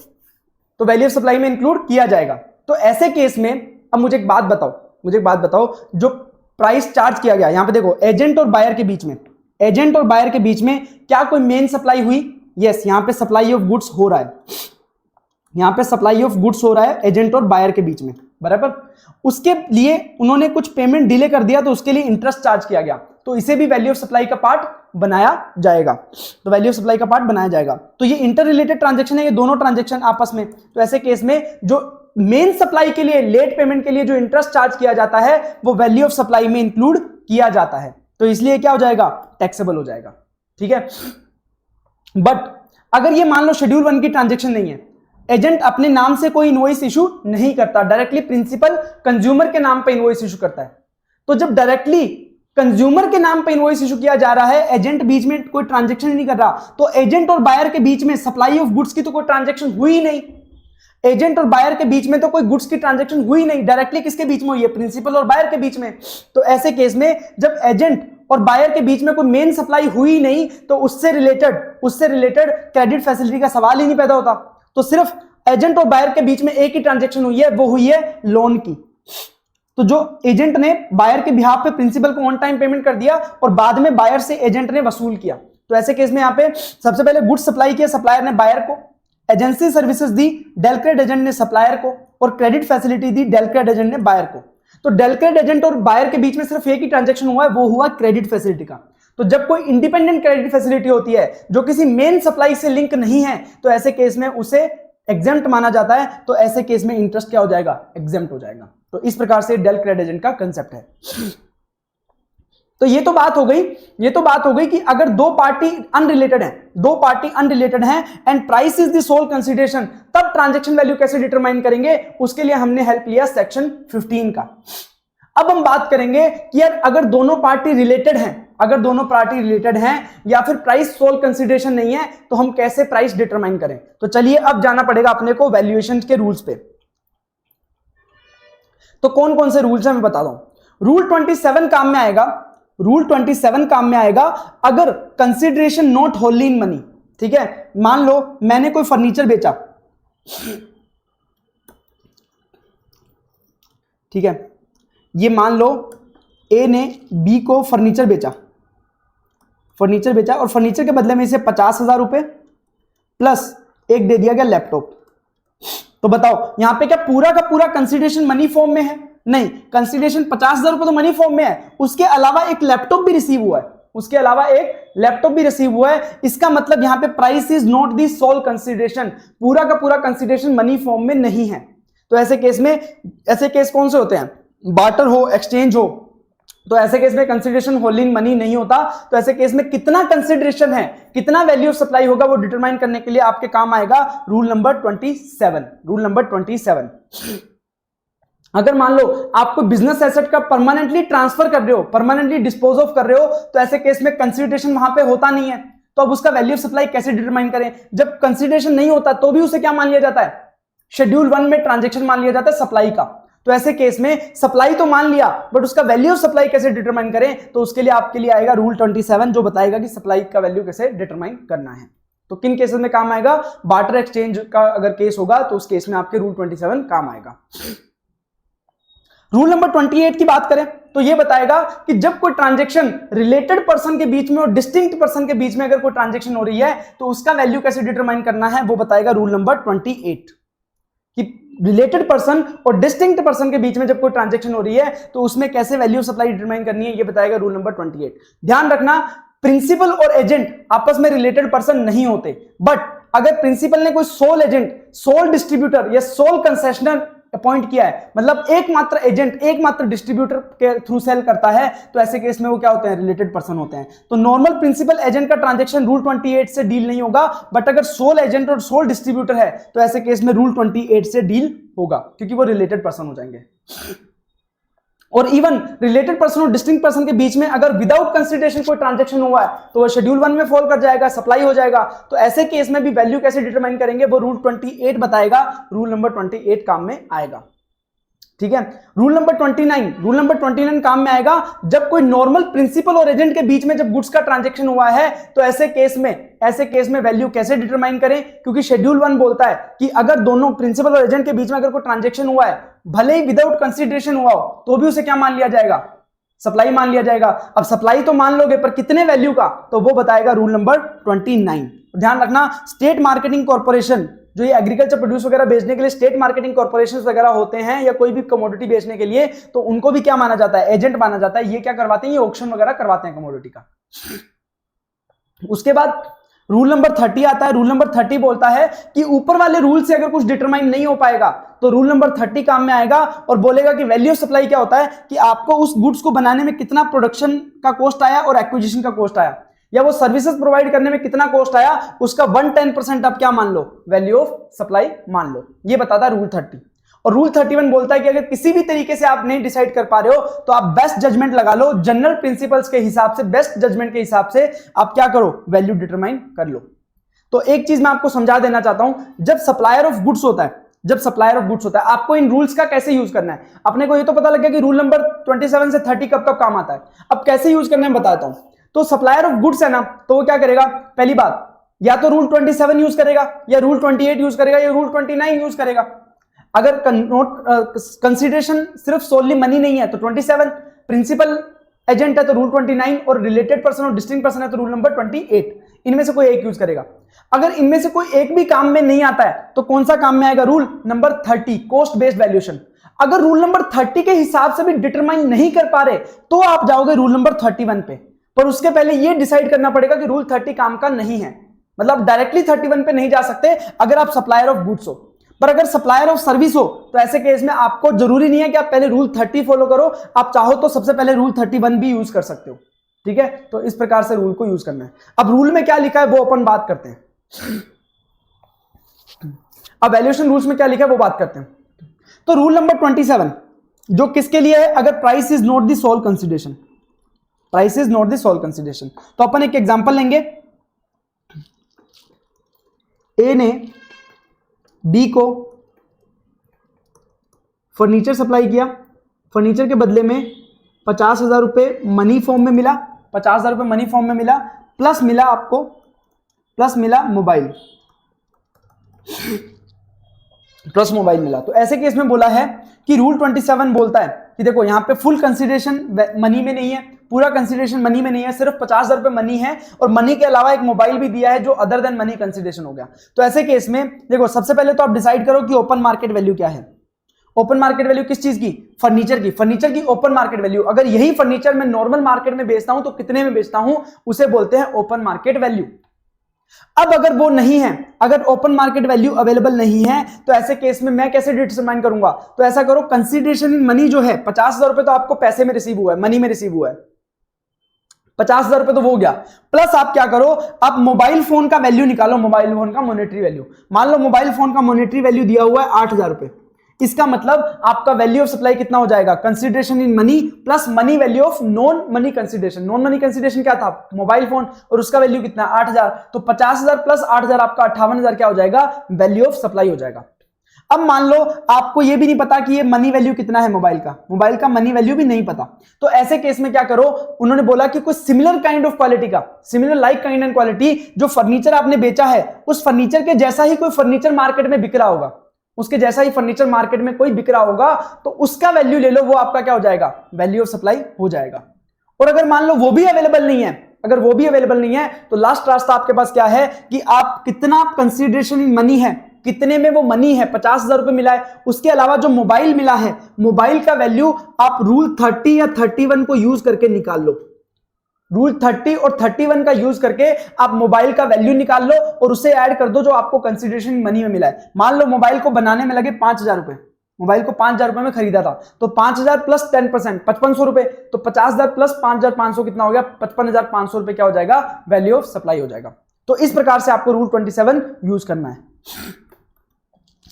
तो वैल्यू ऑफ सप्लाई में इंक्लूड किया जाएगा। तो ऐसे केस में अब मुझे एक बात बताओ, जो प्राइस चार्ज किया गया, यहां पे देखो एजेंट और बायर के बीच में, एजेंट और बायर के बीच में क्या कोई मेन सप्लाई हुई? यस, यहां पे सप्लाई ऑफ गुड्स हो रहा है, यहां पे सप्लाई ऑफ गुड्स हो रहा है एजेंट और बायर के बीच में, बराबर। उसके लिए उन्होंने कुछ पेमेंट डिले कर दिया, तो उसके लिए इंटरेस्ट चार्ज किया गया, तो इसे भी वैल्यू ऑफ सप्लाई का पार्ट बनाया जाएगा, तो वैल्यू ऑफ सप्लाई का पार्ट बनाया जाएगा। तो ये इंटर रिलेटेड ट्रांजैक्शन है, ये दोनों ट्रांजैक्शन आपस में। तो ऐसे केस में जो मेन सप्लाई के लिए, लेट पेमेंट के लिए जो इंटरेस्ट चार्ज किया जाता है, वो वैल्यू ऑफ सप्लाई में इंक्लूड किया जाता है, तो इसलिए क्या हो जाएगा, टैक्सेबल हो जाएगा। ठीक है, बट अगर ये मान लो शेड्यूल 1 की ट्रांजैक्शन नहीं है, एजेंट अपने नाम से कोई इनवॉइस इशू नहीं करता, डायरेक्टली प्रिंसिपल कंज्यूमर के नाम पे इनवॉइस इशू करता है, तो जब डायरेक्टली कंज्यूमर के नाम पे इनवॉइस इशू किया जा रहा है, एजेंट बीच में कोई ट्रांजैक्शन नहीं कर रहा, तो एजेंट और बायर के बीच में सप्लाई ऑफ गुड्स की तो कोई ट्रांजैक्शन हुई नहीं, एजेंट और बायर के बीच में तो कोई गुड्स की ट्रांजैक्शन हुई नहीं, डायरेक्टली किसके बीच में हुई है, प्रिंसिपल और बायर के बीच में। तो ऐसे केस में जब एजेंट और बायर के बीच में कोई मेन सप्लाई हुई नहीं, तो उससे रिलेटेड क्रेडिट फैसिलिटी का सवाल ही नहीं पैदा होता। तो सिर्फ एजेंट और बायर के बीच में एक ही ट्रांजैक्शन हुई है, वो हुई है लोन की। तो जो एजेंट ने बायर के बिहाफ पे प्रिंसिपल को ऑन टाइम पेमेंट कर दिया और बाद में बायर से एजेंट ने वसूल किया, तो ऐसे केस में यहां पे सबसे पहले गुड्स सप्लाई किया सप्लायर ने बायर को, एजेंसी सर्विसेज दी डेलक्रेड एजेंट ने सप्लायर को, और क्रेडिट फैसिलिटी दी डेलक्रेड एजेंट ने बायर को। तो डेलक्रेड एजेंट और बायर के बीच में सिर्फ एक ही ट्रांजैक्शन हुआ है, वो हुआ क्रेडिट फैसिलिटी का। तो जब कोई इंडिपेंडेंट क्रेडिट फैसिलिटी होती है जो किसी मेन सप्लाई से लिंक नहीं है, तो ऐसे केस में उसे एग्जेम्प्ट माना जाता है, तो ऐसे केस में इंटरेस्ट क्या हो जाएगा, एग्जेम्प्ट हो जाएगा। तो इस प्रकार से डेल क्रेडिट एजेंट का कंसेप्ट है। तो ये तो बात हो गई कि अगर दो पार्टी अनरिलेटेड हैं and price is the sole consideration, तब ट्रांजैक्शन वैल्यू कैसे डिटरमाइन करेंगे, उसके लिए हमने हेल्प लिया सेक्शन 15 का। अब हम बात करेंगे कि यार अगर दोनों पार्टी रिलेटेड हैं या फिर प्राइस सोल कंसीडरेशन नहीं है, तो हम कैसे प्राइस डिटरमाइन करें। तो चलिए अब जाना पड़ेगा अपने को वैल्यूएशन के रूल्स पे। तो कौन कौन से रूल्स हैं मैं बता दूं। रूल 27 काम में आएगा अगर consideration not Holi in money. ठीक है, मान लो मैंने कोई फर्नीचर बेचा, ठीक है, ये मान लो ए ने बी को फर्नीचर बेचा और फर्नीचर के बदले में इसे 50,000 रुपए प्लस एक दे दिया गया लैपटॉप। तो बताओ यहां पे क्या पूरा का पूरा कंसीडरेशन मनी फॉर्म में है? नहीं, कंसीडरेशन 50,000 रुपए तो मनी फॉर्म में है, उसके अलावा एक लैपटॉप भी रिसीव हुआ है, इसका मतलब यहां पे price is not the sole consideration, पूरा का पूरा कंसीडरेशन मनी फॉर्म में नहीं है। तो ऐसे केस कौन से होते हैं, बार्टर हो, एक्सचेंज हो, तो ऐसे केस में कंसीडरेशन होल इन मनी नहीं होता। तो ऐसे केस में कितना कंसीडरेशन है, कितना वैल्यू ऑफ सप्लाई होगा, वो डिटरमाइन करने के लिए आपके काम आएगा रूल नंबर 27। अगर मान लो आपको बिजनेस एसेट का परमानेंटली ट्रांसफर कर रहे हो, परमानेंटली डिस्पोज ऑफ कर रहे हो, तो ऐसे केस में कंसीडरेशन वहां पे होता नहीं है, तो अब उसका वैल्यू ऑफ सप्लाई कैसे डिटरमाइन करें। जब कंसीडरेशन नहीं होता तो भी उसे क्या मान लिया जाता है, शेड्यूल 1 में ट्रांजैक्शन मान लिया जाता है सप्लाई का। तो ऐसे केस में सप्लाई तो मान लिया, बट उसका वैल्यू ऑफ सप्लाई कैसे डिटरमाइन करें, तो उसके लिए आपके लिए आएगा रूल 27 जो बताएगा कि सप्लाई का वैल्यू कैसे डिटरमाइन करना है। तो किन केसेस में काम आएगा, बार्टर एक्सचेंज का अगर केस होगा तो उस केस में आपके रूल 27 काम आएगा। रूल नंबर 28 की बात करें तो ये बताएगा कि जब कोई ट्रांजैक्शन रिलेटेड पर्सन के बीच में और डिस्टिंक्ट पर्सन के बीच में अगर कोई ट्रांजैक्शन हो रही है तो उसका वैल्यू कैसे डिटरमाइन करना है वो बताएगा रूल नंबर 28 कि रिलेटेड पर्सन और डिस्टिंक्ट पर्सन के बीच में जब कोई ट्रांजैक्शन हो रही है तो उसमें कैसे वैल्यू सप्लाई डिटरमाइन करनी है, ये बताएगा रूल नंबर 28। ध्यान रखना, प्रिंसिपल और एजेंट आपस में रिलेटेड पर्सन नहीं होते, बट अगर प्रिंसिपल ने कोई सोल एजेंट, सोल डिस्ट्रीब्यूटर या सोल कंसेशनर अपॉइंट किया है, मतलब एकमात्र एजेंट, एकमात्र डिस्ट्रीब्यूटर के थ्रू सेल करता है, तो ऐसे केस में वो क्या होते हैं, रिलेटेड पर्सन होते हैं। तो नॉर्मल प्रिंसिपल एजेंट का ट्रांजैक्शन रूल 28 से डील नहीं होगा, बट अगर सोल एजेंट और सोल डिस्ट्रीब्यूटर है तो ऐसे केस में रूल 28 से डील होगा, क्योंकि वो रिलेटेड पर्सन हो जाएंगे। और इवन रिलेटेड पर्सन और डिस्टिंक्ट पर्सन के बीच में अगर विदाउट कंसिडरेशन कोई ट्रांजैक्शन हुआ है तो वो शेड्यूल 1 में फॉल कर जाएगा, सप्लाई हो जाएगा। तो ऐसे केस में भी वैल्यू कैसे डिटरमाइन करेंगे वो रूल 28 बताएगा, रूल नंबर 28 काम में आएगा। ठीक है, रूल नंबर 29 काम में आएगा जब कोई नॉर्मल प्रिंसिपल और एजेंट के बीच में जब गुड्स का ट्रांजैक्शन हुआ है तो ऐसे केस में वैल्यू कैसे डिटरमाइन करें, क्योंकि शेड्यूल 1 बोलता है कि अगर दोनों प्रिंसिपल और एजेंट के बीच में अगर कोई ट्रांजैक्शन हुआ है, भले ही विदाउट कंसिडरेशन हुआ हो, तो भी उसे क्या मान लिया जाएगा, सप्लाई मान लिया जाएगा। अब सप्लाई तो मान लोगे, पर कितने वैल्यू का, तो वो बताएगा रूल नंबर 29। ध्यान रखना, स्टेट मार्केटिंग कॉर्पोरेशन, जो ये एग्रीकल्चर प्रोड्यूस वगैरह बेचने के लिए स्टेट मार्केटिंग कॉर्पोरेशंस वगैरह होते हैं, या कोई भी कमोडिटी बेचने के लिए, तो उनको भी क्या माना जाता है, एजेंट माना जाता है। ये क्या करवाते हैं, ये ऑक्शन वगैरह करवाते हैं कमोडिटी का। उसके बाद रूल नंबर 30 आता है। रूल नंबर 30 बोलता है कि ऊपर वाले रूल से अगर कुछ डिटरमाइन नहीं हो पाएगा तो रूल नंबर 30 काम में आएगा और बोलेगा कि वैल्यू ऑफ सप्लाई क्या होता है, कि आपको उस गुड्स को बनाने में कितना प्रोडक्शन का कॉस्ट आया और एक्विजिशन का कॉस्ट आया, या वो सर्विसेज प्रोवाइड करने में कितना कॉस्ट आया, उसका 110% आप क्या मान लो, वैल्यू ऑफ सप्लाई मान लो। ये बताता है रूल 30। और रूल 31 बोलता है कि अगर किसी भी तरीके से आप नहीं डिसाइड कर पा रहे हो तो आप बेस्ट जजमेंट लगा लो, जनरल प्रिंसिपल्स के हिसाब से, बेस्ट जजमेंट के हिसाब से आप क्या करो, वैल्यू डिटरमाइन कर लो। तो एक चीज मैं आपको समझा देना चाहता हूं, जब सप्लायर ऑफ गुड्स होता है, आपको इन रूल्स का कैसे यूज करना है। अपने को ये तो पता लग गया कि रूल नंबर 27 से 30 कब कब काम आता है, अब कैसे यूज करना है बताता हूं। तो सप्लायर ऑफ गुड्स है ना, तो वो क्या करेगा, पहली बात या तो रूल 27 यूज करेगा, या रूल 28 यूज करेगा, या रूल 29 यूज करेगा। अगर कंसिडरेशन सिर्फ सोनली मनी नहीं है तो 27, प्रिंसिपल एजेंट है तो रूल 29, और रिलेटेड पर्सन और डिस्टिंक्ट पर्सन है तो रूल नंबर 28। इनमें से कोई एक यूज करेगा। अगर इनमें से कोई एक भी काम में नहीं आता है तो कौन सा काम में आएगा, rule number 30, cost based valuation. अगर रूल नंबर 30 के हिसाब से भी डिटरमाइन नहीं कर पा रहे तो आप जाओगे रूल नंबर 31 पे, पर उसके पहले यह डिसाइड करना पड़ेगा कि रूल 30 काम का नहीं है, मतलब डायरेक्टली 31 पे नहीं जा सकते अगर आप सप्लायर ऑफ गुड्स हो। पर अगर सप्लायर ऑफ सर्विस हो तो ऐसे केस में आपको जरूरी नहीं है कि आप पहले रूल 30 फॉलो करो, आप चाहो तो सबसे पहले रूल 31 भी यूज कर सकते हो। ठीक है, तो इस प्रकार से रूल को यूज करना है। अब रूल में क्या लिखा है वो अपन बात करते हैं। अब वैल्यूएशन रूल्स में क्या लिखा है वो बात करते हैं। तो रूल नंबर 27 जो किसके लिए है, अगर price is not the sole consideration, price is not the sole consideration. तो अपन एक एग्जांपल लेंगे, ए ने बी को फर्नीचर सप्लाई किया, फर्नीचर के बदले में 50,000 रुपए मनी फॉर्म में मिला, 50,000 रुपए मनी फॉर्म में मिला, प्लस मिला आपको, प्लस मिला मोबाइल, प्लस मोबाइल मिला। तो ऐसे केस में बोला है कि रूल 27 बोलता है कि देखो यहां पे फुल कंसिडरेशन मनी में नहीं है, पूरा कंसिडरेशन मनी में नहीं है, सिर्फ 50,000 रुपए मनी है, और मनी के अलावा एक मोबाइल भी दिया है जो अदर देन मनी कंसिडरेशन हो गया। तो ऐसे केस में देखो सबसे पहले तो आप डिसाइड करो कि ओपन मार्केट वैल्यू क्या है। ओपन मार्केट वैल्यू किस चीज की, फर्नीचर की, फर्नीचर की ओपन मार्केट वैल्यू। अगर यही फर्नीचर मैं नॉर्मल मार्केट में बेचता हूं तो कितने में बेचता हूं, उसे बोलते हैं ओपन मार्केट वैल्यू। अब अगर वो नहीं है, अगर ओपन मार्केट वैल्यू अवेलेबल नहीं है तो ऐसे केस में मैं कैसे डिटरमाइन करूंगा, तो ऐसा करो कंसिडरेशन इन मनी जो है 50,000 रुपए तो आपको पैसे में रिसीव हुआ है, मनी में रिसीव हुआ है, 50,000 रुपए तो वो हो गया, प्लस आप क्या करो, आप मोबाइल फोन का वैल्यू निकालो, मोबाइल फोन का मॉनेटरी वैल्यू। मान लो मोबाइल फोन का मॉनेटरी वैल्यू दिया हुआ है 8,000 रुपए, इसका मतलब आपका वैल्यू ऑफ सप्लाई कितना हो जाएगा, consideration in money plus money value of non money consideration. Non money consideration क्या था, मोबाइल फोन, और उसका वैल्यू कितना 8,000, तो 50,000 प्लस 8,000 आपका 58,000 क्या हो जाएगा, वैल्यू ऑफ सप्लाई हो जाएगा। अब मान लो आपको ये भी नहीं पता कि ये मनी वैल्यू कितना है मोबाइल का मनी वैल्यू भी नहीं पता, तो ऐसे केस में क्या करो, उन्होंने बोला कि कोई सिमिलर काइंड ऑफ क्वालिटी का, similar like kind and quality, जो फर्नीचर आपने बेचा है उस फर्नीचर के जैसा ही कोई फर्नीचर मार्केट में बिक रहा होगा, उसके जैसा ही फर्नीचर मार्केट में कोई बिक रहा होगा तो उसका वैल्यू ले लो, वो आपका क्या हो जाएगा, वैल्यू ऑफ सप्लाई हो जाएगा। और अगर मान लो वो भी अवेलेबल नहीं है, अगर वो भी अवेलेबल नहीं है तो लास्ट रास्ता आपके पास क्या है कि आप कितना कंसीडरेशन इन मनी है, कितने में वो मनी है, 50,000 रुपए मिला है, उसके अलावा जो मोबाइल मिला है, मोबाइल का वैल्यू आप रूल 30 या 31 को यूज करके निकाल लो। रूल 30 और 31 का यूज करके आप मोबाइल का वैल्यू निकाल लो और उसे ऐड कर दो जो आपको कंसीडरेशन मनी में मिला है। मान लो मोबाइल को बनाने में लगे 5,000 रुपए, मोबाइल को 5,000 रुपए में खरीदा था, तो 5,000 प्लस 10% 5,500 रुपए, तो 50,000 प्लस 5,500 कितना हो गया, 55,500 रुपए क्या हो जाएगा, वैल्यू ऑफ सप्लाई हो जाएगा। तो इस प्रकार से आपको रूल 27 यूज करना है।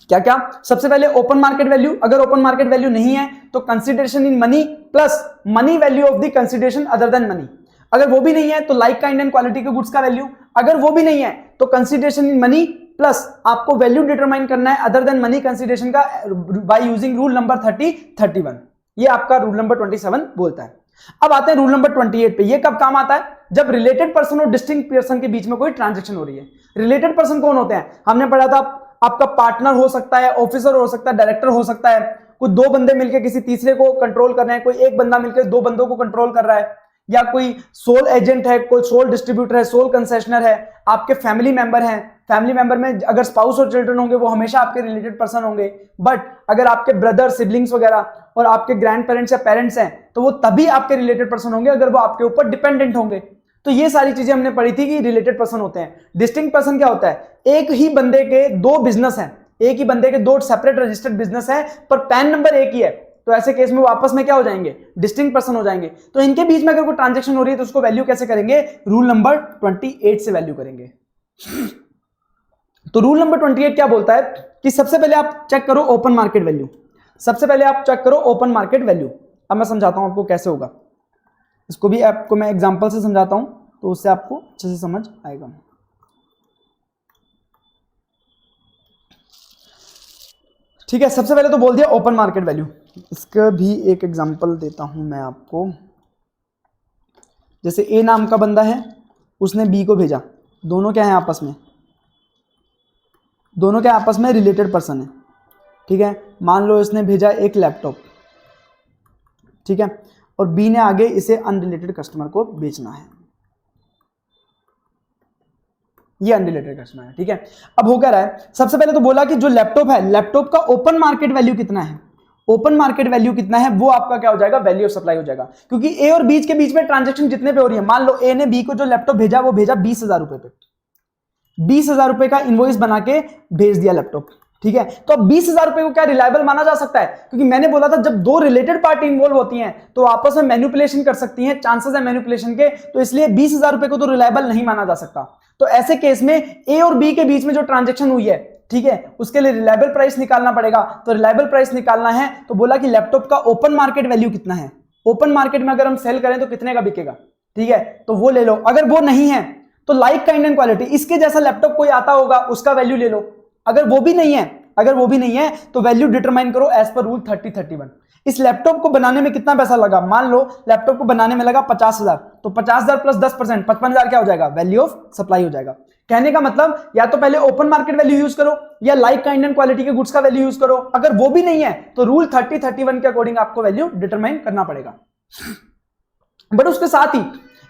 क्या क्या, सबसे पहले ओपन मार्केट वैल्यू, अगर ओपन मार्केट वैल्यू नहीं है तो consideration in money plus money value of the consideration other than money, अगर वो भी नहीं है तो लाइक काइंड एंड क्वालिटी के गुड्स का वैल्यू, अगर वो भी नहीं है तो कंसीडरेशन इन मनी प्लस आपको वैल्यू डिटरमाइन करना है अदर देन मनी कंसीडरेशन का बाय यूजिंग रूल नंबर 31। ये आपका रूल नंबर 27 बोलता है। अब आते हैं रूल नंबर 28 पे। ये कब काम आता है, जब रिलेटेड पर्सन और डिस्टिंक्ट पर्सन के बीच में कोई ट्रांजेक्शन हो रही है। रिलेटेड पर्सन कौन होते हैं, हमने पढ़ा था, आपका पार्टनर हो सकता है, ऑफिसर हो सकता है, डायरेक्टर हो सकता है, कुछ दो बंदे मिलकर किसी तीसरे को कंट्रोल कर रहे हैं, कोई एक बंदा मिलकर दो बंदों को कंट्रोल कर रहा है, या कोई सोल एजेंट है, कोई सोल डिस्ट्रीब्यूटर है, सोल कंसेशनर है, आपके फैमिली मेंबर हैं, फैमिली मेंबर में अगर स्पाउस और चिल्ड्रन होंगे वो हमेशा आपके रिलेटेड पर्सन होंगे, बट अगर आपके ब्रदर सिबलिंग्स वगैरह और आपके ग्रैंड पेरेंट्स या पेरेंट्स हैं तो वो तभी आपके रिलेटेड पर्सन होंगे अगर वो आपके ऊपर डिपेंडेंट होंगे। तो ये सारी चीजें हमने पढ़ी थी कि रिलेटेड पर्सन होते हैं। डिस्टिंक्ट पर्सन क्या होता है, एक ही बंदे के दो बिजनेस हैं, एक ही बंदे के दो सेपरेट रजिस्टर्ड बिजनेस है पर पैन नंबर एक ही है, तो ऐसे केस में वो आपस में क्या हो जाएंगे, डिस्टिंक्ट पर्सन हो जाएंगे। तो इनके बीच में अगर कोई ट्रांजैक्शन हो रही है तो उसको वैल्यू कैसे करेंगे, रूल नंबर 28 से वैल्यू करेंगे। तो रूल नंबर 28 क्या बोलता है कि सबसे पहले आप चेक करो ओपन मार्केट वैल्यू, सबसे पहले आप चेक करो ओपन मार्केट वैल्यू। अब मैं समझाता हूं आपको कैसे होगा, इसको भी आपको मैं एग्जांपल से समझाता हूं तो उससे आपको अच्छे से समझ आएगा। ठीक है, सबसे पहले तो बोल दिया ओपन मार्केट वैल्यू। इसका भी एक एग्जांपल देता हूं मैं आपको। जैसे ए नाम का बंदा है, उसने बी को भेजा, दोनों क्या है आपस में, दोनों क्या आपस में रिलेटेड पर्सन है। ठीक है, मान लो इसने भेजा एक लैपटॉप, ठीक है, और बी ने आगे इसे अनरिलेटेड कस्टमर को बेचना है, ये अनरिलेटेड कस्टमर है। ठीक है, अब हो क्या रहा है, सबसे पहले तो बोला कि जो लैपटॉप है, लैपटॉप का ओपन मार्केट वैल्यू कितना है, ओपन मार्केट वैल्यू कितना है वो आपका क्या हो जाएगा, वैल्यू ऑफ सप्लाई हो जाएगा। क्योंकि ए और बी के बीच में ट्रांजैक्शन जितने पे हो रही है, मान लो ए ने बी को जो लैपटॉप भेजा वो भेजा 20,000 रुपए पे, 20,000 रुपए का इनवॉइस बना के भेज दिया लैपटॉप। ठीक है, तो अब 20,000 रुपए को क्या रिलायबल माना जा सकता है, क्योंकि मैंने बोला था जब दो रिलेटेड पार्टी इन्वॉल्व होती हैं तो आपस में मैनिपुलेशन कर सकती हैं, चांसेस है मैनिपुलेशन के, तो इसलिए 20,000 रुपए को तो रिलायबल नहीं माना जा सकता। तो ऐसे केस में ए और बी के बीच में जो ट्रांजैक्शन हुई है, ठीक है, उसके लिए रिलायबल प्राइस निकालना पड़ेगा। तो रिलायबल प्राइस निकालना है तो बोला कि लैपटॉप का ओपन मार्केट वैल्यू कितना है, ओपन मार्केट में अगर हम सेल करें तो कितने का बिकेगा। ठीक है, तो वो ले लो, अगर वो नहीं है तो लाइक काइंड एंड क्वालिटी, इसके जैसा लैपटॉप कोई आता होगा उसका वैल्यू ले लो, अगर वो भी नहीं है, अगर वो भी नहीं है तो वैल्यू डिटरमाइन करो एज पर रूल 30-31। इस लैपटॉप को बनाने में कितना पैसा लगा, मान लो लैपटॉप को बनाने में लगा 50,000, तो 50,000 प्लस 10% 55,000 क्या हो जाएगा, वैल्यू ऑफ सप्लाई हो जाएगा। कहने का मतलब या तो पहले ओपन मार्केट वैल्यू यूज करो या लाइक काइंड एंड क्वालिटी के गुड्स का वैल्यू यूज करो, अगर वो भी नहीं है तो रूल 30-31 के अकॉर्डिंग आपको वैल्यू डिटरमाइन करना पड़ेगा। बट उसके साथ ही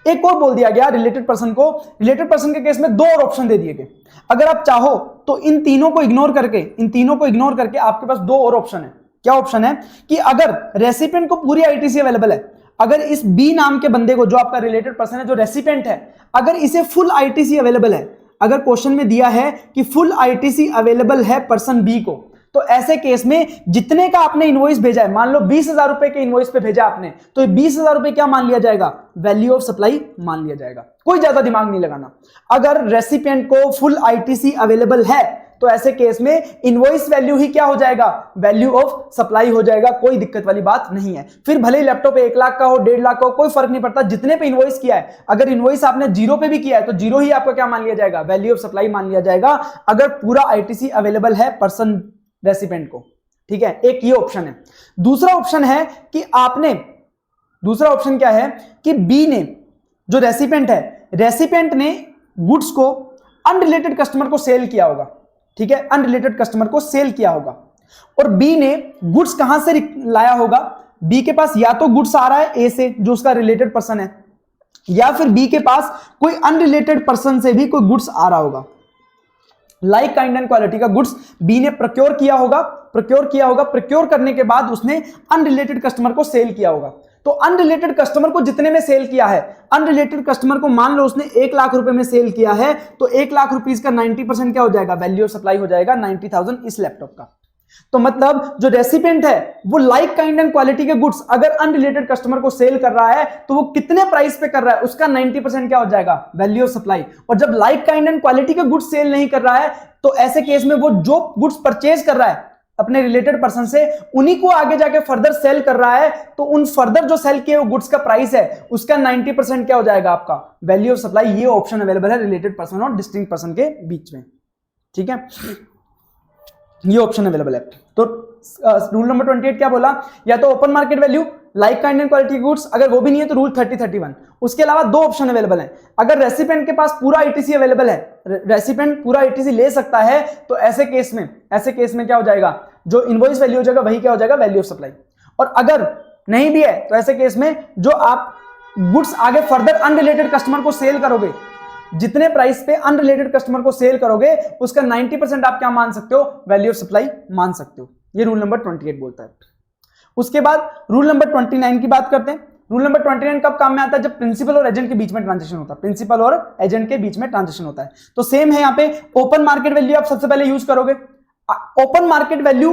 एक और बोल दिया गया रिलेटेड पर्सन को, रिलेटेड पर्सन के केस में दो और ऑप्शन दे दिए गए। अगर आप चाहो तो इन तीनों को इग्नोर करके आपके पास दो और ऑप्शन है। क्या ऑप्शन है कि अगर रेसिपिएंट को पूरी आईटीसी अवेलेबल है, अगर इस बी नाम के बंदे को, जो आपका रिलेटेड पर्सन है, जो रेसिपिएंट है, अगर इसे फुल आईटीसी अवेलेबल है, अगर क्वेश्चन में दिया है कि फुल आईटीसी अवेलेबल है पर्सन बी को, तो ऐसे केस में जितने का आपने इनवॉइस भेजा है, मान लो 20,000 रुपए के इनवॉइस पे भेजा आपने, तो 20,000 रुपए क्या मान लिया जाएगा, वैल्यू ऑफ सप्लाई मान लिया जाएगा। कोई ज्यादा दिमाग नहीं लगाना। अगर रेसिपिएंट को फुल आईटीसी अवेलेबल है तो ऐसे केस में इनवॉइस वैल्यू ही क्या हो जाएगा, वैल्यू ऑफ सप्लाई हो जाएगा, कोई दिक्कत वाली बात नहीं है। फिर भले ही लैपटॉप 1 लाख का हो, 1.5 लाख का हो, कोई फर्क नहीं पड़ता, जितने पे इनवॉइस किया है, अगर इनवॉइस आपने 0 पे भी किया है तो 0 ही आपका क्या मान लिया जाएगा, वैल्यू ऑफ सप्लाई मान लिया जाएगा, अगर पूरा आईटीसी अवेलेबल है पर्सन रेसिपिएंट को। ठीक है, एक ये ऑप्शन है। दूसरा ऑप्शन है कि दूसरा ऑप्शन क्या है कि बी ने, जो रेसिपिएंट है, रेसिपिएंट ने गुड्स को अनरिलेटेड कस्टमर को सेल किया होगा। ठीक है, अनरिलेटेड कस्टमर को सेल किया होगा। और बी ने गुड्स कहां से लाया होगा, बी के पास या तो गुड्स आ रहा है ए से जो उसका रिलेटेड पर्सन है, या फिर बी के पास कोई अनरिलेटेड पर्सन से भी कोई गुड्स आ रहा होगा। लाइक काइंड एंड क्वालिटी का गुड्स बी ने प्रोक्योर किया होगा, प्रोक्योर करने के बाद उसने अनरिलेटेड कस्टमर को सेल किया होगा। तो अनरिलेटेड कस्टमर को जितने में सेल किया है, अनरिलेटेड कस्टमर को मान लो उसने 1 लाख रुपए में सेल किया है, तो 1 लाख रुपीस का 90% क्या हो जाएगा, वैल्यू ऑफ सप्लाई हो जाएगा 90,000 इस लैपटॉप का। तो मतलब जो रेसिपिएंट है वो लाइक काइंड एंड क्वालिटी के गुड्स अगर अनरिलेटेड कस्टमर को सेल कर रहा है तो वो कितने प्राइस पे कर रहा है, उसका 90% क्या हो जाएगा, वैल्यू ऑफ सप्लाई। और जब लाइक काइंड एंड क्वालिटी के गुड्स सेल नहीं कर रहा है तो ऐसे केस में वो जो गुड्स परचेज कर रहा है अपने रिलेटेड पर्सन से, उन्हीं को आगे जाके फर्दर सेल कर रहा है, तो उन फर्दर जो सेल किए गुड्स का प्राइस है उसका 90% क्या हो जाएगा, आपका वैल्यू ऑफ सप्लाई। ये ऑप्शन अवेलेबल है रिलेटेड पर्सन और डिस्टिंक्ट पर्सन के बीच में, ठीक है, ये ऑप्शन अवेलेबल है। तो रूल नंबर 28 क्या बोला, या तो open market value, like kind and quality goods, अगर वो भी नहीं है तो रूल 30-31। उसके अलावा दो ऑप्शन अवेलेबल हैं। अगर रेसिपिएंट के पास पूरा ईटीसी अवेलेबल है, रेसिपिएंट पूरा ईटीसी ले सकता है, तो ऐसे केस में क्या हो जाएगा, जो इनवॉइस वैल्यू हो जाएगा वही क्या हो जाएगा, वैल्यू ऑफ सप्लाई। और अगर नहीं भी है तो ऐसे केस में जो आप गुड्स आगे फर्दर अनरिलेटेड कस्टमर को सेल करोगे, जितने प्राइस पे अनरिलेटेड कस्टमर को सेल करोगे उसका 90% आप क्या मान सकते हो, वैल्यू ऑफ सप्लाई मान सकते हो। ये रूल नंबर 28 बोलता है। उसके बाद रूल नंबर 29 की बात करते हैं। रूल नंबर 29 कब काम में आता है, जब प्रिंसिपल और एजेंट के बीच में ट्रांजेक्शन होता है, प्रिंसिपल और एजेंट के बीच में ट्रांजेक्शन होता है। तो सेम है यहाँ पे, ओपन मार्केट वैल्यू आप सबसे पहले यूज करोगे, ओपन मार्केट वैल्यू,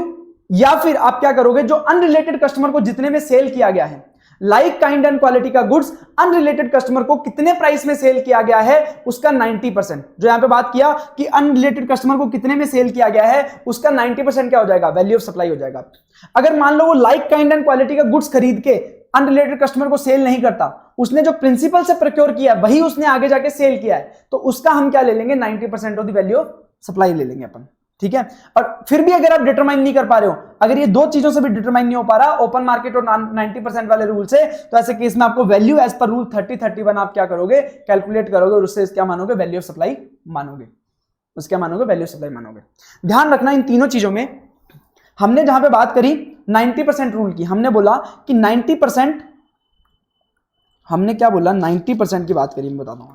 या फिर आप क्या करोगे, जो अनरिलेटेड कस्टमर को जितने में सेल किया गया है, लाइक काइंड एंड क्वालिटी का गुड्स अनरिलेटेड कस्टमर को कितने प्राइस में सेल किया गया है उसका 90%, जो यहां पे बात किया कि अनरिलेटेड कस्टमर को कितने में सेल किया गया है उसका 90% क्या हो जाएगा, वैल्यू ऑफ सप्लाई हो जाएगा। अगर मान लो वो लाइक काइंड एंड क्वालिटी का गुड्स खरीद के अनरिलेटेड कस्टमर को सेल नहीं करता, उसने जो प्रिंसिपल से प्रोक्योर किया वही उसने आगे जाके सेल किया है, तो उसका हम क्या ले लेंगे, 90% of the value of supply ले लेंगे अपन, ठीक है। और फिर भी अगर आप डिटरमाइन नहीं कर पा रहे हो, अगर ये दो चीजों से भी डिटरमाइन नहीं हो पा रहा, ओपन मार्केट और 90% वाले रूल से, तो ऐसे केस में आपको वैल्यू एज पर रूल 30-31 आप क्या करोगे, कैलकुलेट करोगे और उससे क्या मानोगे, वैल्यू ऑफ सप्लाई मानोगे, उसके मानोगे वैल्यू ऑफ सप्लाई मानोगे। ध्यान रखना इन तीनों चीजों में, हमने जहां पे बात करी 90% रूल की, हमने बोला कि 90%, हमने क्या बोला, 90% की बात करी, मैं बताता हूं।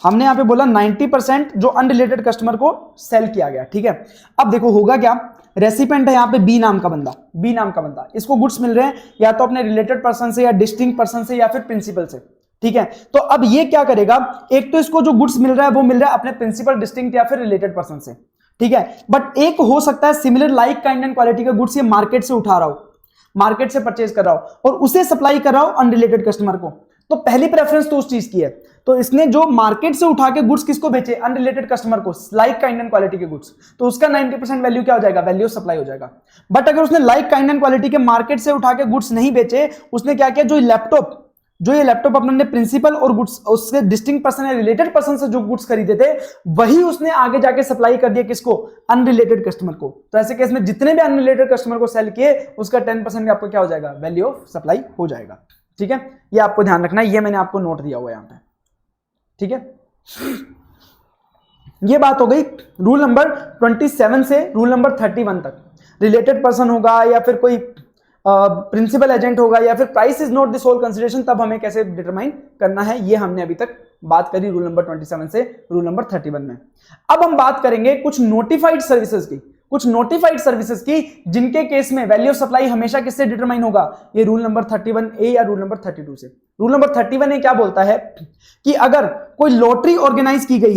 हमने यहां पे बोला 90% जो अनरिलेटेड कस्टमर को सेल किया गया, ठीक है। अब देखो होगा क्या, रेसिपिएंट है यहां पे बी नाम का बंदा, इसको गुड्स मिल रहे हैं या तो अपने रिलेटेड पर्सन से, या डिस्टिंक्ट पर्सन से, या फिर प्रिंसिपल से, ठीक है। तो अब ये क्या करेगा, एक तो इसको जो गुड्स मिल रहा है वो मिल रहा है अपने प्रिंसिपल, डिस्टिंक्ट या फिर रिलेटेड पर्सन से, ठीक है। बट एक हो सकता है similar like kind and quality का गुड्स ये मार्केट से उठा रहा हो, मार्केट से परचेज कर रहा हो और उसे सप्लाई कर रहा हो अनरिलेटेड कस्टमर को, तो पहली प्रेफरेंस तो उस चीज की है। तो इसने जो मार्केट से उठा के गुड्स किसको बेचे, अनरिलेटेड कस्टमर को, लाइक काइंड एंड क्वालिटी के गुड्स, तो उसका 90% वैल्यू क्या हो जाएगा, वैल्यू ऑफ सप्लाई हो जाएगा। बट अगर उसने लाइक काइंड एंड क्वालिटी के मार्केट से उठा के गुड्स नहीं बेचे, उसने क्या किया, जो ये लैपटॉप अपने प्रिंसिपल और गुड्स उसके डिस्टिंक्ट पर्सन या रिलेटेड पर्सन से जो गुड्स खरीदे थे वही उसने आगे जाके सप्लाई कर दिया किसको, अनरिलेटेड कस्टमर को। तो ऐसे केस में जितने भी अनरिलेटेड कस्टमर को सेल किए उसका 10% आपको क्या हो जाएगा, वैल्यू ऑफ सप्लाई हो जाएगा, ठीक है। ये आपको ध्यान रखना है, ये मैंने आपको नोट दिया हुआ है यहां पे, ठीक है। ये बात हो गई रूल नंबर 27 से रूल नंबर 31 तक। रिलेटेड पर्सन होगा या फिर कोई प्रिंसिपल एजेंट होगा या फिर price is not the sole consideration, तब हमें कैसे डिटरमाइन करना है, ये हमने अभी तक बात करी रूल नंबर 27 से रूल नंबर 31 में। अब हम बात करेंगे कुछ नोटिफाइड सर्विसेज की, जिनके केस में वैल्यू ऑफ सप्लाई हमेशा किससे डिटरमाइन होगा, ये रूल नंबर 31A या रूल नंबर 32 से। रूल नंबर 31A क्या बोलता है कि अगर कोई लॉटरी ऑर्गेनाइज की गई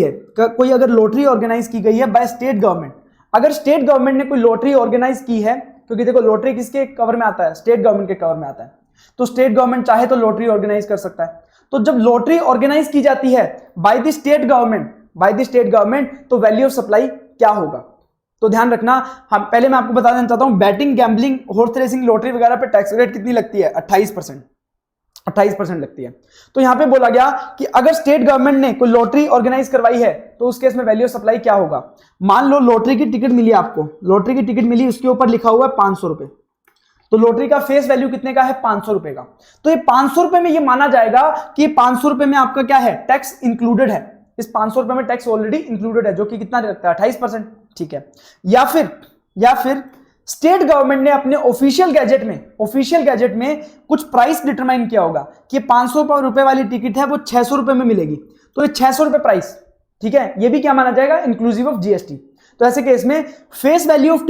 है, बाय स्टेट गवर्नमेंट, अगर स्टेट गवर्नमेंट ने कोई लॉटरी ऑर्गेनाइज की है, क्योंकि देखो लॉटरी किसके कवर में आता है, स्टेट गवर्नमेंट के कवर में आता है, तो स्टेट गवर्नमेंट चाहे तो लॉटरी ऑर्गेनाइज कर सकता है। तो जब लॉटरी ऑर्गेनाइज की जाती है बाय द स्टेट गवर्नमेंट, तो वैल्यू ऑफ सप्लाई क्या होगा। तो ध्यान रखना, हम पहले मैं आपको बता देना चाहता हूं, batting, gambling, horse racing, lottery वगैरह पे टैक्स रेट कितनी लगती है, 28% लगती है। तो यहां पे बोला गया कि अगर स्टेट गवर्नमेंट ने कोई लॉटरी ऑर्गेनाइज करवाई है तो उस केस में वैल्यू ऑफ सप्लाई क्या होगा। मान लो लॉटरी की टिकट मिली आपको, उसके ऊपर लिखा हुआ है 500 रुपए, तो लॉटरी का फेस वैल्यू कितने का है, 500 रुपए का। तो ये 500 रुपए में ये माना जाएगा कि ये 500 रुपए में आपका क्या है, टैक्स इंक्लूडेड है, इस 500 रुपए में टैक्स ऑलरेडी इंक्लूडेड है, जो कि कितना लगता है, 28%। ठीक है। या फिर स्टेट गवर्नमेंट ने अपने ऑफिशियल गैजेट में कुछ प्राइस डिटरमाइन किया होगा कि 500 रुपए वाली टिकट है वो 600 रुपए में मिलेगी, तो ये 600 रुपए प्राइस, ठीक है, ये भी क्या माना जाएगा, इंक्लूसिव ऑफ जीएसटी। तो ऐसे केस में फेस वैल्यू ऑफ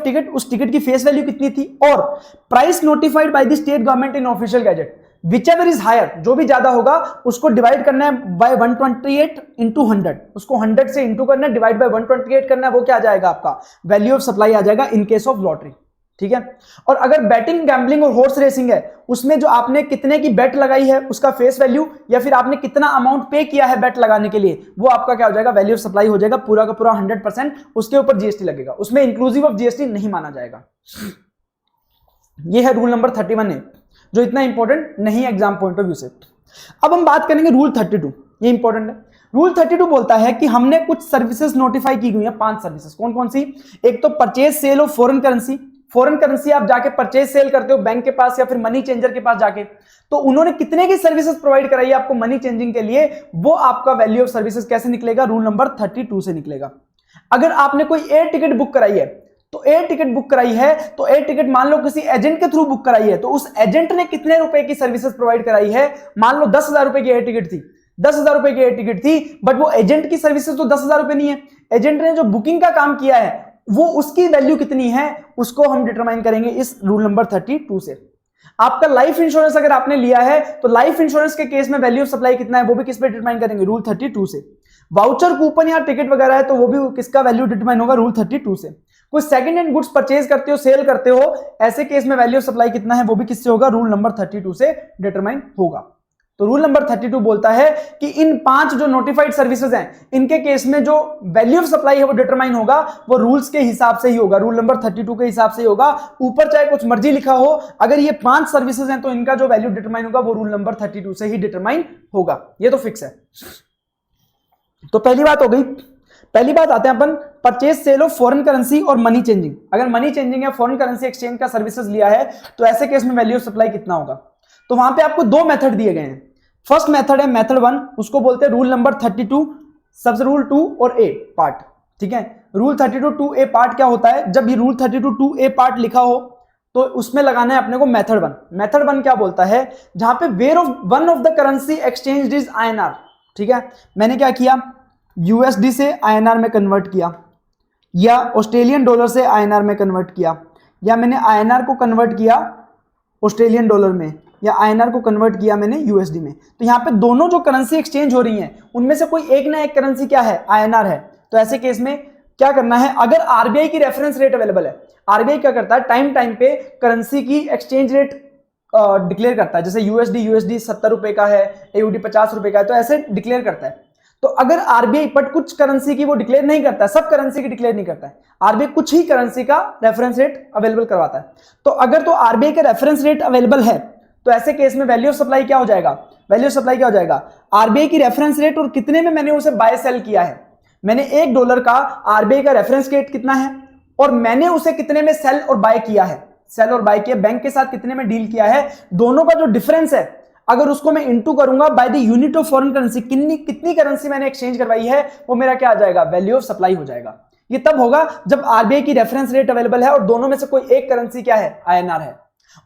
टिकट, उस टिकट की फेस वैल्यू कितनी थी, और price notified by the state government in official gazette, whichever is higher, जो भी ज्यादा होगा उसको डिवाइड करना है बाय 128 इंटू 100, उसको 100 से इंटू करना है, डिवाइड बाय 128 करना है, वो क्या आ जाएगा आपका वैल्यू ऑफ सप्लाई आ जाएगा इन केस ऑफ लॉटरी, ठीक है। और अगर बैटिंग, गैम्बलिंग और हॉर्स रेसिंग है, उसमें जो आपने कितने की बेट लगाई है उसका फेस वैल्यू, या फिर आपने कितना अमाउंट पे किया है बेट लगाने के लिए, वो आपका क्या हो जाएगा, वैल्यू ऑफ सप्लाई हो जाएगा, पूरा का पूरा 100%, उसके ऊपर जीएसटी लगेगा, उसमें इंक्लूसिव ऑफ जीएसटी नहीं माना जाएगा। ये है रूल नंबर 31A, जो इतना इंपॉर्टेंट नहीं है एग्जाम पॉइंट ऑफ व्यू से। अब हम बात करेंगे रूल 32, ये इंपॉर्टेंट है। रूल 32 बोलता है कि हमने कुछ सर्विसेज नोटिफाई की गई है, 5 सर्विसेज, कौन कौन सी, एक तो purchase sale of foreign currency, आप जाके परचेज सेल करते हो बैंक के पास या फिर मनी चेंजर के पास जाके, तो उन्होंने कितने की सर्विसेज प्रोवाइड कराई है आपको मनी चेंजिंग के लिए, वो आपका वैल्यू ऑफ सर्विसेज कैसे निकलेगा, रूल नंबर 32 से निकलेगा। अगर आपने कोई एयर टिकट बुक कराई है, तो एयर टिकट मान लो किसी एजेंट के थ्रू बुक कराई है, तो उस एजेंट ने कितने रुपए की सर्विसेज प्रोवाइड कराई है, मान लो 10,000 रुपए की एयर टिकट थी, 10,000 रुपए की एयर टिकट थी, बट वो एजेंट की सर्विसेज तो 10,000 रुपए नहीं है, एजेंट ने जो बुकिंग का काम किया है वो उसकी वैल्यू कितनी है, उसको हम डिटरमाइन करेंगे इस रूल नंबर 32 से। आपका लाइफ इंश्योरेंस अगर आपने लिया है, तो लाइफ इंश्योरेंस के केस में वैल्यू ऑफ सप्लाई कितना है, वो भी किस पे डिटरमाइन करेंगे, रूल 32 से। वाउचर, कूपन या टिकट वगैरह है, तो वो भी किसका वैल्यू डिटरमाइन होगा, रूल 32 से। कोई सेकंड हैंड गुड्स परचेज करते हो, सेल करते हो, ऐसे केस में वैल्यू ऑफ सप्लाई कितना है, वो भी किससे होगा, रूल नंबर 32 से डिटरमाइन होगा। तो रूल नंबर 32 बोलता है कि इन 5 जो नोटिफाइड सर्विसेज हैं, इनके केस में जो वैल्यू ऑफ सप्लाई है वो डिटरमाइन होगा, वो रूल्स के हिसाब से ही होगा, रूल नंबर 32 के हिसाब से ही होगा। ऊपर चाहे कुछ मर्जी लिखा हो, अगर ये 5 सर्विसेज हैं तो इनका जो वैल्यू डिटरमाइन होगा वो रूल नंबर 32 से ही डिटरमाइन होगा, ये तो फिक्स है। तो पहली बात हो गई। पहली बात आते हैं अपन purchase sale of foreign currency और मनी चेंजिंग। अगर मनी चेंजिंग या फॉरेन करेंसी एक्सचेंज का सर्विसेज लिया है, तो ऐसे केस में वैल्यू ऑफ सप्लाई कितना होगा, तो वहां पे आपको 2 मेथड दिए गए हैं। फर्स्ट मेथड है मेथड 1, उसको बोलते हैं रूल नंबर 32 सब रूल 2 और ए पार्ट, ठीक है। रूल 32 2A पार्ट क्या होता है, जब ये रूल 32 2A पार्ट लिखा हो तो उसमें लगाना है अपने को मेथड 1। मेथड 1 क्या बोलता है, जहां पे where of one of the currency exchange is INR, ठीक है। मैंने क्या किया, USD से INR में कन्वर्ट किया, या ऑस्ट्रेलियन डॉलर से INR में कन्वर्ट किया, या मैंने INR को कन्वर्ट किया ऑस्ट्रेलियन डॉलर में, या INR को कन्वर्ट किया मैंने USD में। तो यहाँ पे दोनों जो करेंसी एक्सचेंज हो रही हैं, उनमें से कोई एक ना एक करेंसी क्या है, INR है। तो ऐसे केस में क्या करना है, अगर RBI की रेफरेंस रेट अवेलेबल है, RBI क्या करता है, टाइम टाइम पे करेंसी की एक्सचेंज रेट डिक्लेयर करता है, जैसे USD 70 रुपए का है, AUD 50 रुपए का है, तो ऐसे डिक्लेयर करता है। तो अगर RBI बट कुछ करेंसी की वो डिक्लेयर नहीं करता है, सब करेंसी की डिक्लेयर नहीं करता है, RBI कुछ ही करेंसी का रेफरेंस रेट अवेलेबल करवाता है। तो अगर तो RBI का रेफरेंस रेट अवेलेबल है, तो ऐसे केस में वैल्यू ऑफ सप्लाई क्या हो जाएगा, वैल्यू ऑफ सप्लाई क्या हो जाएगा, RBI की रेफरेंस रेट और कितने में मैंने उसे बाय सेल किया है। मैंने $1 का RBI का रेफरेंस रेट कितना है, और मैंने उसे कितने में सेल और बाय किया है, सेल और बाय किया, बैंक के साथ कितने में डील किया है, दोनों का जो डिफरेंस है, अगर उसको मैं इंटू करूंगा by the unit of foreign currency, कितनी करेंसी मैंने एक्सचेंज करवाई है, वो मेरा क्या आ जाएगा, वैल्यू ऑफ सप्लाई हो जाएगा। ये तब होगा जब RBI की रेफरेंस रेट अवेलेबल है और दोनों में से कोई एक करेंसी क्या है, INR है।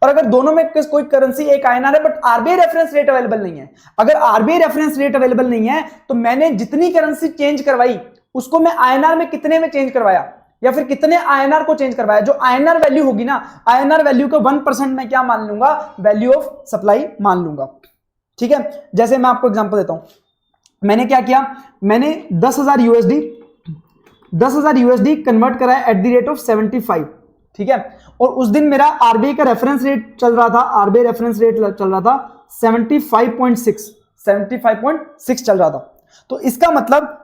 और अगर दोनों में कोई करेंसी एक INR है but RBI reference rate available नहीं है, अगर RBI रेफरेंस रेट अवेलेबल नहीं है, तो मैंने जितनी करेंसी चेंज करवाई उसको मैं INR में कितने में चेंज करवाया, या फिर कितने INR को चेंज करवाया, जो INR वैल्यू होगी ना, INR वैल्यू को 1% में क्या मान लूंगा, वैल्यू ऑफ सप्लाई मान लूंगा, ठीक है। जैसे मैं आपको एग्जांपल देता हूं, मैंने क्या किया, मैंने 10,000 USD कन्वर्ट कराया एट द रेट ऑफ 75, ठीक है। और उस दिन मेरा RBI का रेफरेंस रेट चल रहा था, RBI रेफरेंस रेट चल रहा था 75.6 चल रहा था। तो इसका मतलब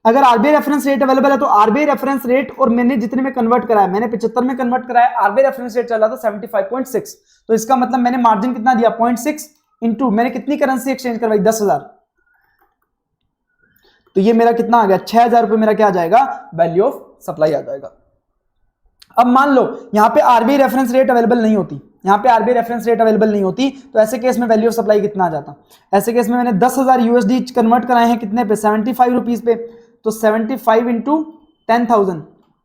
अगर RBI रेफरेंस रेट अवेलेबल है, तो RBI रेफरेंस रेट और मैंने जितने में कन्वर्ट कराया, मैंने 75 में कन्वर्ट कराया, RBI रेफरेंस रेट चल रहा था 75.6, तो इसका मतलब मैंने मार्जिन कितना दिया, 0.6 इंटू मैंने कितनी करेंसी एक्सचेंज करवाई, 10,000, तो ये मेरा कितना आ गया, 6,000 रुपए मेरा क्या आ जाएगा, वैल्यू ऑफ सप्लाई आ जाएगा। अब मान लो यहां पे RBI रेफरेंस रेट अवेलेबल नहीं होती, यहां पे RBI रेफरेंस रेट अवेलेबल नहीं होती, तो ऐसे केस में वैल्यू ऑफ सप्लाई कितना आ जाता, ऐसे केस में मैंने 10,000 USD कन्वर्ट कराए हैं कितने पे, 75 रुपीज पे, तो 75 इंटू 10,000,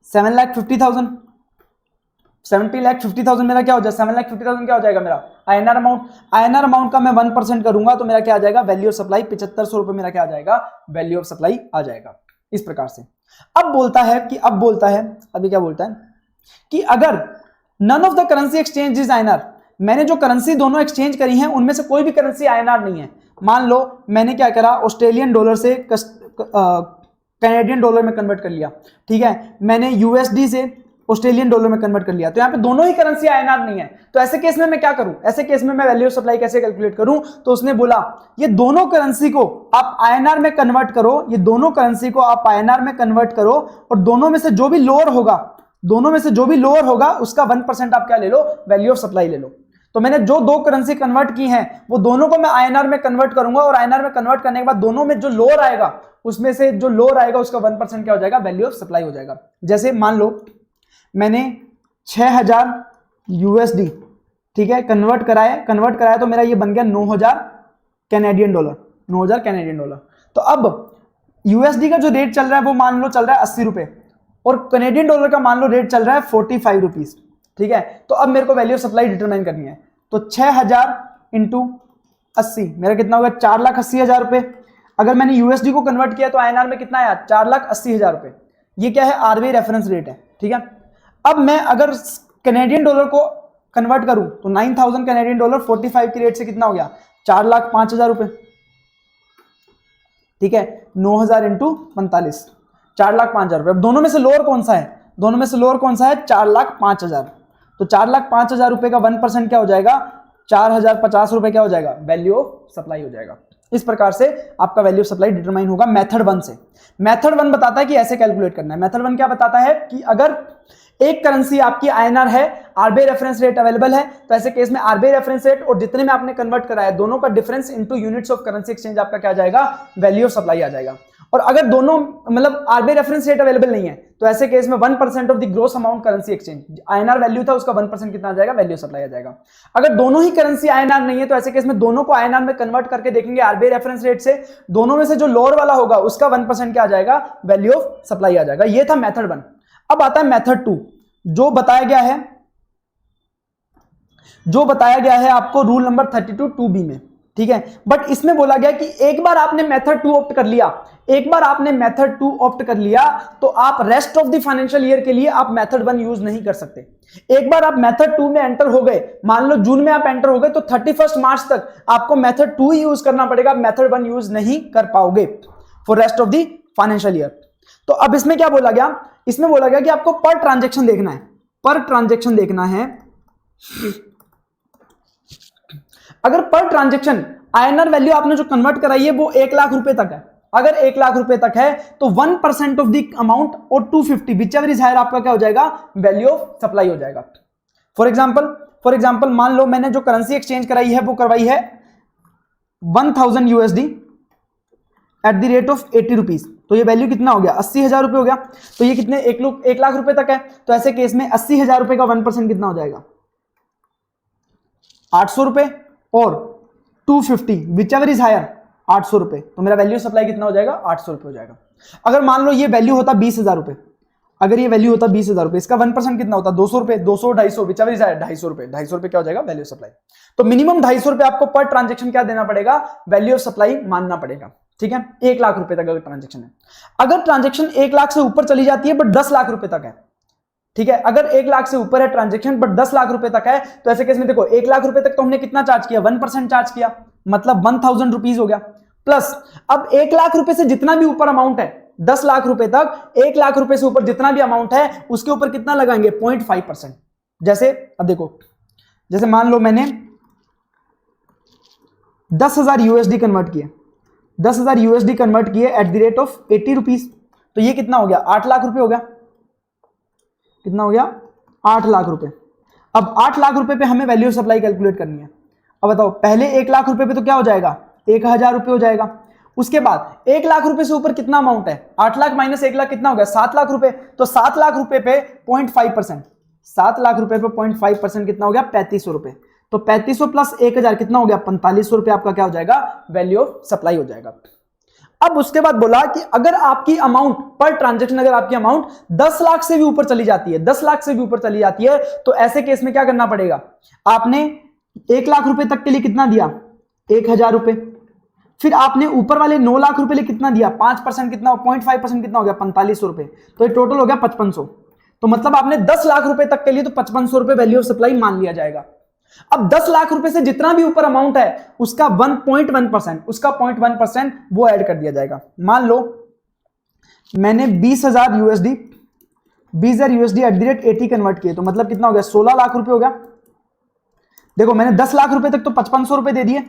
7,50,000, 70,50,000 मेरा क्या हो जाएगा, 7,50,000 क्या हो जाएगा मेरा INR अमाउंट। INR अमाउंट का मैं 1% करूंगा तो मेरा क्या आ जाएगा, वैल्यू ऑफ सप्लाई 7500 रुपए मेरा क्या आ जाएगा, वैल्यू ऑफ सप्लाई आ जाएगा। इस प्रकार से अब बोलता है अभी क्या बोलता है कि अगर none of the currency exchange is INR, मैंने जो करेंसी दोनों एक्सचेंज करी है उनमें से कोई भी करेंसी INR नहीं है। मान लो मैंने क्या करा, ऑस्ट्रेलियन डॉलर से कैनेडियन डॉलर में कन्वर्ट कर लिया, ठीक है, मैंने USD से ऑस्ट्रेलियन डॉलर में कन्वर्ट कर लिया, तो यहाँ पे दोनों ही करेंसी INR नहीं है। तो ऐसे केस में मैं क्या करूं, ऐसे केस में मैं वैल्यू ऑफ सप्लाई कैसे कैलकुलेट करूं, तो उसने बोला ये दोनों करेंसी को आप INR में कन्वर्ट करो, ये दोनों करेंसी को आप INR में कन्वर्ट करो और दोनों में से जो भी लोअर होगा उसका 1% आप क्या ले लो, वैल्यू ऑफ सप्लाई ले लो। तो मैंने जो दो करेंसी कन्वर्ट की हैं वो दोनों को मैं INR में कन्वर्ट करूंगा और INR में कन्वर्ट करने के बाद दोनों में जो लोअर आएगा उसमें से जो लोअर आएगा उसका 1% क्या हो जाएगा, वैल्यू ऑफ सप्लाई हो जाएगा। जैसे मान लो मैंने 6,000 USD, ठीक है, कन्वर्ट कराया तो मेरा ये बन गया 9,000 कैनेडियन डॉलर। तो अब USD का जो रेट चल रहा है वो मान लो चल रहा है 80 रुपए और कैनेडियन डॉलर का मान लो रेट चल रहा है 45 रुपीज, ठीक है। तो अब मेरे को वैल्यू ऑफ सप्लाई डिटरमाइन करनी है, तो 6,000 इंटू 80 मेरा कितना होगा, 4,80,000 रुपए। अगर मैंने USD को कन्वर्ट किया तो INR में कितना आया, 4,80,000 रुपए। ये क्या है, RBI रेफरेंस रेट है, ठीक है। अब मैं अगर कैनेडियन डॉलर को कन्वर्ट करूं तो 9,000 कैनेडियन डॉलर 45 की रेट से कितना हो गया, 4,05,000 रुपए, ठीक है। 9,000 इंटू 45, 4,05,000 रुपए। अब दोनों में से लोअर कौन सा है, 4,05,000। तो 4,05,000 रुपए का 1% क्या हो जाएगा, 4,050 रुपए क्या हो जाएगा, वैल्यू ऑफ सप्लाई हो जाएगा। इस प्रकार से आपका वैल्यू ऑफ सप्लाई डिटरमाइन होगा मेथड 1 से। मेथड 1 बताता है कि ऐसे कैलकुलेट करना है। मेथड 1 क्या बताता है कि अगर एक करेंसी आपकी INR है, RBI रेफरेंस रेट अवेलेबल है, तो ऐसे केस में RBI रेफरेंस रेट और जितने में आपने कन्वर्ट कराया दोनों का difference into units of currency exchange आपका क्या आ जाएगा, वैल्यू ऑफ सप्लाई आ जाएगा। और अगर दोनों मतलब RBI रेफरेंस रेट अवेलेबल नहीं है तो ऐसे केस में 1% of the gross amount currency exchange, INR value था उसका 1% कितना आ जाएगा, वैल्यू ऑफ सप्लाई आ जाएगा। अगर दोनों ही करेंसी INR नहीं है तो ऐसे केस में दोनों को INR में कन्वर्ट करके देखेंगे RBI रेफरेंस रेट से, दोनों में से जो लोअर वाला होगा उसका 1% क्या आ जाएगा, वैल्यू ऑफ सप्लाई आ जाएगा। ये था मेथड 1। अब आता है मेथड 2, जो बताया गया है आपको रूल नंबर 32 2B में, ठीक है। बट इसमें बोला गया कि एक बार आपने मेथड 2 ऑप्ट कर लिया, तो आप rest of the financial year के लिए आप मेथड 1 यूज नहीं कर सकते। एक बार आप मेथड 2 में एंटर हो गए, मान लो जून में आप एंटर हो गए, तो 31 मार्च तक आपको मेथड 2 ही यूज करना पड़ेगा, मेथड 1 यूज नहीं कर पाओगे for rest of the financial year. तो अब इसमें क्या बोला गया, इसमें बोला गया कि आपको पर ट्रांजेक्शन देखना है। अगर पर ट्रांजेक्शन INR वैल्यू आपने जो कन्वर्ट कराई है वो 1 लाख रुपए तक है, अगर 1 लाख रुपए तक है तो 1% ऑफ द अमाउंट और 250 विचएवर इज हायर आपका क्या हो जाएगा, वैल्यू ऑफ सप्लाई हो जाएगा। फॉर एग्जांपल मान लो मैंने जो करेंसी एक्सचेंज कराई है वो करवाई है 1,000 USD at the rate of 80 rupees, तो ये वैल्यू कितना हो गया, 80,000 रुपए हो गया। तो ये कितने 1 लाख रुपए तक है, तो ऐसे केस में 80,000 रुपए का 1% कितना हो जाएगा, 800 रुपए और 250 विचएवर इज हायर 800 रुपए, तो मेरा वैल्यू सप्लाई कितना हो जाएगा, 800 रुपए हो जाएगा। अगर मान लो ये वैल्यू होता 20,000 रुपए, अगर ये वैल्यू होता 20,000 रुपए, इसका 1% कितना होता, 200 रुपए, 200 250 विचएवर इज हायर 250 रुपए, 250 रुपए क्या हो जाएगा, वैल्यू सप्लाई। तो मिनिमम 250 रुपए आपको पर ट्रांजेक्शन क्या देना पड़ेगा, वैल्यू ऑफ सप्लाई मानना पड़ेगा, ठीक है। 1 लाख रुपए तक अगर ट्रांजेक्शन है, अगर ट्रांजेक्शन 1 लाख से ऊपर चली जाती है बट 10 लाख रुपए तक है, ठीक है, अगर 1 लाख से ऊपर है ट्रांजेक्शन बट 10 लाख रुपए तक है, तो ऐसे केस में देखो 1 लाख रुपए तक तो हमने कितना चार्ज किया, 1% चार्ज किया, मतलब 1,000 रुपीज हो गया, प्लस अब 1 लाख रुपए से जितना भी ऊपर अमाउंट है 10 लाख रुपए तक, 1 लाख रुपए से ऊपर जितना भी अमाउंट है उसके ऊपर कितना लगाएंगे, 0.5%। जैसे अब देखो, जैसे मान लो मैंने 10,000 USD कन्वर्ट किए, 10,000 USD कन्वर्ट किए at the rate of 80 rupees, तो ये कितना हो गया, 8 लाख रुपए हो गया, कितना हो गया, 8 लाख रुपए। अब 8 लाख रुपए पे हमें वैल्यू सप्लाई कैलकुलेट करनी है। अब बताओ, पहले 1 लाख रुपए पे तो क्या हो जाएगा, 1,000 रुपए हो जाएगा। उसके बाद 1 लाख रुपए से ऊपर कितना अमाउंट है, 8 लाख माइनस 1 लाख कितना हो गया, 7 लाख रुपए। तो 7 लाख रुपए पे 0.5%, 7 लाख रुपए पे 0.5% कितना हो गया, 3500 रुपए। तो 3500 प्लस 1,000 कितना हो गया, 4500 रुपए आपका क्या हो जाएगा, वैल्यू ऑफ सप्लाई हो जाएगा। अब उसके बाद बोला कि अगर आपकी अमाउंट पर ट्रांजेक्शन, अगर आपकी अमाउंट 10 लाख से भी ऊपर चली जाती है, 10 लाख से भी ऊपर चली जाती है, तो ऐसे केस में क्या करना पड़ेगा? आपने 1 लाख रुपए तक के लिए कितना दिया? 1000 रुपए। फिर आपने ऊपर वाले 9 लाख रुपए लिए कितना दिया? 5% कितना, 0.5% कितना हो गया? 4500 रुपए। तो ये टोटल हो गया 5500। तो मतलब आपने 10 लाख रुपए तक के लिए तो 5500 रुपए वैल्यू ऑफ सप्लाई मान लिया जाएगा। अब 10 लाख रुपए से जितना भी ऊपर अमाउंट है उसका 1.1%, उसका 0.1% वो ऐड कर दिया जाएगा। मान लो मैंने 20,000 यूएसडी @80 कन्वर्ट किए, तो मतलब कितना हो गया? 16 लाख रुपए हो गया। देखो मैंने 10 लाख रुपए तक तो 5500 रुपए दे दिए,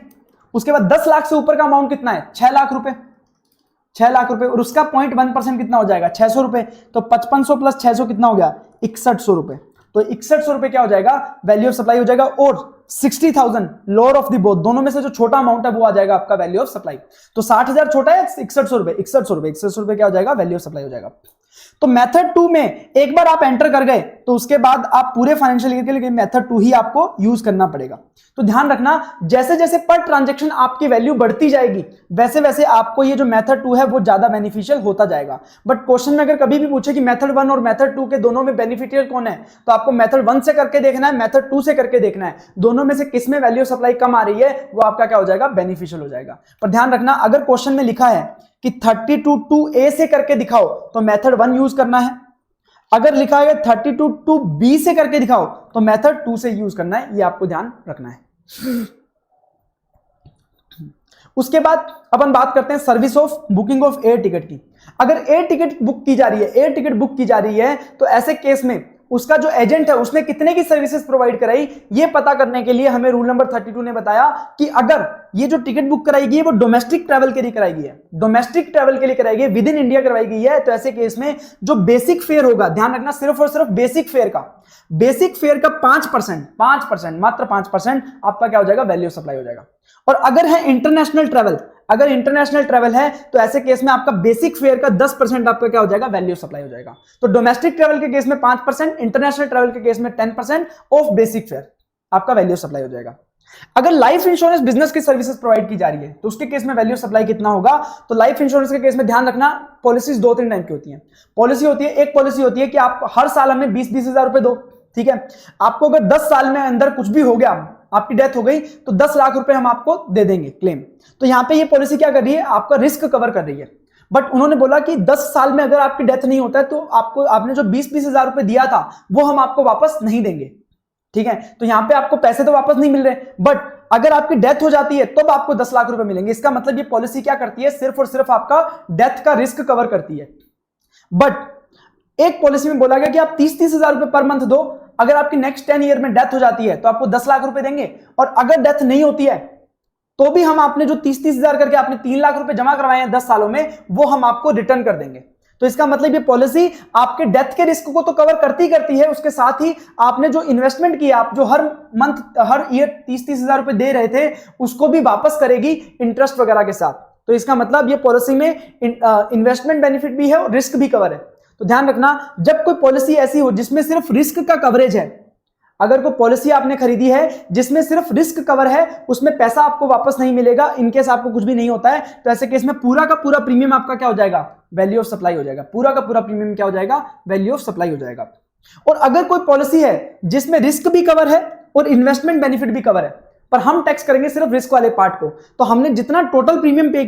उसके बाद 10 लाख से ऊपर का अमाउंट कितना है? 6 लाख रुपए, 6 लाख रुपए, और उसका 0.1% कितना हो जाएगा? 600 रुपए। तो 5500 प्लस 600 कितना हो गया? 6100 रुपए। तो 6100 रुपए क्या हो जाएगा? वैल्यू ऑफ सप्लाई हो जाएगा। और 60,000 लोअर ऑफ द बोथ, दोनों में से जो छोटा अमाउंट है वो आ जाएगा आपका वैल्यू ऑफ सप्लाई। तो 60,000 छोटा है, 6100 रुपए, 6100 रुपए क्या हो जाएगा? वैल्यू ऑफ सप्लाई हो जाएगा। तो मेथड 2 में एक बार आप एंटर कर गए तो उसके बाद आप पूरे फाइनेंशियल ईयर के लिए मेथड 2 ही आपको यूज करना पड़ेगा। तो ध्यान रखना, जैसे जैसे पर ट्रांजैक्शन आपकी वैल्यू बढ़ती जाएगी वैसे वैसे आपको ये जो मेथड 2 है वो ज्यादा बेनिफिशियल होता जाएगा। बट क्वेश्चन में अगर कभी भी पूछे कि मेथड 1 और मेथड 2 के दोनों में बेनिफिशियल कौन है, तो आपको मेथड 1 से करके देखना है, मेथड 2 से करके देखना है, दोनों में से किस में वैल्यू सप्लाई कम आ रही है वो आपका क्या हो जाएगा? बेनिफिशियल हो जाएगा। पर ध्यान रखना, अगर क्वेश्चन में लिखा है कि 32 2A से करके दिखाओ तो मेथड 1 यूज करना है, अगर लिखा है 32 2B से करके दिखाओ तो मेथड 2 से यूज करना है, ये आपको ध्यान रखना है। उसके बाद अपन बात करते हैं service of booking of air ticket की। अगर एयर टिकट बुक की जा रही है, एयर टिकट बुक की जा रही है, तो ऐसे केस में उसका जो एजेंट है उसने कितने की सर्विसेज प्रोवाइड कराई, ये पता करने के लिए हमें रूल नंबर 32 ने बताया कि अगर ये जो टिकट बुक कराई गई है वो डोमेस्टिक ट्रैवल के लिए कराई गई है, डोमेस्टिक ट्रैवल के लिए कराई गई है, विद इन इंडिया करवाई गई है, तो ऐसे केस में जो बेसिक फेयर होगा, ध्यान रखना सिर्फ और सिर्फ बेसिक फेयर का 5%, मात्र 5% आपका क्या हो जाएगा? वैल्यू सप्लाई हो जाएगा। और अगर है इंटरनेशनल ट्रैवल, अगर इंटरनेशनल ट्रैवल है तो ऐसे केस में आपका बेसिक फेयर का 10% आपका क्या हो जाएगा? वैल्यू सप्लाई हो जाएगा। तो डोमेस्टिक ट्रैवल के केस में 5%, इंटरनेशनल ट्रैवल के केस में 10% ऑफ बेसिक फेयर आपका वैल्यू सप्लाई हो जाएगा। अगर लाइफ इंश्योरेंस बिजनेस की सर्विसेज प्रोवाइड की जा रही है तो उसके केस में वैल्यू सप्लाई कितना होगा? तो लाइफ इंश्योरेंस के केस में ध्यान रखना, पॉलिसीज 2-3 टाइप की होती हैं। पॉलिसी होती है, एक पॉलिसी होती है कि आप हर साल हमें 20-20 हजार रुपए दो, ठीक है। आपको अगर 10 साल में अंदर कुछ भी हो गया, आपकी डेथ हो गई, तो 10 लाख रुपए हम आपको दे देंगे क्लेम। तो यहां पे ये पॉलिसी क्या कर रही है? आपका रिस्क कवर कर रही है। बट उन्होंने बोला कि 10 साल में अगर आपकी डेथ नहीं होता है तो आपको, आपने जो 20-20 हजार रुपए दिया था वो हम आपको वापस नहीं देंगे, ठीक है। तो यहां पे आपको पैसे तो वापस नहीं मिल रहे, बट अगर आपकी डेथ हो जाती है तब आपको 10 लाख रुपए मिलेंगे। इसका मतलब ये पॉलिसी क्या करती है? सिर्फ और सिर्फ आपका डेथ का रिस्क कवर करती है। बट एक पॉलिसी में बोला गया कि आप 30-30 हजार रुपए पर मंथ दो, अगर आपकी नेक्स्ट 10 ईयर में डेथ हो जाती है तो आपको 10 लाख रुपए देंगे, और अगर डेथ नहीं होती है तो भी हम आपने जो 30-30 हजार करके आपने 3 लाख रुपए जमा करवाए हैं 10 सालों में, वो हम आपको रिटर्न कर देंगे। तो इसका मतलब ये पॉलिसी आपके डेथ के रिस्क को तो कवर करती है, उसके साथ ही आपने जो इन्वेस्टमेंट किया, आप जो हर मंथ हर ईयर 30-30 हजार रुपए दे रहे थे उसको भी वापस करेगी इंटरेस्ट वगैरह के साथ। तो इसका मतलब ये पॉलिसी में इन्वेस्टमेंट बेनिफिट भी है और रिस्क भी कवर है। तो ध्यान रखना, जब कोई पॉलिसी ऐसी हो जिसमें सिर्फ रिस्क का कवरेज है, अगर कोई पॉलिसी आपने खरीदी है जिसमें सिर्फ रिस्क कवर है, उसमें पैसा आपको वापस नहीं मिलेगा इनकेस आपको कुछ भी नहीं होता है, तो ऐसे केस में पूरा का पूरा प्रीमियम आपका क्या हो जाएगा? वैल्यू ऑफ सप्लाई हो जाएगा। पूरा का पूरा प्रीमियम क्या हो जाएगा? वैल्यू ऑफ सप्लाई हो जाएगा। और अगर कोई पॉलिसी है जिसमें रिस्क भी कवर है और इन्वेस्टमेंट बेनिफिट भी कवर है, पर हम टैक्स करेंगे सिर्फ रिस्क वाले पार्ट को, तो हमने जितना टोटल प्रीमियम पे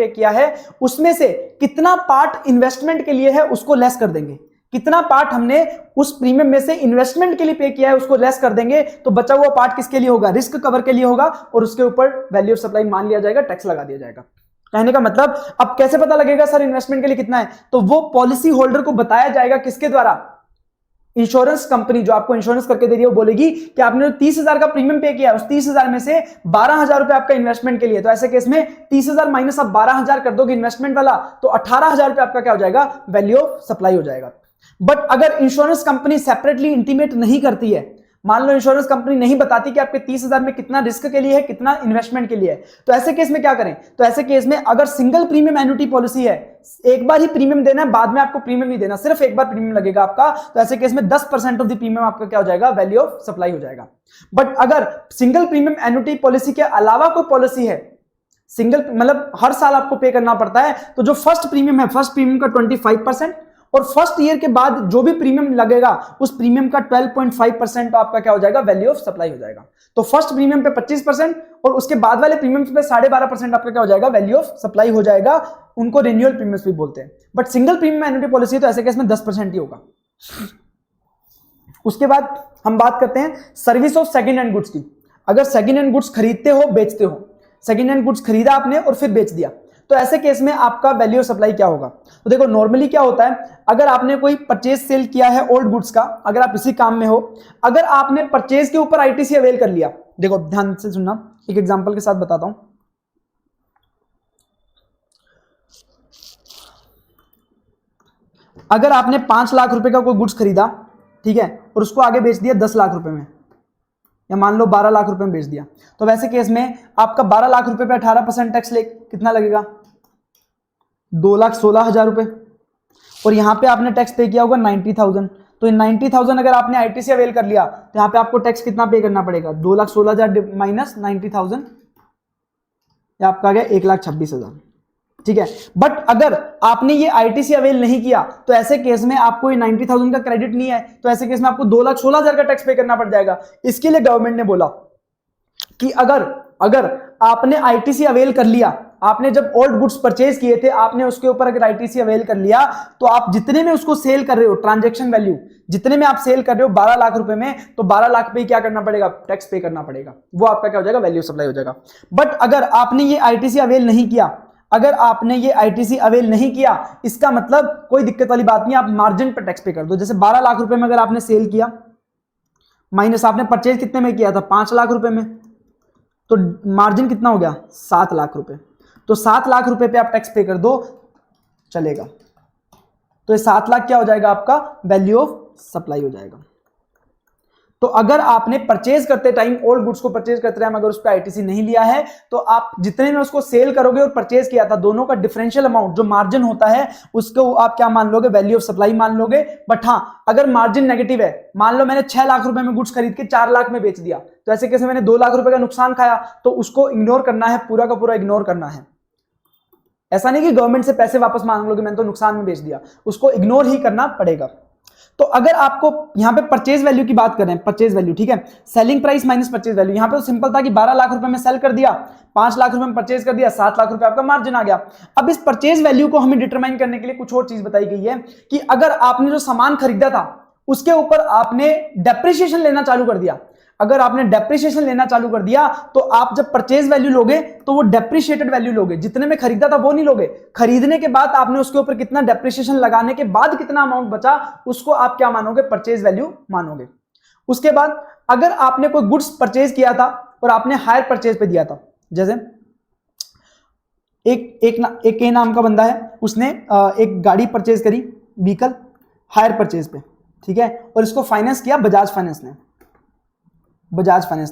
किया है उसमें से कितना पार्ट इन्वेस्टमेंट के लिए है उसको लेस कर देंगे, कितना पार्ट हमने उस प्रीमियम में से इन्वेस्टमेंट के लिए पे किया है उसको लेस कर देंगे, तो बचा हुआ पार्ट किसके लिए होगा? रिस्क कवर के लिए होगा, और उसके ऊपर वैल्यू ऑफ सप्लाई मान लिया जाएगा, टैक्स लगा दिया जाएगा। कहने का मतलब, अब कैसे पता लगेगा सर इन्वेस्टमेंट के लिए कितना है? तो वो पॉलिसी होल्डर को बताया जाएगा, किसके द्वारा? इंश्योरेंस कंपनी जो आपको इंश्योरेंस करके दे रही है वो बोलेगी कि आपने जो 30 हजार का प्रीमियम पे किया, उस 30 हजार में से 12 हजार रुपए आपका इन्वेस्टमेंट के लिए, तो ऐसे केस में 30 हजार माइनस आप 12 हजार कर दोगे इन्वेस्टमेंट वाला, तो 18 हजार रुपए आपका क्या हो जाएगा? वैल्यू ऑफ सप्लाई हो जाएगा। बट अगर इंश्योरेंस कंपनी सेपरेटली इंटीमेट नहीं करती है, मान लो इंश्योरेंस कंपनी नहीं बताती कि आपके 30 हजार में कितना रिस्क के लिए है, कितना इन्वेस्टमेंट के लिए है, तो ऐसे केस में क्या करें? तो ऐसे केस में अगर सिंगल प्रीमियम एन्युटी पॉलिसी है, एक बार ही प्रीमियम देना है, बाद में आपको प्रीमियम नहीं देना, सिर्फ एक बार प्रीमियम लगेगा आपका, तो ऐसे केस में 10% ऑफ द प्रीमियम आपका क्या हो जाएगा? वैल्यू ऑफ सप्लाई हो जाएगा। बट अगर सिंगल प्रीमियम एन्युटी पॉलिसी के अलावा कोई पॉलिसी है, सिंगल मतलब हर साल आपको पे करना पड़ता है। तो जो फर्स्ट प्रीमियम है, फर्स्ट प्रीमियम का 25% और फर्स्ट ईयर के बाद जो भी प्रीमियम लगेगा उस प्रीमियम का 12.5% आपका क्या हो जाएगा, वैल्यू ऑफ सप्लाई हो जाएगा। तो फर्स्ट प्रीमियम पे 25% और उसके बाद वाले प्रीमियम पे 12.5% आपका क्या हो जाएगा, वैल्यू ऑफ सप्लाई हो जाएगा। उनको रिन्यूअल प्रीमियम्स भी बोलते हैं। But single premium annuity policy तो ऐसे केस में 10% ही होगा। उसके बाद हम बात करते हैं service of second hand goods की। अगर सेकेंड हैंड गुड्स खरीदते हो, बेचते हो, सेकेंड हैंड गुड्स खरीदा आपने और फिर बेच दिया, तो ऐसे केस में आपका वैल्यू ऑफ सप्लाई क्या होगा। तो देखो नॉर्मली क्या होता है, अगर आपने कोई परचेज सेल किया है ओल्ड गुड्स का, अगर आप इसी काम में हो, अगर आपने परचेज के ऊपर आईटीसी अवेल कर लिया, देखो ध्यान से सुनना, एक एग्जांपल के साथ बताता हूं। अगर आपने 5 लाख रुपए का कोई गुड्स खरीदा, ठीक है, और उसको आगे बेच दिया 10 लाख रुपए में, या मान लो 12 लाख रुपए में बेच दिया, तो वैसे केस में आपका 12 लाख रुपए पे 18% टैक्स ले कितना लगेगा, 2,16,000 रुपए। और यहां पे आपने टैक्स पे किया होगा 90,000। तो 90,000 अगर आपने आईटीसी अवेल कर लिया तो यहां पे आपको टैक्स कितना पे करना पड़ेगा, 2,16,000 माइनस 90,000, या आपका आ गया 1,26,000। ठीक है। बट अगर आपने ये आईटीसी अवेल नहीं किया तो ऐसे केस में आपको ये 90,000 का क्रेडिट नहीं है, तो ऐसे केस में आपको 2,16,000 का टैक्स पे करना पड़ जाएगा। इसके लिए गवर्नमेंट ने बोला कि अगर आपने आईटीसी अवेल कर लिया, आपने जब ओल्ड गुड्स परचेज किए थे, आपने उसके ऊपर अगर आईटीसी अवेल कर लिया, तो आप जितने में उसको सेल कर रहे हो, ट्रांजैक्शन वैल्यू जितने में आप सेल कर रहे हो 12 लाख रुपए में, तो 12 लाख पे क्या करना पड़ेगा, टैक्स पे करना पड़ेगा। वो आपका क्या हो जाएगा, वैल्यू सप्लाई हो जाएगा। बट अगर आपने ये आईटीसी अवेल नहीं किया, अगर आपने ये आईटीसी अवेल नहीं किया, इसका मतलब कोई दिक्कत वाली बात नहीं, आप मार्जिन पर टैक्स पे कर दो। जैसे 12 लाख रुपए में अगर आपने सेल किया, माइनस आपने परचेज कितने में किया था, 5 लाख रुपए में, तो मार्जिन कितना हो गया, 7 लाख रुपए। तो 7 लाख रुपए पे आप टैक्स पे कर दो, चलेगा। तो ये 7 लाख क्या हो जाएगा, आपका वैल्यू ऑफ सप्लाई हो जाएगा। तो अगर आपने परचेज करते टाइम, ओल्ड गुड्स को परचेज करते टाइम अगर उस पर आईटीसी नहीं लिया है, तो आप जितने में उसको सेल करोगे और परचेज किया था, दोनों का डिफरेंशियल अमाउंट जो मार्जिन होता है, उसको आप क्या मान लोगे, वैल्यू ऑफ सप्लाई मान लोगे। बट हाँ, अगर मार्जिन नेगेटिव है, मान लो मैंने 6 लाख रुपए में गुड्स खरीद के 4 लाख में बेच दिया, तो ऐसे कैसे मैंने 2 लाख रुपए का नुकसान खाया, तो उसको इग्नोर करना है, पूरा का पूरा इग्नोर करना है। ऐसा नहीं कि गवर्नमेंट से पैसे वापस मांग लोगे, मैंने तो नुकसान में बेच दिया, उसको इग्नोर ही करना पड़ेगा। तो अगर आपको यहां पे परचेज वैल्यू की बात करें, परचेज वैल्यू, ठीक है, selling price minus purchase value, यहां पे तो सिंपल था कि 12 लाख रुपए में सेल कर दिया, 5 लाख रुपए में परचेज कर दिया, 7 लाख रुपए आपका मार्जिन आ गया। अब इस परचेज वैल्यू को हमें डिटरमाइन करने के लिए कुछ और चीज बताई गई है कि अगर आपने जो सामान खरीदा था उसके ऊपर आपने डेप्रिसिएशन लेना चालू कर दिया, अगर आपने डेप्रिसिएशन लेना चालू कर दिया, तो आप जब परचेज वैल्यू लोगे तो वो डेप्रिशिएटेड वैल्यू लोगे, जितने में खरीदा था वो नहीं लोगे। खरीदने के बाद आपने उसके ऊपर कितना डेप्रिसिएशन लगाने के बाद कितना अमाउंट बचा, उसको आप क्या मानोगे, परचेज वैल्यू मानोगे। उसके बाद अगर आपने कोई गुड्स परचेज किया था और आपने हायर परचेज पे दिया था, जैसे एक ए नाम का बंदा है, उसने एक गाड़ी परचेज करी, व्हीकल हायर परचेज पे, ठीक है, और इसको फाइनेंस किया बजाज फाइनेंस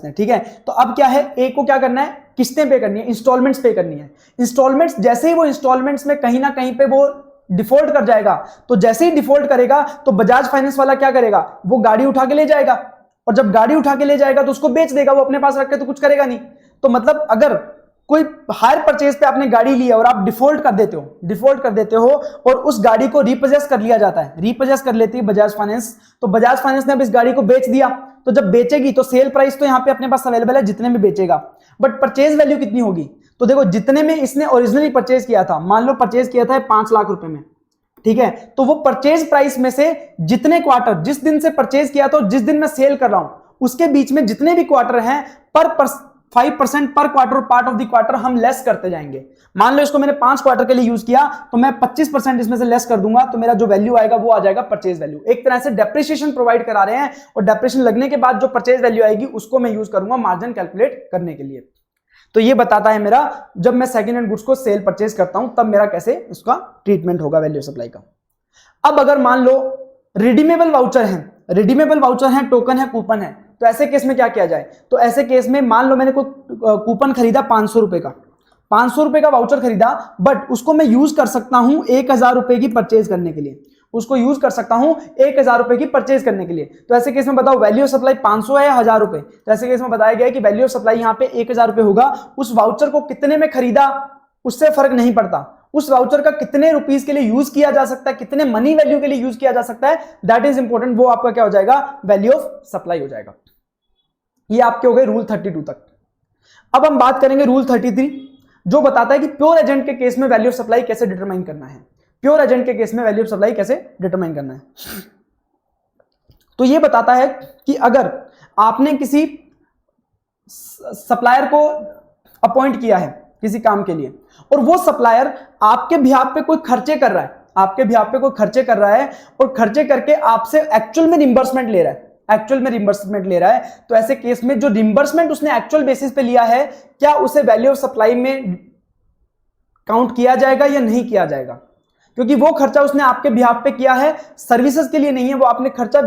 ने, ठीक है। तो अब क्या है, ए को क्या करना है, किस्तें पे करनी है, इंस्टॉलमेंट्स पे करनी है। इंस्टॉलमेंट्स जैसे ही वो इंस्टॉलमेंट्स में कहीं ना कहीं पे वो डिफॉल्ट कर जाएगा, तो जैसे ही डिफॉल्ट करेगा तो बजाज फाइनेंस वाला क्या करेगा, वो गाड़ी उठा के ले जाएगा, और जब गाड़ी उठा के ले जाएगा तो उसको बेच देगा, वो अपने पास रख के तो कुछ करेगा नहीं। तो मतलब अगर कोई हायर परचेज पे आपने गाड़ी ली है और आप डिफॉल्ट कर देते हो और उस गाड़ी को रीपोजेस कर लिया जाता है, रीपोजेस कर लेती है बजाज फाइनेंस, तो बजाज फाइनेंस ने अब इस गाड़ी को बेच दिया, तो जब बेचेगी तो सेल प्राइस तो यहां पे अपने पास अवेलेबल है जितने में बेचेगा, बट परचेज वैल्यू कितनी होगी, तो देखो जितने में इसने ओरिजिनली परचेज किया था, मान लो परचेज किया था 5 लाख रुपए में, ठीक है, तो वो परचेज प्राइस में से जितने क्वार्टर, जिस दिन से परचेज किया था जिस दिन मैं सेल कर रहा हूं, उसके बीच में जितने भी क्वार्टर हैं पर 5% पर quarter, part of the quarter हम लेस करते जाएंगे। मान लो इसको मैंने 5 क्वार्टर के लिए यूज किया, तो मैं 25% इसमें से लेस कर दूंगा, तो मेरा जो वैल्यू आएगा वो आ जाएगा परचेज वैल्यू। एक तरह से डेप्रिसिएशन प्रोवाइड करा रहे हैं, और डेप्रिसिएशन लगने के बाद जो परचेज वैल्यू आएगी उसको मैं यूज करूंगा मार्जिन कैलकुलेट करने के लिए। तो ये बताता है मेरा, जब मैं सेकेंड हैंड गुड्स को सेल परचेज करता हूं तब मेरा कैसे उसका ट्रीटमेंट होगा वैल्यू सप्लाई का। अब अगर मान लो रिडीमेबल वाउचर है, टोकन है, कूपन है, तो ऐसे केस में क्या किया जाए, तो ऐसे केस में मान लो मैंने कोई कूपन खरीदा 500 रुपए का, 500 रुपए का वाउचर खरीदा, बट उसको मैं यूज कर सकता हूं 1,000 रुपए की परचेज करने के लिए। उसको यूज कर सकता हूं 1000 रुपए की परचेज करने के लिए। तो ऐसे केस में बताओ वैल्यू ऑफ सप्लाई 500 है या 1000 रुपए। तो ऐसे केस में बताया गया है कि वैल्यू ऑफ सप्लाई यहां पे 1000 रुपए होगा। उस वाउचर को कितने में खरीदा उससे फर्क नहीं पड़ता, उस वाउचर का कितने रुपीस के लिए यूज किया जा सकता है, कितने मनी वैल्यू के लिए यूज किया जा सकता है, दैट इज इंपॉर्टेंट। वो आपका क्या हो जाएगा, वैल्यू ऑफ सप्लाई हो जाएगा। ये आपके हो गए रूल 32 तक। अब हम बात करेंगे रूल 33, जो बताता है कि प्योर एजेंट के केस में वैल्यू ऑफ सप्लाई कैसे डिटरमाइन करना है। प्योर एजेंट के केस में वैल्यू ऑफ सप्लाई कैसे डिटरमाइन करना है। तो ये बताता है कि अगर आपने किसी सप्लायर को अपॉइंट किया है किसी काम के लिए और वो सप्लायर आपके बिहाफ पे कोई खर्चे कर रहा है, आपके बिहाफ पे कोई खर्चे कर रहा है और खर्चे करके आपसे एक्चुअल में रिंबर्समेंट ले रहा है, एक्चुअल में रिंबर्समेंट ले रहा है, तो ऐसे केस में जो रिंबर्समेंट उसने एक्चुअल बेसिस पे लिया है क्या उसे वैल्यू ऑफ सप्लाई में काउंट किया जाएगा या नहीं किया जाएगा, क्योंकि वो खर्चा उसने आपके बिहाफ पे किया है, सर्विसेज के लिए नहीं है, वो आपने खर्चा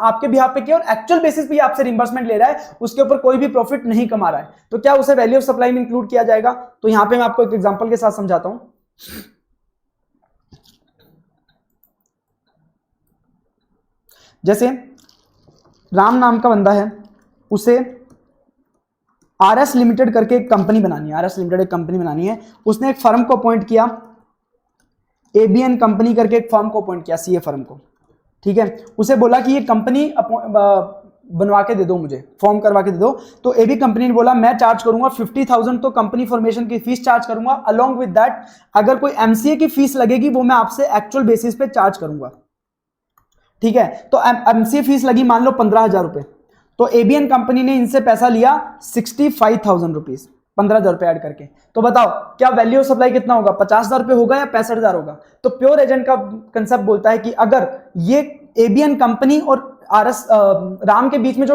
आपके बिहाफ पे किया और एक्चुअल बेसिस पे आपसे रिंबर्समेंट ले रहा है, उसके ऊपर कोई भी प्रॉफिट नहीं कमा रहा है, तो क्या उसे वैल्यू ऑफ सप्लाई में इंक्लूड किया जाएगा। तो यहां पे मैं आपको एक एग्जांपल के साथ समझाता हूं। जैसे राम नाम का बंदा है, उसे आरएस लिमिटेड करके एक कंपनी बनानी है, आरएस लिमिटेड एक कंपनी बनानी है, उसने एक फर्म को अपॉइंट किया, एबीएन कंपनी करके एक फर्म को अपॉइंट किया, सीए फर्म को, ठीक है। उसे बोला कि ये कंपनी बनवा के दे दो, मुझे फॉर्म करवा के दे दो। तो एबी कंपनी ने बोला मैं चार्ज करूंगा 50,000 तो कंपनी फॉर्मेशन की फीस चार्ज करूंगा, अलोंग विद दैट अगर कोई एमसीए की फीस लगेगी वो मैं आपसे एक्चुअल बेसिस पे चार्ज करूंगा, ठीक है। तो एमसीए फीस लगी मान लो 15,000 रुपए, तो एबीएन कंपनी ने इनसे पैसा लिया 65,000 रुपीज, 15,000 रुपए ऐड करके। तो बताओ क्या वैल्यू ऑफ सप्लाई कितना होगा, 50,000 रुपए होगा या 65,000 होगा। तो प्योर एजेंट का कंसेप्ट बोलता है कि अगर ये एबीएन कंपनी और आरएस राम के बीच में जो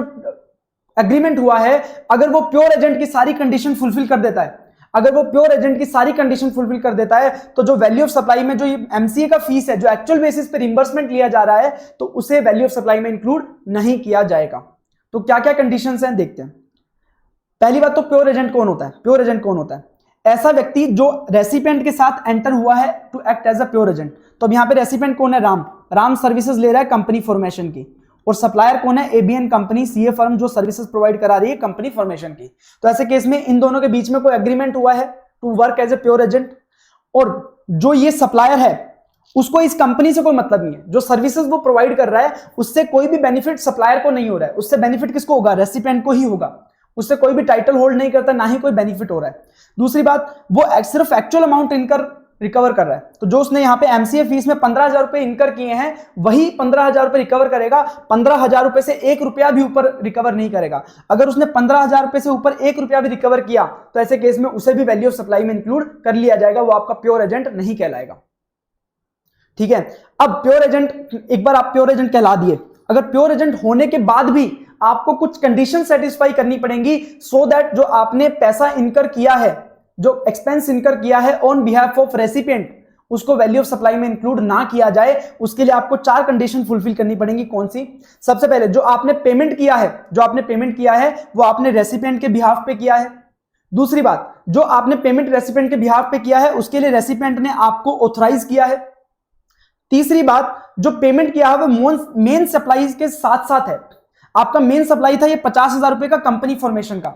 एग्रीमेंट हुआ है, अगर वो प्योर एजेंट की सारी कंडीशन फुलफिल कर देता है, अगर वो प्योर एजेंट की सारी कंडीशन फुलफिल कर देता है, तो जो वैल्यू ऑफ सप्लाई में जो एमसीए का फीस है, जो एक्चुअल बेसिस पे रिंबर्समेंट लिया जा रहा है, तो उसे वैल्यू ऑफ सप्लाई में इंक्लूड नहीं किया जाएगा। तो क्या क्या कंडीशंस हैं देखते हैं। पहली बात तो प्योर एजेंट कौन होता है, प्योर एजेंट कौन होता है, ऐसा व्यक्ति जो रेसिपिएंट के साथ एंटर हुआ है to act as a pure agent. तो अब यहां पे रेसिपिएंट कौन है, राम सर्विसेज ले रहा है कंपनी फॉर्मेशन की, और सप्लायर कौन है, एबीएन कंपनी सीए फर्म जो सर्विसेज प्रोवाइड करा रही है कंपनी फॉर्मेशन की। तो ऐसे केस में इन दोनों के बीच में कोई एग्रीमेंट हुआ है to work as a pure agent, और जो ये सप्लायर है उसको इस कंपनी से कोई मतलब नहीं है, जो सर्विसेज वो प्रोवाइड कर रहा है उससे कोई भी बेनिफिट सप्लायर को नहीं हो रहा है, उससे बेनिफिट किसको होगा, रेसिपिएंट को ही होगा, उससे कोई भी टाइटल होल्ड नहीं करता, ना ही कोई बेनिफिट हो रहा है। दूसरी बात, वो सिर्फ एक्चुअल अमाउंट इनकर रिकवर कर रहा है, तो जो उसने यहाँ पे एमसीए फीस में 15,000 रुपए इनकर किए हैं वही 15,000 रुपए रिकवर करेगा, 15,000 रुपए से 1 रुपया भी ऊपर रिकवर नहीं करेगा। अगर उसने 15,000 रुपए से ऊपर 1 रुपया भी रिकवर किया तो ऐसे केस में उसे भी वैल्यू ऑफ सप्लाई में इंक्लूड कर लिया जाएगा, वो आपका प्योर एजेंट नहीं कहलाएगा, ठीक है। अब प्योर एजेंट, एक बार आप प्योर एजेंट कहला दिए, अगर प्योर एजेंट होने के बाद भी आपको कुछ कंडीशन सेटिस्फाई करनी पड़ेंगी सो दैट जो आपने पैसा इनकर किया है, जो एक्सपेंस इनकर किया है ऑन बिहाफ ऑफ रेसिपिएंट, उसको वैल्यू ऑफ सप्लाई में इंक्लूड ना किया जाए, उसके लिए आपको 4 कंडीशन फुलफिल करनी पड़ेंगी। कौन सी, सबसे पहले जो आपने पेमेंट किया है, जो आपने पेमेंट किया है वो आपने रेसिपिएंट के बिहाफ पे किया है। दूसरी बात, जो आपने पेमेंट रेसिपिएंट के बिहाफ पे किया है उसके लिए रेसिपिएंट ने आपको ऑथराइज किया है। तीसरी बात, जो पेमेंट किया है वो मेन सप्लाई के साथ साथ है, आपका मेन सप्लाई था ये 50,000 रुपए का कंपनी फॉर्मेशन का,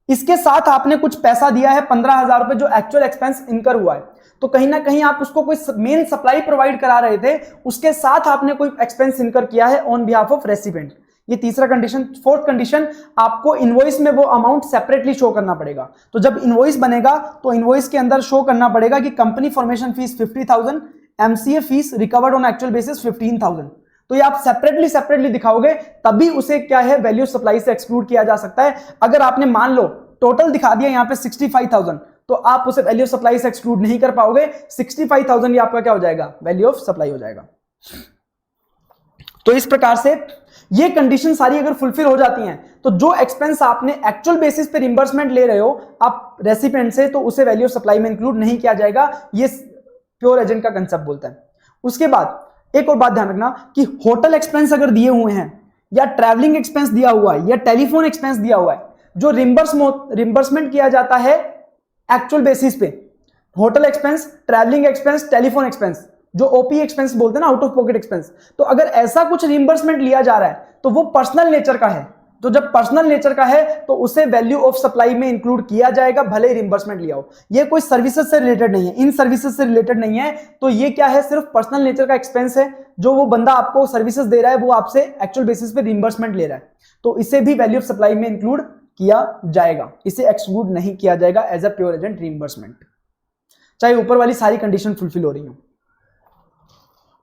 इसके साथ आपने कुछ पैसा दिया है 15,000 रुपए जो एक्चुअल एक्सपेंस इनकर हुआ है, तो कहीं ना कहीं आप उसको कोई मेन सप्लाई प्रोवाइड करा रहे थे, उसके साथ आपने कोई एक्सपेंस इनकर किया है ऑन बिहाफ ऑफ रेसिपिएंट। ये तीसरा कंडीशन। फोर्थ कंडीशन, आपको इनवॉइस में वो अमाउंट सेपरेटली शो करना पड़ेगा। तो जब इनवॉइस बनेगा तो इनवॉइस के अंदर शो करना पड़ेगा कि company formation fees 50,000, MCA fees recovered on actual basis 15,000। तो ये आप सेपरेटली दिखाओगे तभी उसे क्या है वैल्यू सप्लाई से एक्सक्लूड किया जा सकता है। अगर आपने मान लो टोटल दिखा दिया यहां पे 65,000 तो आप उसे वैल्यू सप्लाई से एक्सक्लूड नहीं कर पाओगे। 65,000 ये आपका क्या हो जाएगा, वैल्यू ऑफ सप्लाई हो जाएगा। तो इस प्रकार से ये कंडीशन सारी अगर फुलफिल हो जाती हैं तो जो एक्सपेंस आपने एक्चुअल बेसिस पे रिंबर्समेंट ले रहे हो आप रेसिपिएंट से, तो उसे वैल्यू ऑफ सप्लाई में इंक्लूड नहीं किया जाएगा। ये प्योर एजेंट का कंसेप्ट बोलता है। उसके बाद एक और बात ध्यान रखना कि होटल एक्सपेंस अगर दिए हुए हैं या ट्रैवलिंग एक्सपेंस दिया हुआ है या टेलीफोन एक्सपेंस दिया हुआ है, जो रिंबर्समेंट किया जाता है एक्चुअल बेसिस पे, hotel expense, travelling expense, telephone expense, जो ओपी एक्सपेंस बोलते हैं ना, आउट ऑफ पॉकेट एक्सपेंस। तो अगर ऐसा कुछ रिइंबर्समेंट लिया जा रहा है तो वो पर्सनल नेचर का है। तो जब पर्सनल नेचर का है तो उसे वैल्यू ऑफ सप्लाई में इंक्लूड किया जाएगा, भले ही रिइंबर्समेंट लिया हो। ये कोई सर्विसेज से रिलेटेड नहीं है, इन सर्विसेज से रिलेटेड नहीं है। तो ये क्या है, सिर्फ पर्सनल नेचर का एक्सपेंस है। जो वो बंदा आपको सर्विसेज दे रहा है वो आपसे एक्चुअल बेसिस पे रिइंबर्समेंट ले रहा है, तो इसे भी वैल्यू ऑफ सप्लाई में इंक्लूड किया जाएगा, इसे एक्सक्लूड नहीं किया जाएगा as a pure agent reimbursement, चाहे ऊपर वाली सारी कंडीशन फुलफिल हो रही हो।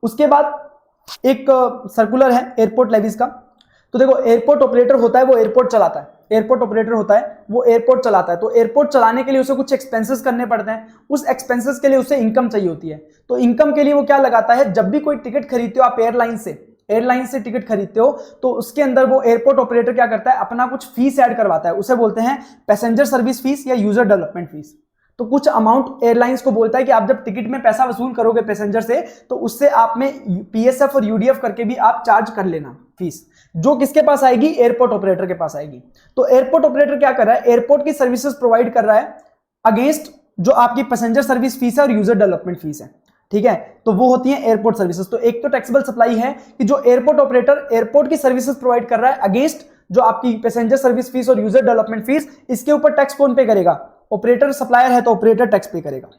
उसके बाद एक सर्कुलर है एयरपोर्ट लेवीज का। तो देखो, एयरपोर्ट ऑपरेटर होता है वो एयरपोर्ट चलाता है, एयरपोर्ट ऑपरेटर होता है वो एयरपोर्ट चलाता है। तो एयरपोर्ट चलाने के लिए उसे कुछ एक्सपेंसेस करने पड़ते हैं, उस एक्सपेंसेस के लिए उसे इनकम चाहिए होती है। तो इनकम के लिए वो क्या लगाता है, जब भी कोई टिकट खरीदते हो आप एयरलाइन से टिकट खरीदते हो तो उसके अंदर वो एयरपोर्ट ऑपरेटर क्या करता है, अपना कुछ फीस ऐड करवाता है, उसे बोलते हैं पैसेंजर सर्विस फीस या यूजर डेवलपमेंट फीस। तो कुछ अमाउंट एयरलाइंस को बोलता है कि आप जब टिकट में पैसा वसूल करोगे पैसेंजर से तो उससे आप में पीएसएफ और यूडीएफ करके भी आप चार्ज कर लेना फीस, जो किसके पास आएगी, एयरपोर्ट ऑपरेटर के पास आएगी। तो एयरपोर्ट ऑपरेटर क्या कर रहा है, एयरपोर्ट की सर्विसेज प्रोवाइड कर रहा है अगेंस्ट जो आपकी पैसेंजर सर्विस फीस है और यूजर डेवलपमेंट फीस है, ठीक है। तो वो होती है एयरपोर्ट सर्विसेज। तो एक तो टैक्सेबल सप्लाई है कि जो एयरपोर्ट ऑपरेटर एयरपोर्ट की सर्विसेज प्रोवाइड कर रहा है अगेंस्ट जो आपकी पैसेंजर सर्विस फीस और यूजर डेवलपमेंट फीस, इसके ऊपर टैक्स कौन पे करेगा, ऑपरेटर। सप्लायर है तो ऑपरेटर टैक्स पे करेगा,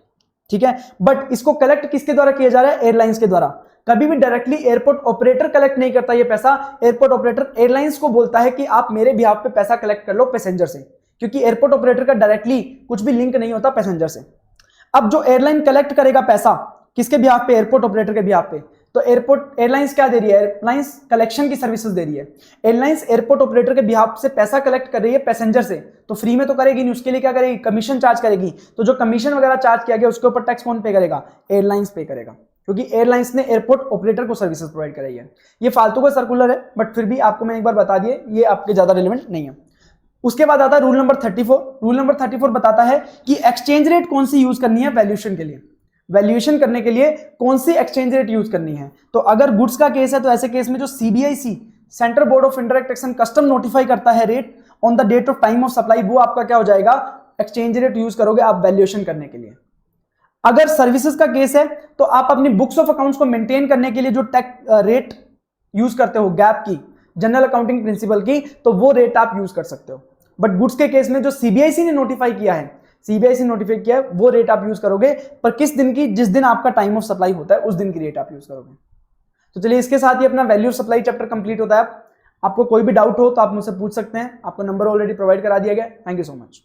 ठीक है। बट इसको कलेक्ट किसके द्वारा किया जा रहा है, एयरलाइंस के द्वारा। कभी भी डायरेक्टली एयरपोर्ट ऑपरेटर कलेक्ट नहीं करता ये पैसा, एयरपोर्ट ऑपरेटर एयरलाइंस को बोलता है कि आप मेरे बिहाफ पे पैसा कलेक्ट कर लो पैसेंजर से, क्योंकि एयरपोर्ट ऑपरेटर का डायरेक्टली कुछ भी लिंक नहीं होता पैसेंजर से। अब जो एयरलाइन कलेक्ट करेगा पैसा किसके बिहाफ पे, एयरपोर्ट ऑपरेटर के बिहाफ पे। तो एयरपोर्ट एयरलाइंस क्या दे रही है, एयरलाइंस कलेक्शन की सर्विसेज दे रही है। एयरलाइंस एयरपोर्ट ऑपरेटर के बिहाफ से पैसा कलेक्ट कर रही है पैसेंजर से, तो फ्री में तो करेगी नहीं, उसके लिए क्या करेगी, कमीशन चार्ज करेगी। तो जो कमीशन वगैरह चार्ज किया गया उसके ऊपर टैक्स कौन पे करेगा, एयरलाइंस पे करेगा, क्योंकि एयरलाइंस ने एयरपोर्ट ऑपरेटर को सर्विसेज प्रोवाइड कराई है। ये फालतू का सर्कुलर है बट फिर भी आपको मैं एक बार बता दिए, ये आपके ज्यादा रिलेवेंट नहीं है। उसके बाद आता है रूल नंबर 34। रूल नंबर 34 बताता है कि एक्सचेंज रेट कौन सी यूज करनी है वैल्यूएशन के लिए, वैल्यूएशन करने के लिए कौन सी एक्सचेंज रेट यूज करनी है। तो अगर गुड्स का केस है तो ऐसे केस में जो CBIC central board of indirect tax and custom notify करता है rate on the date of time of supply, वो आपका क्या हो जाएगा, एक्सचेंज रेट यूज करोगे आप वैल्यूएशन करने के लिए। अगर सर्विसेज का केस है तो आप अपनी बुक्स ऑफ अकाउंट्स को मेंटेन करने के लिए जो टैक्स रेट यूज करते हो गैप की, जनरल अकाउंटिंग प्रिंसिपल की, तो वो रेट आप यूज कर सकते हो। बट गुड्स के केस में जो सीबीआईसी ने नोटिफाई किया है, सीबीआईसी नोटिफाई किया है, वो रेट आप यूज करोगे, पर किस दिन की, जिस दिन आपका टाइम ऑफ सप्लाई होता है उस दिन की रेट आप यूज करोगे। तो चलिए इसके साथ ही अपना value of supply chapter complete होता है। आपको कोई भी डाउट हो तो आप मुझसे पूछ सकते हैं, आपको नंबर ऑलरेडी प्रोवाइड करा दिया गया। Thank you so much.